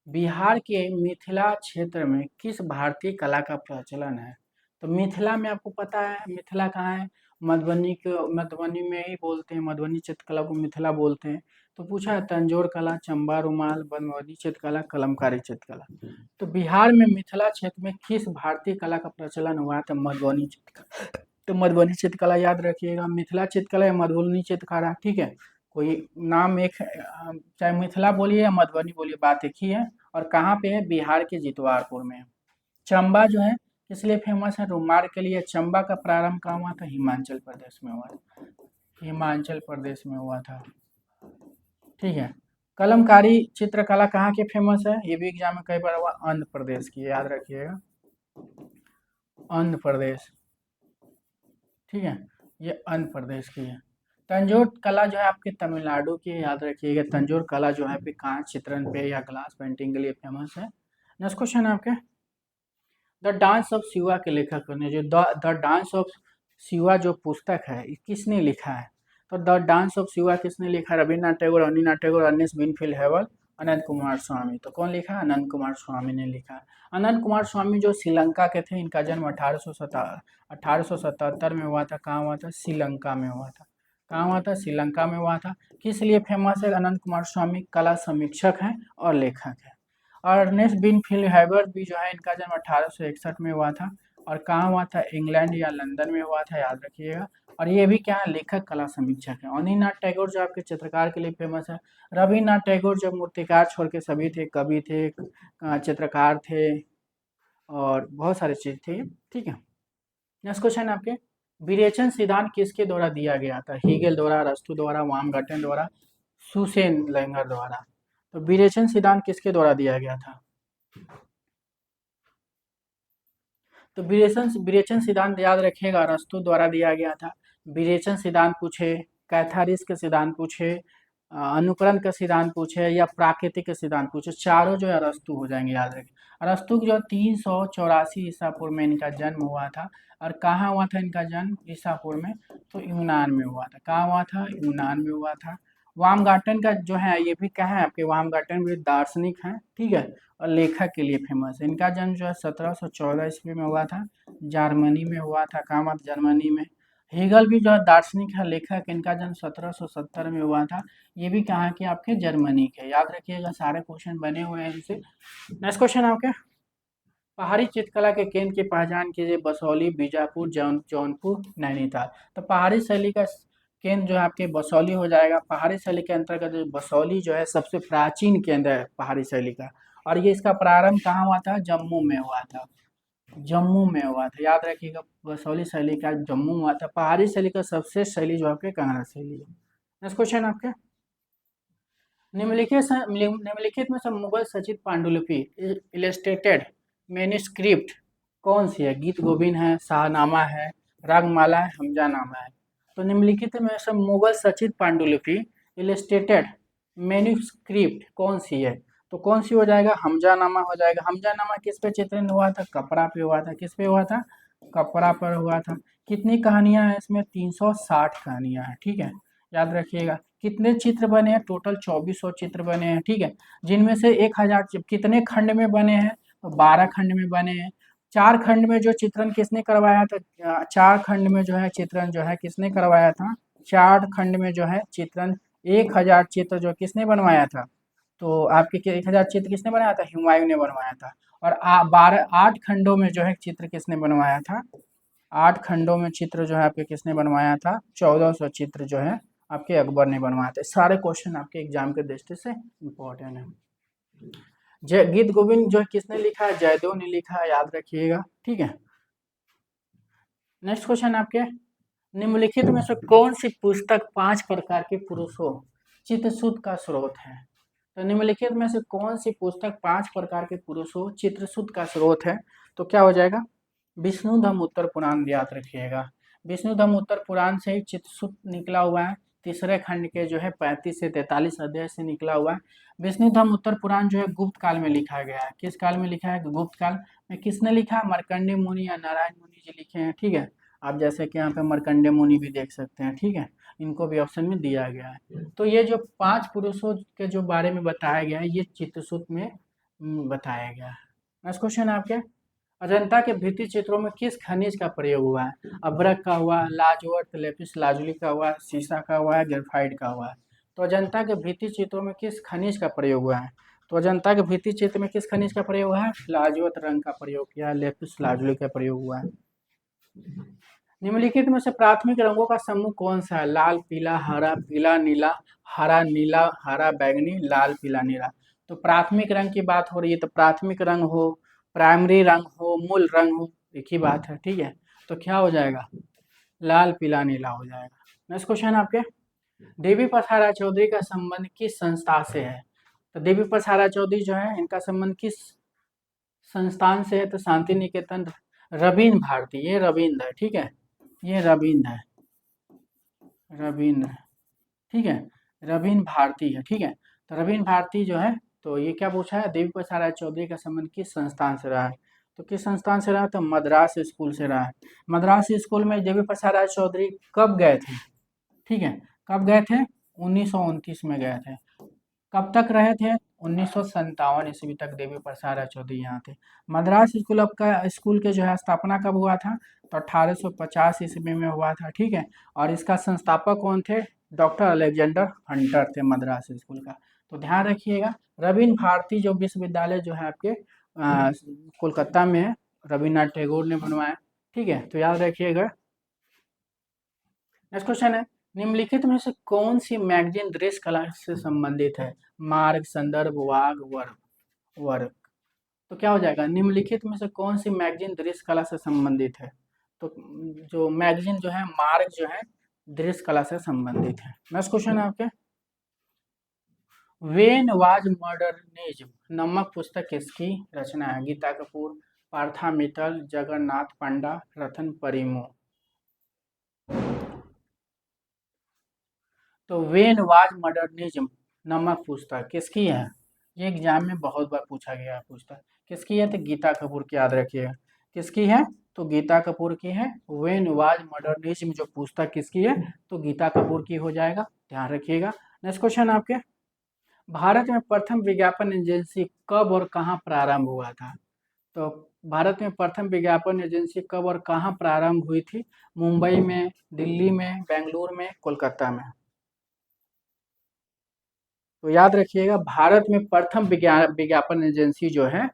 बिहार के मिथिला क्षेत्र में किस भारतीय कला का प्रचलन है, तो मिथिला में आपको पता है, मिथिला कहाँ है, मधुबनी को, मधुबनी में ही बोलते हैं, मधुबनी चित्रकला को मिथिला बोलते हैं। तो पूछा है तंजोर कला, चंबा रुमाल, मधुबनी चित्रकला, कलमकारी चित्रकला। तो बिहार में मिथिला क्षेत्र में किस भारतीय कला का प्रचलन हुआ था, मधुबनी चित्रकला। तो मधुबनी चित्रकला याद रखिएगा, मिथिला चित्रकला या मधुबनी चित्रकला। ठीक है, कोई नाम एक चाहे मिथिला बोलिए या मधुबनी बोलिए, बात एक ही है। और कहाँ पे है, बिहार के जितवारपुर में। चंबा जो है किस लिए फेमस है, रुमाल के लिए। चंबा का प्रारंभ कहाँ हुआ था, हिमाचल प्रदेश में हुआ था। हिमाचल प्रदेश में हुआ था। ठीक है, कलमकारी चित्रकला कहाँ के फेमस है, ये भी एग्जाम में कई बार हुआ, आंध्र प्रदेश की, याद रखिएगा, आंध्र प्रदेश। ठीक है, ये आंध्र प्रदेश की है। तंजौर कला जो है आपके तमिलनाडु की है, याद रखिएगा। तंजौर कला जो है आपके कांच चित्रण पे या ग्लास पेंटिंग के लिए फेमस है। नेक्स्ट क्वेश्चन है आपके, द डांस ऑफ शिवा के लेखक ने, जो द डांस ऑफ शिवा जो पुस्तक है ये किसने लिखा है, तो द डांस ऑफ शिवा किसने लिखा, रविन्द्रनाथ टैगोर, अनिनाथ टैगोर, अर्नेस्ट विनफील्ड हेवल, अनंत कुमार स्वामी। तो कौन लिखा? अनंत कुमार स्वामी ने लिखा। अनंत कुमार स्वामी जो श्रीलंका के थे, इनका जन्म 1877 में हुआ था। कहाँ हुआ था? श्रीलंका में हुआ था। कहाँ हुआ था? श्रीलंका में हुआ था। किस लिए फेमस है अनंत कुमार स्वामी? कला समीक्षक हैं और लेखक हैं। और अर्नेस्ट बिनफील्ड हैबर भी जो है, इनका जन्म 1861 में हुआ था। और कहाँ हुआ था? इंग्लैंड या लंदन में हुआ था, याद रखिएगा। और ये भी क्या है? लेखक, कला समीक्षक है। अनिनाथ टैगोर जो आपके चित्रकार के लिए फेमस है। रविन्द्रनाथ टैगोर जो मूर्तिकार छोड़ के सभी थे, कवि थे, चित्रकार थे और बहुत सारी चीज थे। ठीक है। नेक्स्ट क्वेश्चन आपके, विरेचन सिद्धांत किसके द्वारा दिया गया था? हीगेल द्वारा, अरस्तू द्वारा, बामगार्टन द्वारा, सुसेन लेंगर द्वारा। तो विरेचन सिद्धांत किसके द्वारा दिया गया था? तो विरेचन सिद्धांत याद रखिएगा, अरस्तू द्वारा दिया गया था। विरेचन सिद्धांत पूछे, कैथारिस के सिद्धांत पूछे, अनुकरण का सिद्धांत पूछे या प्राकृतिक के सिद्धांत पूछे, चारों जो है अरस्तू हो जाएंगे, याद रखें। अरस्तु जो 384 ईसा पूर्व में इनका जन्म हुआ था। और कहाँ हुआ था इनका जन्म? ईसापुर में। तो यूनान में हुआ था। कहाँ हुआ था? यूनान में हुआ था। वामगार्टन का जो है, ये भी क्या है आपके? वामगार्टन भी दार्शनिक है, ठीक है, और लेखक के लिए फेमस है। इनका जन्म जो है 1714 ईस्वी में हुआ था, जर्मनी में हुआ था। कहाँ हुआ था? जर्मनी में। हेगल भी जो है दार्शनिक है, लेखक, इनका जन्म 1770 में हुआ था। ये भी कहाँ के? आपके जर्मनी के। याद रखिएगा, सारे क्वेश्चन बने हुए हैं इनसे। नेक्स्ट क्वेश्चन आपके, पहाड़ी चित्रकला के केंद्र की पहचान कीजिए। बसौली, बीजापुर, जौनपुर, नैनीताल। तो पहाड़ी शैली का केंद्र जो है आपके बसौली हो जाएगा। पहाड़ी शैली के अंतर्गत बसौली जो है सबसे प्राचीन केंद्र है पहाड़ी शैली का। और ये इसका प्रारंभ कहाँ हुआ था? जम्मू में हुआ था। जम्मू में हुआ था, याद रखिएगा। बसौली शैली का जम्मू में हुआ था। पहाड़ी शैली का सबसे शैली जो आपके कांगड़ा शैली है। नेक्स्ट क्वेश्चन आपके, निम्नलिखित में से मुगल सचित पांडुलिपि इलस्ट्रेटेड मैन्युस्क्रिप्ट कौन सी है? गीत गोविंद है, शाहनामा है, रागमाला है, हमजानामा है। तो निम्नलिखित में से मुगल सचित पांडुलिपि इलस्ट्रेटेड मैन्युस्क्रिप्ट कौन सी है? तो कौन सी हो जाएगा? हमजानामा हो जाएगा। हमजानामा किस पे चित्रण हुआ था? कपड़ा पे हुआ था। किस पे हुआ था? कपड़ा पर हुआ था। कितनी कहानियां हैं इसमें? 360 कहानियां हैं, ठीक है, याद रखिएगा। कितने चित्र बने हैं? टोटल 2400 चित्र बने हैं, ठीक है, जिनमें से 1000 कितने खंड में बने हैं? तो 12 खंड में बने हैं। 4 खंड में जो चित्रण किसने करवाया था? 4 खंड में जो है चित्रण जो है किसने करवाया था? 4 खंड में जो है चित्रण 1000 चित्र जो किसने बनवाया था? तो आपके 1000 चित्र किसने बनाया था? हुमायूं ने बनवाया था। और 8 खंडों में जो है चित्र किसने बनवाया था? 8 खंडों में चित्र जो है आपके किसने बनवाया था? 1400 चित्र जो है आपके अकबर ने बनवाए थे। सारे क्वेश्चन आपके एग्जाम के दृष्टि से इम्पोर्टेंट है। जय गीत गोविंद जो किसने लिखा है? जयदेव ने लिखा है, याद रखिएगा, ठीक है। नेक्स्ट क्वेश्चन आपके, निम्नलिखित में से कौन सी पुस्तक 5 प्रकार के पुरुषों चित्रसूत का स्रोत है? तो निम्नलिखित में से कौन सी पुस्तक 5 प्रकार के पुरुषों चित्रसूत का स्रोत है? तो क्या हो जाएगा? विष्णुधम उत्तर पुराण, याद रखिएगा। विष्णुधम उत्तर पुराण से ही चित्रसूत निकला हुआ है। तीसरे खंड के जो है 35 से 43 अध्याय से निकला हुआ है। विष्णुधम उत्तर पुराण जो है गुप्त काल में लिखा गया है। किस काल में लिखा है? गुप्त काल में। किसने लिखा? मार्कंडेय मुनि या नारायण मुनि जी लिखे हैं, ठीक है। आप जैसे कि यहाँ पे मार्कंडेय मुनि भी देख सकते हैं, ठीक है, इनको भी ऑप्शन में दिया गया है। तो ये जो 5 पुरुषों के जो बारे में बताया गया है, ये चित्रसूत में बताया गया है। नेक्स्ट क्वेश्चन आपके, अजंता के भित्ति चित्रों में किस खनिज का प्रयोग हुआ है? अभ्रक का हुआ, लाजवर्त लेपिस लाजुली का हुआ, सीसा का हुआ है, ग्रेफाइट का हुआ है। तो अजंता के भित्ति चित्रों में किस खनिज का प्रयोग हुआ है? तो अजंता के भित्ति चित्र में किस खनिज का प्रयोग हुआ है? लाजवत रंग का प्रयोग किया है, लेपिस लाजुली का प्रयोग हुआ है। निम्नलिखित में से प्राथमिक रंगों का समूह कौन सा है? लाल, पीला, हरा, पीला, नीला, हरा, नीला, हरा, बैगनी, लाल, पीला, नीला। तो प्राथमिक रंग की बात हो रही है, तो प्राथमिक रंग हो, प्राइमरी रंग हो, मूल रंग हो, एक ही बात है, ठीक है। तो क्या हो जाएगा? लाल, पीला, नीला हो जाएगा। नेक्स्ट क्वेश्चन आपके, देवी प्रसाद चौधरी का संबंध किस संस्था से है? तो देवी प्रसाद चौधरी जो है, इनका संबंध किस संस्थान से है? तो शांति निकेतन, रवीन्द्र भारती, ये रवीन्द्र है, ठीक है, ये रवीन्द्र है, रवीन्द्र, ठीक है, रवीन्द्र भारती है, ठीक है। तो रवीन्द्र भारती जो है, तो ये क्या पूछा है? देवी प्रसाद चौधरी का संबंध किस संस्थान से रहा है? तो किस संस्थान से रहा? तो मद्रास स्कूल से रहा है। मद्रास स्कूल में देवी प्रसाद चौधरी कब गए थे? ठीक है, कब गए थे? 1929 में गए थे। कब तक रहे थे? 1957 ईस्वी तक देवी प्रसाद चौधरी यहाँ थे। मद्रास स्कूल के जो है स्थापना कब हुआ था? तो 1850 ईस्वी में हुआ था, ठीक है। और इसका संस्थापक कौन थे? डॉक्टर अलेक्जेंडर हंटर थे मद्रास स्कूल का। तो ध्यान रखिएगा, रवीन्द्र भारती जो विश्वविद्यालय जो है आपके कोलकाता में है, रविन्द्रनाथ टैगोर ने बनवाया, ठीक है। तो याद रखिएगा। नेक्स्ट क्वेश्चन है, निम्नलिखित में से कौन सी मैगजीन दृश्य कला से संबंधित है? मार्ग, संदर्भ, वाग, वर्क। तो क्या हो जाएगा? निम्नलिखित में से कौन सी मैगजीन दृश्य कला से संबंधित है? तो जो मैगजीन जो है मार्ग जो है दृश्य कला से संबंधित है। नेक्स्ट क्वेश्चन है आपके, वेन वाज मॉडर्निज्म नामक पुस्तक किसकी रचना है? गीता कपूर, पार्था मित्तल, जगन्नाथ पंडा, रतन परिमो। तो वेन वाज मॉडर्निज्म नामक पुस्तक किसकी है? ये एग्जाम में बहुत बार पूछा गया है पुस्तक किसकी है? तो गीता कपूर की, याद रखिएगा। किसकी है? तो गीता कपूर की है। वेन वाज मॉडर्निज्म जो पुस्तक किसकी है? तो गीता कपूर की हो जाएगा, ध्यान रखिएगा। नेक्स्ट क्वेश्चन आपके, भारत में प्रथम विज्ञापन एजेंसी कब और कहाँ प्रारंभ हुआ था? तो भारत में प्रथम विज्ञापन एजेंसी कब और कहाँ प्रारंभ हुई थी? मुंबई में, दिल्ली में, बेंगलुरु में, कोलकाता में। तो याद रखिएगा, भारत में प्रथम विज्ञापन एजेंसी जो है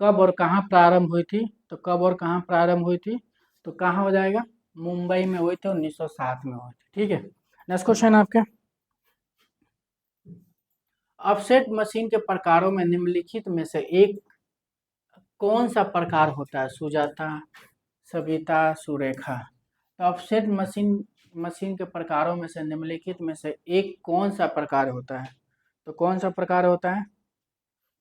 कब और कहाँ प्रारंभ हुई थी? तो कब और कहाँ प्रारंभ हुई थी? तो कहाँ हो जाएगा? मुंबई में हुई थी, 1907 में हुई थी, ठीक है। नेक्स्ट क्वेश्चन आपके, ऑफसेट मशीन के प्रकारों में निम्नलिखित में से एक कौन सा प्रकार होता है? सुजाता, सविता, सुरेखा। तो ऑफसेट मशीन के प्रकारों में से निम्नलिखित में से एक कौन सा प्रकार होता है? तो कौन सा प्रकार होता है?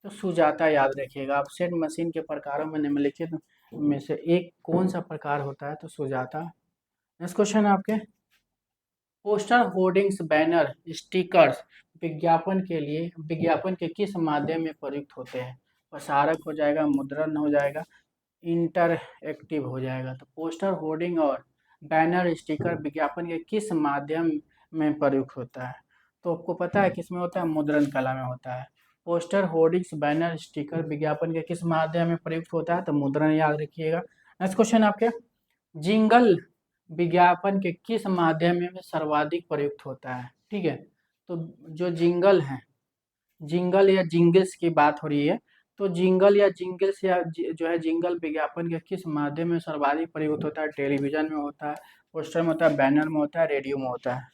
तो सुजाता, याद रखिएगा। ऑफसेट मशीन के प्रकारों में निम्नलिखित में से एक कौन सा प्रकार होता है? तो सुजाता। नेक्स्ट क्वेश्चन आपके, पोस्टर, होर्डिंग्स, बैनर, स्टिकर्स विज्ञापन के किस माध्यम में प्रयुक्त होते हैं? प्रसारक हो जाएगा, मुद्रण हो जाएगा, इंटरएक्टिव हो जाएगा। तो पोस्टर, होर्डिंग और बैनर, स्टिकर विज्ञापन के किस माध्यम में प्रयुक्त होता है? तो आपको पता है किस में होता है? मुद्रण कला में होता है। पोस्टर, होर्डिंग्स, बैनर, स्टिकर विज्ञापन के किस माध्यम में प्रयुक्त होता है? तो मुद्रण, याद रखिएगा। नेक्स्ट क्वेश्चन आपके, जिंगल विज्ञापन के किस माध्यम में सर्वाधिक प्रयुक्त होता है? ठीक है। तो जो जिंगल है, जिंगल या जिंगल्स की बात हो रही है, तो जिंगल या जिंगल्स या जो है जिंगल विज्ञापन के किस माध्यम में सर्वाधिक प्रयुक्त होता है? टेलीविजन में होता है, पोस्टर में होता है, बैनर में होता है, रेडियो में होता है।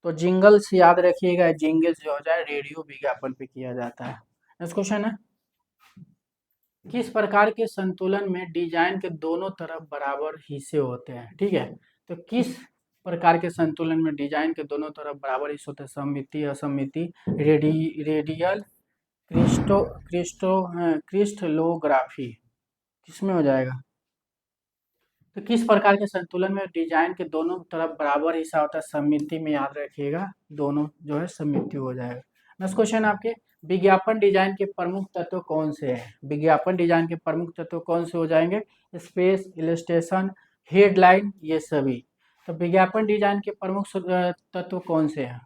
तो जिंगल्स याद रखिएगा, जिंगल्स जो हो जाए रेडियो विज्ञापन पे किया जाता है। नेक्स्ट क्वेश्चन है, किस प्रकार के संतुलन में डिजाइन के दोनों तरफ बराबर हिस्से होते हैं? ठीक है। तो किस प्रकार के संतुलन में डिजाइन के दोनों तरफ बराबर हिस्से होते हैं? सममिति, असममिति, रेडियल, क्रिस्टलोग्राफी, किसमें हो जाएगा? तो किस प्रकार के संतुलन में डिजाइन के दोनों तरफ बराबर हिस्सा होता है? सममिति में, याद रखिएगा, दोनों जो है सममिति हो जाएगा। नेक्स्ट क्वेश्चन आपके, विज्ञापन डिजाइन के प्रमुख तत्व कौन से हैं? विज्ञापन डिजाइन के प्रमुख तत्व कौन से हो जाएंगे? स्पेस, इलस्ट्रेशन, हेडलाइन, ये सभी। तो विज्ञापन डिजाइन के प्रमुख तत्व कौन से हैं?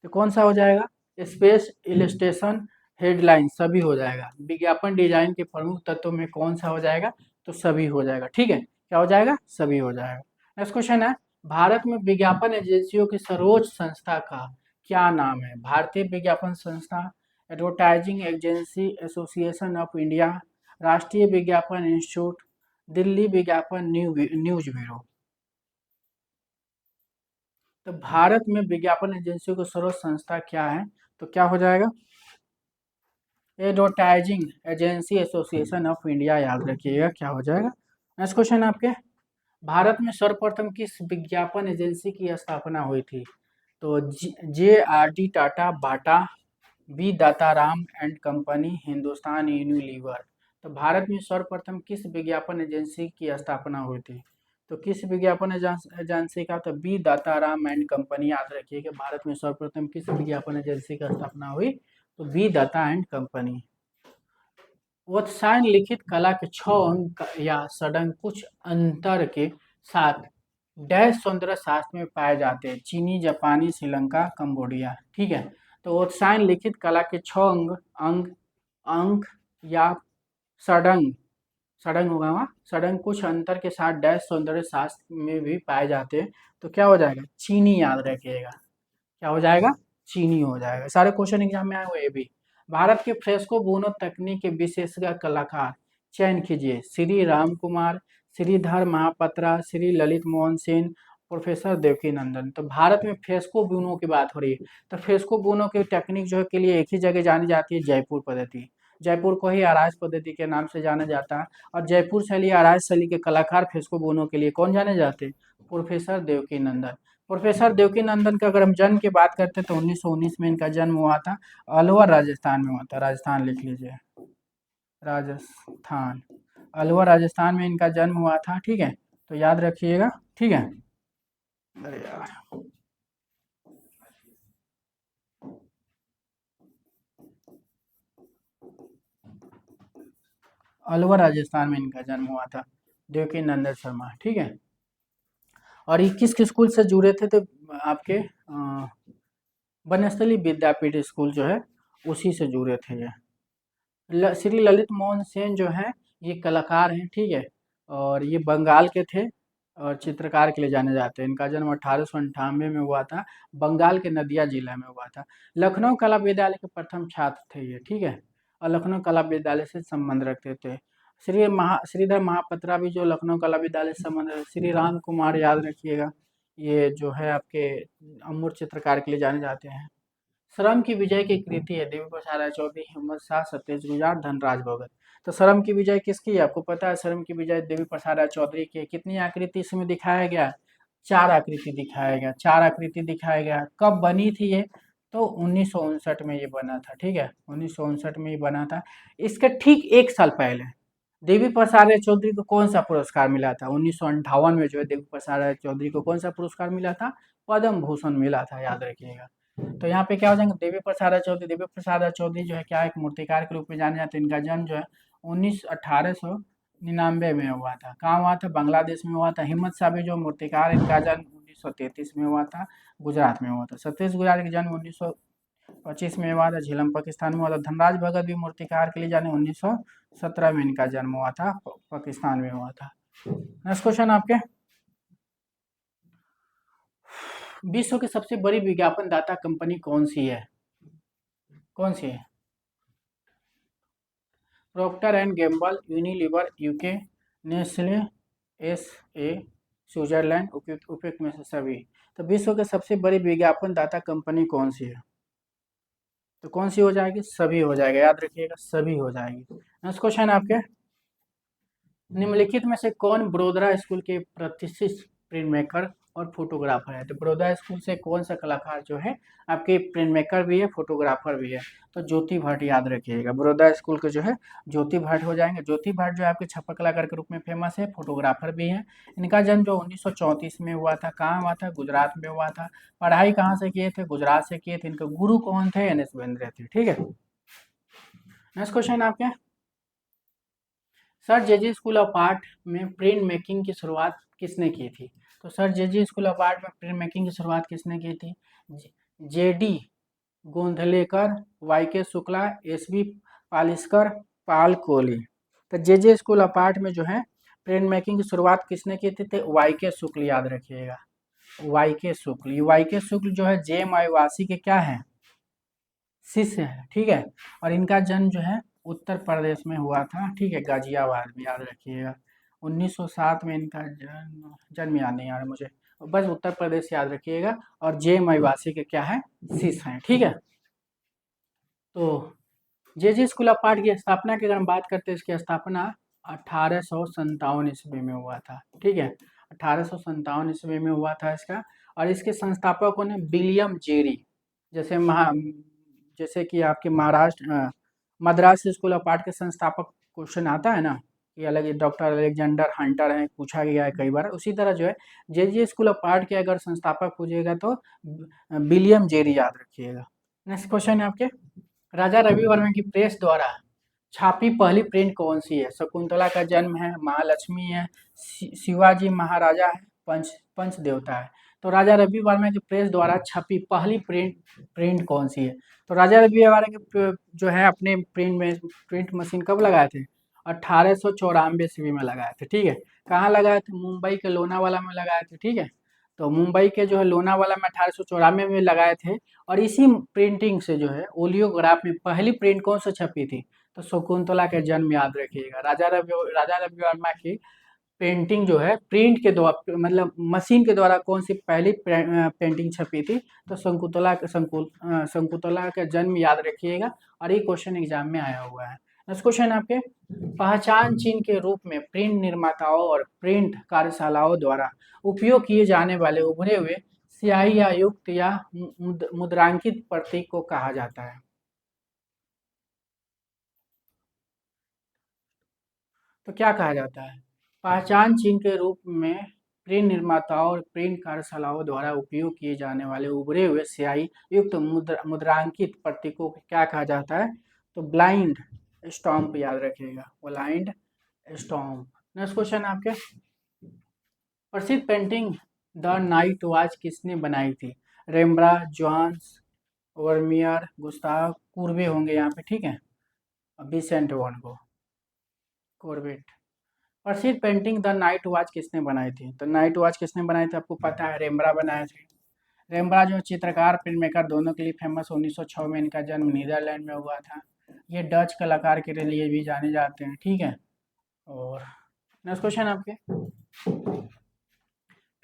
तो कौन सा हो जाएगा? स्पेस, इलस्ट्रेशन, हेडलाइन, सभी हो जाएगा। विज्ञापन डिजाइन के प्रमुख तत्वों में कौन सा हो जाएगा? तो सभी हो जाएगा, ठीक है। क्या हो जाएगा? सभी हो जाएगा। नेक्स्ट क्वेश्चन है, भारत में विज्ञापन एजेंसियों की सर्वोच्च संस्था का क्या नाम है? भारतीय विज्ञापन संस्था, advertising agency association of India, राष्ट्रीय विज्ञापन इंस्टीट्यूट, दिल्ली विज्ञापन न्यूज ब्यूरो। तो भारत में विज्ञापन एजेंसियों की सर्वोच्च संस्था क्या है? तो क्या हो जाएगा? Advertising agency association of India, याद रखिएगा, क्या हो जाएगा। नेक्स्ट क्वेश्चन आपके, भारत में सर्वप्रथम किस विज्ञापन एजेंसी की स्थापना हुई थी? तो JRD Tata, Bata, B Dataram and company, Hindustan Unilever. तो भारत में सर्वप्रथम किस विज्ञापन एजेंसी की स्थापना हुई थी? तो किस विज्ञापन एजेंसी का? तो बी दाताराम एंड कंपनी, याद रखिए कि भारत में सर्वप्रथम किस विज्ञापन एजेंसी का स्थापना हुई? तो बी दाता एंड कंपनी। वत्सायन लिखित कला के 6 अंक या षडंग कुछ अंतर के साथ डैश सौंदर्य शास्त्र में पाए जाते हैं, चीनी, जापानी, श्रीलंका, कंबोडिया। ठीक है, तो उत्साह लिखित कला के 6 अंग अंग अंक या षडंग, षडंग होगा वहाँ, षडंग कुछ अंतर के साथ डैश सौंदर्य शास्त्र में भी पाए जाते हैं, तो क्या हो जाएगा, चीनी याद रखिएगा। क्या हो जाएगा, चीनी हो जाएगा। सारे क्वेश्चन एग्जाम में आए हुए ये भी। भारत के फ्रेस्को बुनो तकनीक के विशेषज्ञ कलाकार चयन कीजिए, श्री राम कुमार, श्रीधर महापात्रा, श्री ललित मोहन सेन, प्रोफेसर देवकी नंदन। तो भारत में फ्रेस्को बुनो की बात हो रही है, तो फ्रेस्को बुनो की टेक्निक जो है के लिए एक ही जगह जानी जाती है, जयपुर पद्धति। जयपुर को ही आराज पद्धति के नाम से जाना जाता है, और जयपुर शैली आराज शैली के कलाकार फ्रेस्को बुनो के लिए कौन जाने जाते हैं, प्रोफेसर देवकी नंदन। प्रोफेसर देवकी नंदन का अगर हम जन्म की बात करते हैं तो 1919 में इनका जन्म हुआ था, अलवर राजस्थान में हुआ था। राजस्थान लिख लीजिए, राजस्थान, अलवर राजस्थान में इनका जन्म हुआ था। ठीक है, तो याद रखिएगा। ठीक है, अरे यार, अलवर राजस्थान में इनका जन्म हुआ था, देवकी नंदन शर्मा। ठीक है, और ये किस किस स्कूल से जुड़े थे, तो आपके बनस्थली विद्यापीठ स्कूल जो है उसी से जुड़े थे ये। श्री ललित मोहन सेन जो हैं ये कलाकार हैं। ठीक है, और ये बंगाल के थे और चित्रकार के लिए जाने जाते हैं। इनका जन्म 1898 में हुआ था, बंगाल के नदिया जिला में हुआ था। लखनऊ कला विद्यालय के प्रथम छात्र थे ये। ठीक है, और लखनऊ कला विद्यालय से संबंध रखते थे। श्रीधर महापात्रा भी जो लखनऊ कला विद्यालय से संबंध रखते। श्री राम कुमार याद रखिएगा, ये जो है आपके अमूर्त चित्रकार के लिए जाने जाते हैं। श्रम की विजय की कृति है, देवी प्रसाद राय चौधरी, हिम्मत शाह, सत्येंद्र गुजराल, धनराज भगत। तो श्रम की विजय किसकी है, आपको पता है। श्रम की विजय देवी प्रसाद राय चौधरी की है। कितनी आकृति इसमें दिखाया गया, 4 आकृति दिखाया गया, 4 आकृति दिखाया गया। कब बनी थी ये, तो 1959 में ये बना था। ठीक है, 1959 में ये बना था। इसके ठीक 1 साल पहले देवी प्रसाद राय चौधरी को कौन सा पुरस्कार मिला था, 1958 में जो है देवी प्रसाद राय चौधरी को कौन सा पुरस्कार मिला था, पद्म भूषण मिला था, याद रखिएगा। तो यहाँ पे क्या हो जाएंगे, देवी प्रसाद राय चौधरी जो है क्या एक मूर्तिकार के रूप में जाने जाते हैं। इनका जन्म जो है 1899 में हुआ था। कहाँ हुआ था, बांग्लादेश में हुआ था। हिम्मत शाह भी जो मूर्तिकार, इनका जन्म 1933 में हुआ था, गुजरात में हुआ था। सतीश गुजराल का जन्म 1925 में हुआ था, झेलम पाकिस्तान में हुआ था। धनराज भगत भी मूर्तिकार के लिए जाने 1917 में इनका जन्म हुआ था, पाकिस्तान में हुआ था। नेक्स्ट क्वेश्चन आपके, विश्व की सबसे बड़ी विज्ञापन दाता कंपनी कौन सी है, कौन सी है, Procter and Gamble, Unilever UK, Nestle SA, Switzerland, उपयुक्त में से सभी। तो विश्व के सबसे बड़ी विज्ञापन दाता कंपनी कौन सी है, तो कौन सी हो जाएगी, सभी हो जाएगा, याद रखिएगा, सभी हो जाएगी। नेक्स्ट क्वेश्चन आपके, निम्नलिखित में से कौन बड़ोदरा स्कूल के प्रतिष्ठित प्रिंट मेकर और फोटोग्राफर है। तो बड़ौदा स्कूल से कौन सा कलाकार जो है आपके प्रिंट मेकर भी है, फोटोग्राफर भी है, तो ज्योति भट्ट याद रखिएगा। बड़ौदा स्कूल के जो है ज्योति भट्ट हो जाएंगे। ज्योति भट्ट जो है आपके छप्पर कलाकार के रूप में फेमस है, फोटोग्राफर भी है। इनका जन्म जो 1934 में हुआ था, कहाँ हुआ था, गुजरात में हुआ था। पढ़ाई कहाँ से किए थे, गुजरात से किए थे। इनके गुरु कौन थे, एन एस बेंद्रे थे। ठीक है, नेक्स्ट क्वेश्चन आपके, sir JJ school of art में प्रिंट मेकिंग की शुरुआत किसने की थी। तो sir JJ school of art में प्रिंट मेकिंग की शुरुआत किसने की थी, जेडी गोंधलेकर, वाई के शुक्ला, एस बी पालिस्कर, पाल कोहली। तो जेजे स्कूल ऑफ आर्ट में जो है प्रिंट मेकिंग की शुरुआत किसने की थी, तो वाई के शुक्ल, याद रखिएगा, वाई के शुक्ल। ये वाई के शुक्ल जो है जे माईवासी के क्या है, शिष्य है। ठीक है, और इनका जन्म जो है उत्तर प्रदेश में हुआ था। ठीक है, गाजियाबाद में, याद रखिएगा। 1907 में इनका जन्म याद नहीं आ रहा मुझे, बस उत्तर प्रदेश याद रखिएगा। और जे मैवासी के क्या है, शिष्य हैं। ठीक है, तो जे स्कूल ऑफ आर्ट की स्थापना की अगर हम बात करते हैं, इसकी स्थापना 1857 ईस्वी में हुआ था। ठीक है, 1857 ईस्वी में हुआ था इसका। और इसके संस्थापकों ने विलियम जेरी, जैसे जैसे कि आपके Maharashtra Madras school of art के संस्थापक क्वेश्चन आता है ना, कि अलग डॉक्टर अलेक्जेंडर हंटर है, पूछा गया है कई बार। उसी तरह जो है जे स्कूल ऑफ आर्ट के अगर संस्थापक पूछेगा तो विलियम जेरी याद रखिएगा। नेक्स्ट क्वेश्चन है आपके, राजा रवि वर्मा की प्रेस द्वारा छापी पहली प्रिंट कौन सी है। शकुंतला का जन्म है, महालक्ष्मी है, शिवाजी महाराजा है, पंच देवता है। तो राजा रवि वर्मा के प्रेस द्वारा छपी पहली प्रिंट कौन सी है? तो राजा रवि वर्मा के जो है अपने प्रिंट मशीन कब लगाए थे? 1894 ईस्वी में लगाए थे, ठीक है। कहाँ लगाए थे? मुंबई के लोनावाला में लगाए थे, ठीक है। तो मुंबई के जो है लोनावाला में 1894 में लगाए थे। और इसी प्रिंटिंग से जो है ओलियोग्राफ में पहली प्रिंट कौन सा छपी थी? तो शकुंतला के जन्म याद रखिएगा। राजा रवि वर्मा की पेंटिंग जो है प्रिंट के द्वारा मतलब मशीन के द्वारा कौन सी पहली पेंटिंग छपी थी? तो शकुंतला का जन्म याद रखिएगा। और ये क्वेश्चन एग्जाम में आया हुआ है। नेक्स्ट क्वेश्चन आपके, पहचान चिन्ह के रूप में प्रिंट निर्माताओं और प्रिंट कार्यशालाओं द्वारा उपयोग किए जाने वाले उभरे हुए स्याही या युक्त या मुद्रांकित प्रतीक को कहा जाता है? तो क्या कहा जाता है? पहचान चिन्ह के रूप में प्रिंट निर्माताओं और प्रिंट कार्यशालाओं द्वारा उपयोग किए जाने वाले उभरे हुए स्याही युक्त मुद्रांकित प्रतीकों को क्या कहा जाता है? तो ब्लाइंड स्टॉम्प याद रखिएगा, ब्लाइंड स्टॉम्प। नेक्स्ट क्वेश्चन आपके, प्रसिद्ध पेंटिंग द नाइट वॉच किसने बनाई थी? Rembrandt, Johannes, Vermeer, Gustave Courbet होंगे यहाँ पे, ठीक है। Vincent van Gogh, Corbett. प्रसिद्ध पेंटिंग द नाइट वॉच किसने बनाई थी? तो नाइट वॉच किसने बनाई थी आपको पता है, रेम्ब्रांड बनाए थे। रेम्ब्रांड जो चित्रकार प्रिंट मेकर दोनों के लिए फेमस, 1906 में इनका जन्म नीदरलैंड में हुआ था। ये डच कलाकार के लिए भी जाने जाते हैं, ठीक है। और नेक्स्ट क्वेश्चन आपके,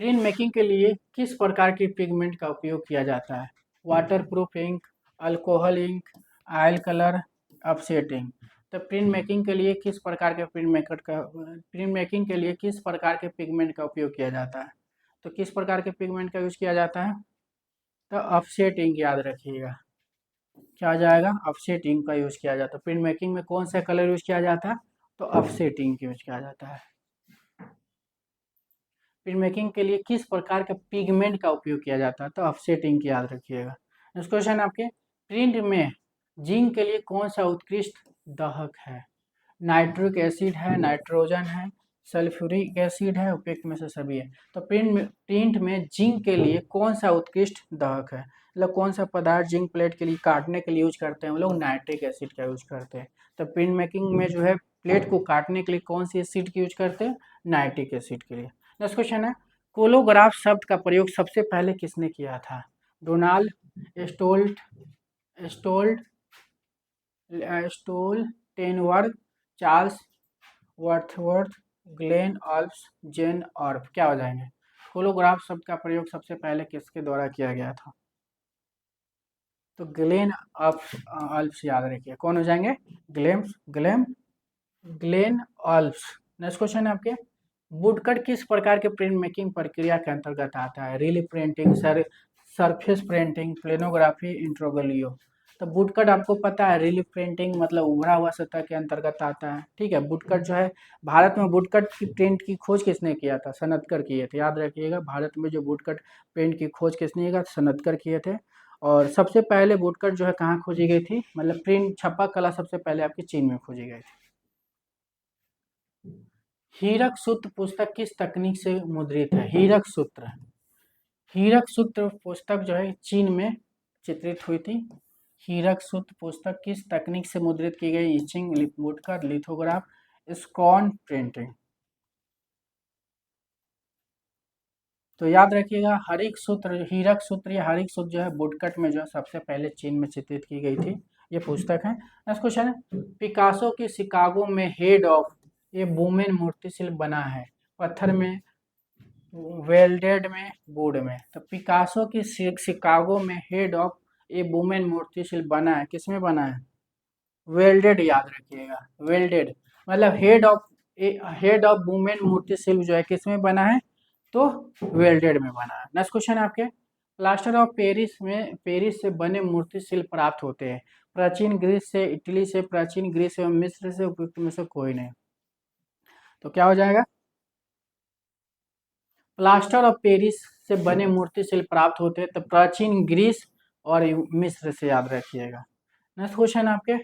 प्रिंट मेकिंग के लिए किस प्रकार की पिगमेंट का उपयोग किया जाता है? Waterproof ink, alcohol ink, oil colour, offset ink. तो प्रिंट मेकिंग के लिए किस प्रकार के प्रिंट मेकिंग के लिए किस प्रकार के पिगमेंट का उपयोग किया जाता है? तो किस प्रकार के पिगमेंट का यूज किया जाता है? तो ऑफसेट इंक याद रखिएगा। क्या आ जाएगा? ऑफसेट इंक का यूज किया जाता है। प्रिंट मेकिंग में कौन सा कलर यूज किया जाता है? तो ऑफसेट इंक यूज किया जाता है। प्रिंट मेकिंग के लिए किस प्रकार के पिगमेंट का उपयोग किया जाता है? तो ऑफसेट इंक याद रखिएगा। नेक्स्ट क्वेश्चन आपके, प्रिंट में जिंक के लिए कौन सा उत्कृष्ट दाहक है? नाइट्रिक एसिड है, नाइट्रोजन है, सल्फ्यूरिक एसिड है, उपयुक्त में से सभी है। तो प्रिंट में जिंक के लिए कौन सा उत्कृष्ट दाहक है? मतलब कौन सा पदार्थ जिंक प्लेट के लिए काटने के लिए यूज करते हैं? हम लोग नाइट्रिक एसिड का यूज करते हैं। तो प्रिंट मेकिंग में जो है प्लेट को काटने के लिए कौन सी एसिड की यूज करते हैं? नाइट्रिक एसिड के लिए। नेक्स्ट क्वेश्चन है, कोलोग्राफ शब्द का प्रयोग सबसे पहले किसने किया था? Donald Stolt Stolt Stoltenberg, Charles Wordsworth, Glen Alps, Jane Orf. क्या हो जाएंगे? होलोग्राफ शब्द का प्रयोग सबसे पहले किसके द्वारा किया गया था? तो ग्लेन ऑल्प्स याद रखिए। कौन हो जाएंगे? Glenn Alps. नेक्स्ट क्वेश्चन है आपके, वुडकट किस प्रकार के प्रिंट मेकिंग प्रक्रिया के अंतर्गत आता है? Relief printing, surface printing, planography, intaglio. तो वुडकट आपको पता है, रिलीफ प्रिंटिंग मतलब उभरा हुआ सतह के अंतर्गत आता है, ठीक है। वुडकट जो है, भारत में वुडकट की प्रिंट की खोज किसने किया था? सनतकर किए थे, याद रखिएगा। भारत में जो वुडकट प्रिंट की खोज किसने किया? सनतकर किए थे। और सबसे पहले वुडकट जो है कहाँ खोजी गई थी? मतलब प्रिंट छपा कला सबसे पहले आपकी चीन में खोजी गई थी। हीरक सूत्र पुस्तक किस तकनीक से मुद्रित है? हीरक सूत्र पुस्तक जो है चीन में चित्रित हुई थी। हीरक सूत्र पुस्तक किस तकनीक से मुद्रित की गई? Etching, woodcut, lithograph, screen printing. तो याद रखिएगा, हीरक सूत्र या हरिक सूत्र जो है वुडकट में जो है सबसे पहले चीन में चित्रित की गई थी। ये पुस्तक है। नेक्स्ट क्वेश्चन है, पिकासो की शिकागो में हेड ऑफ ये वुमेन मूर्ति शिल्प बना है, पत्थर में, वेल्डेड में, वुड में। तो पिकासो की शिकागो में हेड ऑफ ए वुमेन मूर्ति शिल्प बना है, किसमें बना है? वेल्डेड याद रखिएगा, वेल्डेड मतलब हेड ऑफ वुमेन मूर्ति शिल्प जो है किसमें बना है? तो वेल्डेड में बना है। नेक्स्ट क्वेश्चन है आपके, प्लास्टर ऑफ पेरिस से बने मूर्ति शिल्प प्राप्त होते हैं, प्राचीन ग्रीस से, इटली से, प्राचीन ग्रीस एवं मिस्र से, उपयुक्त में से कोई नहीं। तो क्या हो जाएगा? प्लास्टर ऑफ पेरिस से बने मूर्ति शिल्प प्राप्त होते हैं तो प्राचीन ग्रीस और मिस्र से, याद रखिएगा। नेक्स्ट क्वेश्चन आपके,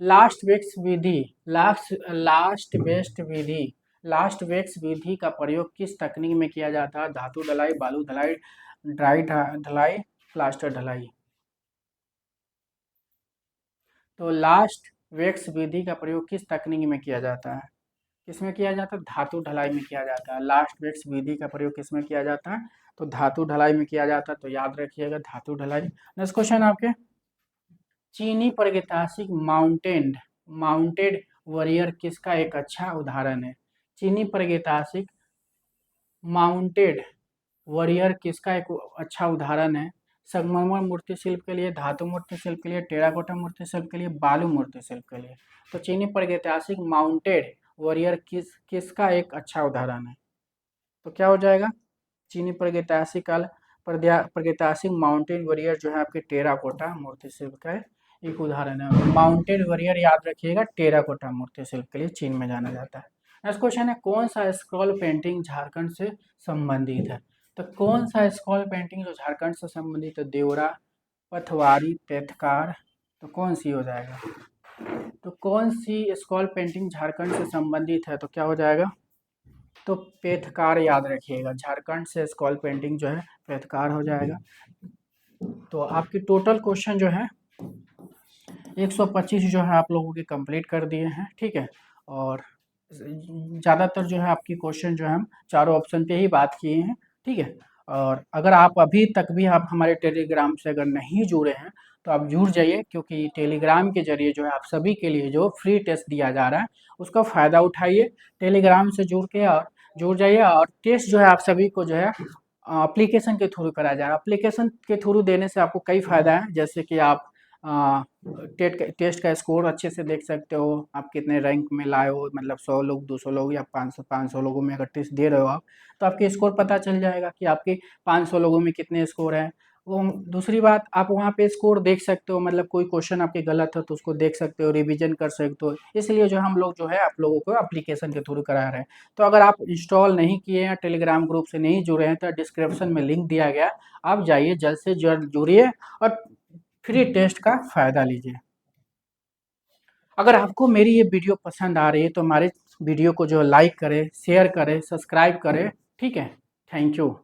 लास्ट बेस्ट विधि लास्ट वेक्स विधि का प्रयोग किस तकनीक में किया जाता है? धातु ढलाई, बालू ढलाई, ड्राई ढलाई, प्लास्टर ढलाई। तो लास्ट वेक्स विधि का प्रयोग किस तकनीक में किया जाता है? किसमें किया जाता है? धातु ढलाई में किया जाता है। लास्ट वेक्स विधि का प्रयोग किसमें किया जाता है? तो धातु ढलाई में किया जाता है। तो याद रखिएगा धातु ढलाई। नेक्स्ट क्वेश्चन आपके, चीनी प्रागैतिहासिक माउंटेड वॉरियर किसका एक अच्छा उदाहरण है? चीनी प्रागैतिहासिक माउंटेड वॉरियर किसका एक अच्छा उदाहरण है? संगमरमर मूर्ति शिल्प के लिए, धातु मूर्ति शिल्प के लिए, टेराकोटा मूर्ति शिल्प के लिए, बालू मूर्ति शिल्प के लिए। तो चीनी प्रागैतिहासिक माउंटेड वॉरियर किसका एक अच्छा उदाहरण है? तो क्या हो जाएगा? चीनी प्रागैतिहासिक माउंटेन वॉरियर जो है आपके टेराकोटा मूर्ति शिल्प का एक उदाहरण है। माउंटेन वॉरियर याद रखिएगा, टेराकोटा मूर्ति शिल्प के लिए चीन में जाना जाता है। नेक्स्ट क्वेश्चन है, कौन सा स्क्रॉल पेंटिंग झारखंड से संबंधित है? तो कौन सा स्क्रॉल पेंटिंग जो झारखंड से संबंधित है? देवरा, पथवारी, तेतकार। तो कौन सी हो जाएगा? तो कौन सी स्क्रॉल पेंटिंग झारखंड से संबंधित है? तो क्या हो जाएगा? तो पेथकार याद रखिएगा, झारखंड से स्क्रॉल पेंटिंग जो है पेथकार हो जाएगा। तो आपकी टोटल क्वेश्चन जो है 125 जो है आप लोगों के कंप्लीट कर दिए हैं, ठीक है। और ज़्यादातर जो है आपकी क्वेश्चन जो है हम चारों ऑप्शन पे ही बात किए हैं, ठीक है। और अगर आप अभी तक भी आप हमारे टेलीग्राम से अगर नहीं जुड़े हैं तो आप जुड़ जाइए, क्योंकि टेलीग्राम के जरिए जो है आप सभी के लिए जो फ्री टेस्ट दिया जा रहा है उसका फ़ायदा उठाइए। टेलीग्राम से जुड़ जाइए और टेस्ट जो है आप सभी को जो है एप्लीकेशन के थ्रू कराया जा रहा है। एप्लीकेशन के थ्रू देने से आपको कई फ़ायदा है, जैसे कि आप टेस्ट का स्कोर अच्छे से देख सकते हो, आप कितने रैंक में लाए हो, मतलब 100 लोग, 200 लोग या 500 लोगों में अगर टेस्ट दे रहे हो आप, तो आपके स्कोर पता चल जाएगा कि आपके 500 लोगों में कितने स्कोर हैं। वो दूसरी बात, आप वहाँ पे स्कोर देख सकते हो, मतलब कोई क्वेश्चन आपके गलत है तो उसको देख सकते हो, रिवीजन कर सकते हो। इसलिए जो हम लोग जो है आप लोगों को एप्लीकेशन के थ्रू करा रहे हैं। तो अगर आप इंस्टॉल नहीं किए हैं, टेलीग्राम ग्रुप से नहीं जुड़े हैं, तो डिस्क्रिप्शन में लिंक दिया गया, आप जाइए, जल्द से जल्द जुड़िए और फ्री टेस्ट का फ़ायदा लीजिए। अगर आपको मेरी ये वीडियो पसंद आ रही है तो हमारे वीडियो को जो लाइक करें, शेयर करें, सब्सक्राइब करें, ठीक है। Thank you.